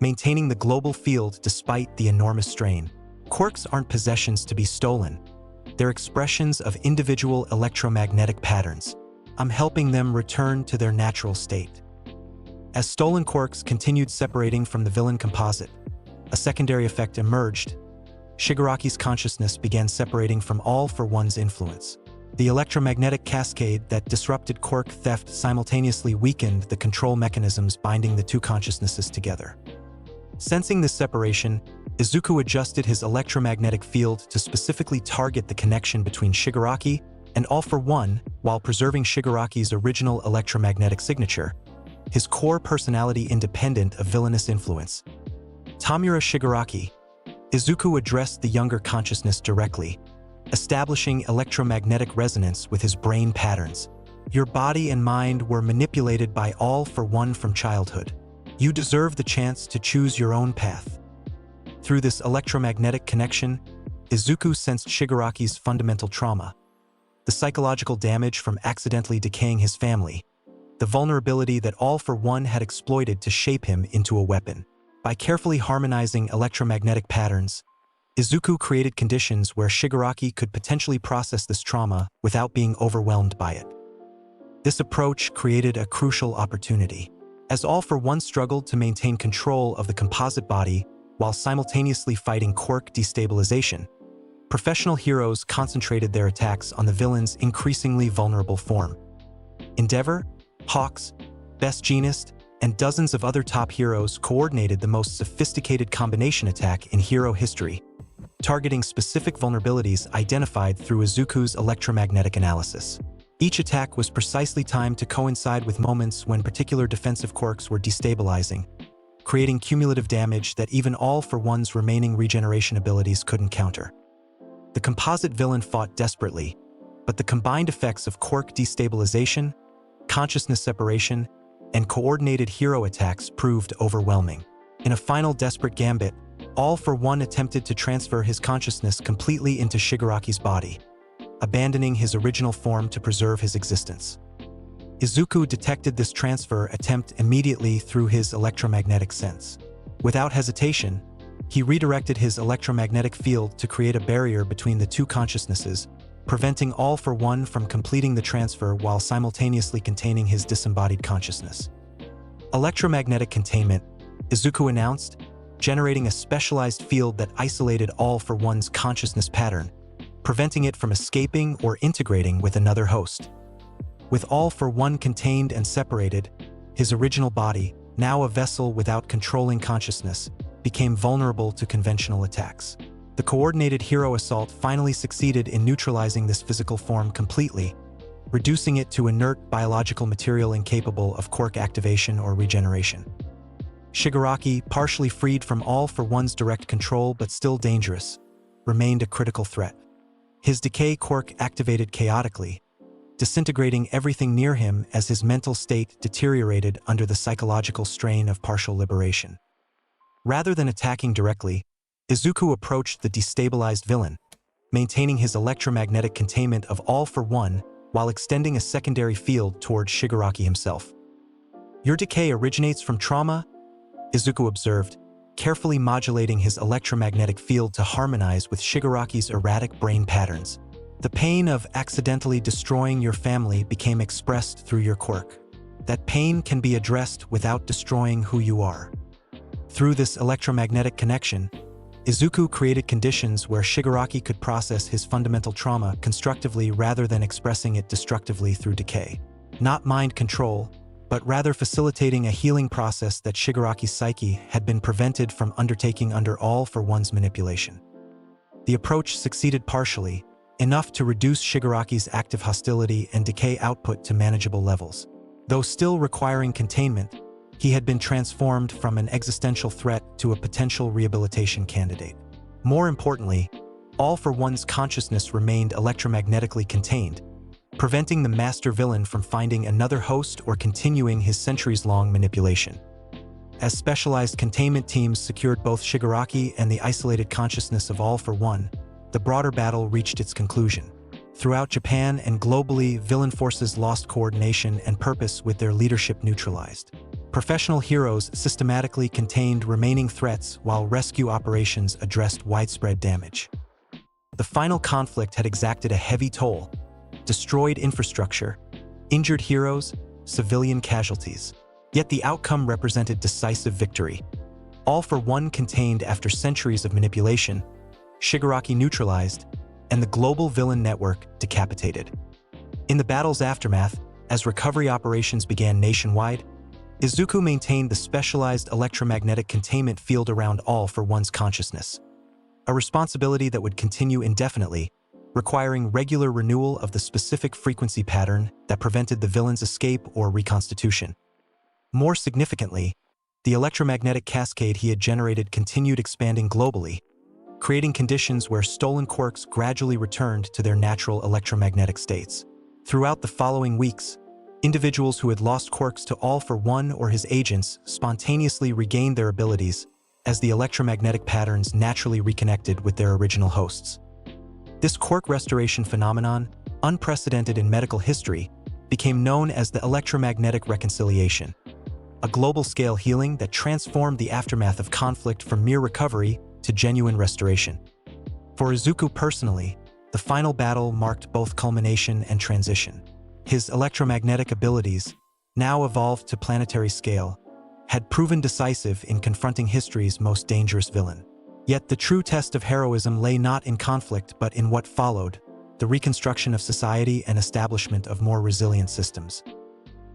maintaining the global field despite the enormous strain. Quirks aren't possessions to be stolen. They're expressions of individual electromagnetic patterns. I'm helping them return to their natural state. As stolen quirks continued separating from the villain composite, a secondary effect emerged. Shigaraki's consciousness began separating from All for One's influence. The electromagnetic cascade that disrupted quirk theft simultaneously weakened the control mechanisms binding the two consciousnesses together. Sensing this separation, Izuku adjusted his electromagnetic field to specifically target the connection between Shigaraki and All for One while preserving Shigaraki's original electromagnetic signature, his core personality independent of villainous influence. Tamura Shigaraki, Izuku addressed the younger consciousness directly, establishing electromagnetic resonance with his brain patterns. Your body and mind were manipulated by All for One from childhood. You deserve the chance to choose your own path. Through this electromagnetic connection, Izuku sensed Shigaraki's fundamental trauma, the psychological damage from accidentally decaying his family, the vulnerability that All for One had exploited to shape him into a weapon. By carefully harmonizing electromagnetic patterns, Izuku created conditions where Shigaraki could potentially process this trauma without being overwhelmed by it. This approach created a crucial opportunity. As All for One struggled to maintain control of the composite body while simultaneously fighting quirk destabilization, professional heroes concentrated their attacks on the villain's increasingly vulnerable form. Endeavor, Hawks, Best Jeanist, and dozens of other top heroes coordinated the most sophisticated combination attack in hero history, targeting specific vulnerabilities identified through Izuku's electromagnetic analysis. Each attack was precisely timed to coincide with moments when particular defensive quirks were destabilizing, creating cumulative damage that even All for One's remaining regeneration abilities couldn't counter. The composite villain fought desperately, but the combined effects of quirk destabilization, consciousness separation, and coordinated hero attacks proved overwhelming. In a final desperate gambit, All for One attempted to transfer his consciousness completely into Shigaraki's body, abandoning his original form to preserve his existence. Izuku detected this transfer attempt immediately through his electromagnetic sense. Without hesitation, he redirected his electromagnetic field to create a barrier between the two consciousnesses, preventing All for One from completing the transfer while simultaneously containing his disembodied consciousness. Electromagnetic containment, Izuku announced, generating a specialized field that isolated All for One's consciousness pattern, preventing it from escaping or integrating with another host. With All for One contained and separated, his original body, now a vessel without controlling consciousness, became vulnerable to conventional attacks. The coordinated hero assault finally succeeded in neutralizing this physical form completely, reducing it to inert biological material incapable of quirk activation or regeneration. Shigaraki, partially freed from All for One's direct control but still dangerous, remained a critical threat. His decay quirk activated chaotically, disintegrating everything near him as his mental state deteriorated under the psychological strain of partial liberation. Rather than attacking directly, Izuku approached the destabilized villain, maintaining his electromagnetic containment of All for One while extending a secondary field toward Shigaraki himself. "Your decay originates from trauma?" Izuku observed, carefully modulating his electromagnetic field to harmonize with Shigaraki's erratic brain patterns. "The pain of accidentally destroying your family became expressed through your quirk. That pain can be addressed without destroying who you are." Through this electromagnetic connection, Izuku created conditions where Shigaraki could process his fundamental trauma constructively rather than expressing it destructively through decay. Not mind control, but rather facilitating a healing process that Shigaraki's psyche had been prevented from undertaking under All for One's manipulation. The approach succeeded partially, enough to reduce Shigaraki's active hostility and decay output to manageable levels. Though still requiring containment, he had been transformed from an existential threat to a potential rehabilitation candidate. More importantly, All for One's consciousness remained electromagnetically contained, preventing the master villain from finding another host or continuing his centuries-long manipulation. As specialized containment teams secured both Shigaraki and the isolated consciousness of All for One, the broader battle reached its conclusion. Throughout Japan and globally, villain forces lost coordination and purpose with their leadership neutralized. Professional heroes systematically contained remaining threats while rescue operations addressed widespread damage. The final conflict had exacted a heavy toll: destroyed infrastructure, injured heroes, civilian casualties. Yet the outcome represented decisive victory. All for One contained after centuries of manipulation, Shigaraki neutralized, and the global villain network decapitated. In the battle's aftermath, as recovery operations began nationwide, Izuku maintained the specialized electromagnetic containment field around All for One's consciousness, a responsibility that would continue indefinitely, requiring regular renewal of the specific frequency pattern that prevented the villain's escape or reconstitution. More significantly, the electromagnetic cascade he had generated continued expanding globally, creating conditions where stolen quirks gradually returned to their natural electromagnetic states. Throughout the following weeks, Individuals who had lost quirks to All for One or his agents spontaneously regained their abilities as the electromagnetic patterns naturally reconnected with their original hosts. This quirk restoration phenomenon, unprecedented in medical history, became known as the electromagnetic reconciliation, a global-scale healing that transformed the aftermath of conflict from mere recovery to genuine restoration. For Izuku personally, the final battle marked both culmination and transition. His electromagnetic abilities, now evolved to planetary scale, had proven decisive in confronting history's most dangerous villain. Yet the true test of heroism lay not in conflict but in what followed, the reconstruction of society and establishment of more resilient systems.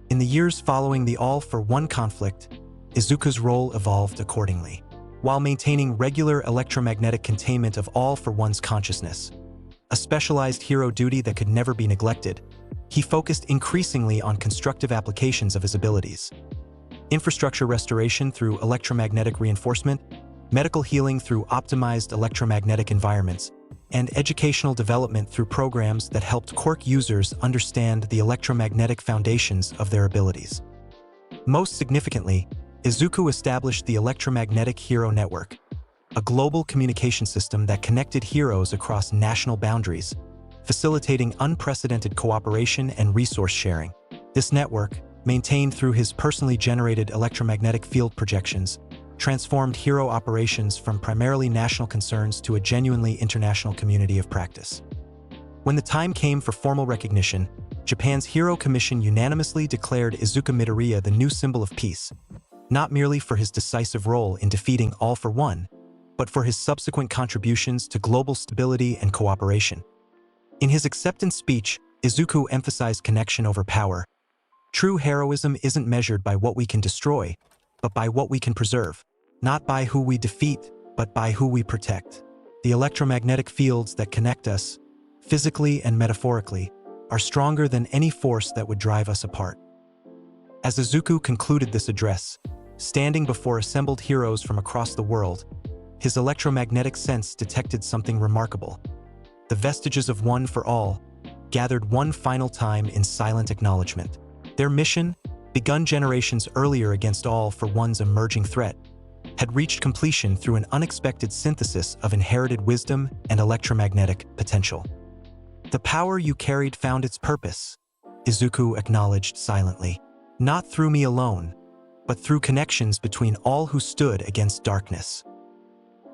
In the years following the All for One conflict, Izuku's role evolved accordingly. While maintaining regular electromagnetic containment of All for One's consciousness, a specialized hero duty that could never be neglected, he focused increasingly on constructive applications of his abilities. Infrastructure restoration through electromagnetic reinforcement, medical healing through optimized electromagnetic environments, and educational development through programs that helped quirk users understand the electromagnetic foundations of their abilities. Most significantly, Izuku established the Electromagnetic Hero Network, a global communication system that connected heroes across national boundaries, facilitating unprecedented cooperation and resource sharing. This network, maintained through his personally generated electromagnetic field projections, transformed hero operations from primarily national concerns to a genuinely international community of practice. When the time came for formal recognition, Japan's Hero Commission unanimously declared Izuku Midoriya the new symbol of peace, not merely for his decisive role in defeating All for One, but for his subsequent contributions to global stability and cooperation. In his acceptance speech, Izuku emphasized connection over power. True heroism isn't measured by what we can destroy, but by what we can preserve. Not by who we defeat, but by who we protect. The electromagnetic fields that connect us, physically and metaphorically, are stronger than any force that would drive us apart. As Izuku concluded this address, standing before assembled heroes from across the world, his electromagnetic sense detected something remarkable. The vestiges of One for All, gathered one final time in silent acknowledgement. Their mission, begun generations earlier against All for One's emerging threat, had reached completion through an unexpected synthesis of inherited wisdom and electromagnetic potential. The power you carried found its purpose, Izuku acknowledged silently. Not through me alone, but through connections between all who stood against darkness.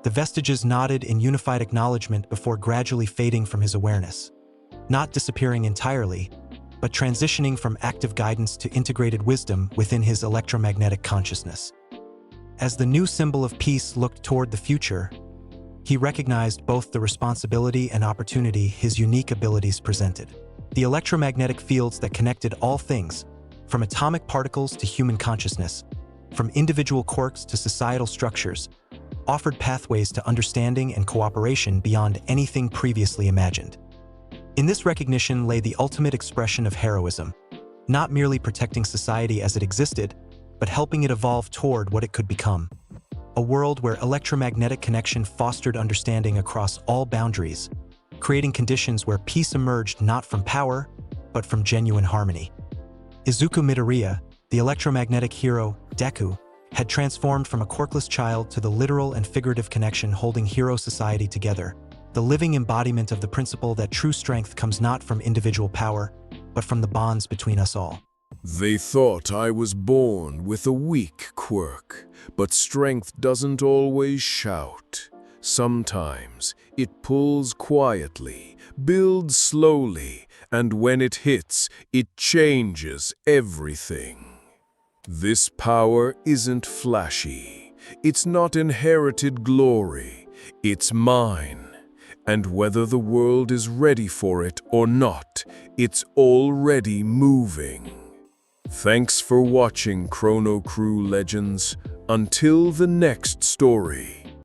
The vestiges nodded in unified acknowledgement before gradually fading from his awareness. Not disappearing entirely, but transitioning from active guidance to integrated wisdom within his electromagnetic consciousness. As the new symbol of peace looked toward the future, he recognized both the responsibility and opportunity his unique abilities presented. The electromagnetic fields that connected all things, from atomic particles to human consciousness, from individual quirks to societal structures, offered pathways to understanding and cooperation beyond anything previously imagined. In this recognition lay the ultimate expression of heroism, not merely protecting society as it existed, but helping it evolve toward what it could become. A world where electromagnetic connection fostered understanding across all boundaries, creating conditions where peace emerged not from power, but from genuine harmony. Izuku Midoriya, the electromagnetic hero, Deku, had transformed from a quirkless child to the literal and figurative connection holding hero society together, the living embodiment of the principle that true strength comes not from individual power, but from the bonds between us all. They thought I was born with a weak quirk, but strength doesn't always shout. Sometimes it pulls quietly, builds slowly, and when it hits, it changes everything. This power isn't flashy. It's not inherited glory. It's mine. And whether the world is ready for it or not, it's already moving. Thanks for watching ChronoCrew Legends. Until the next story.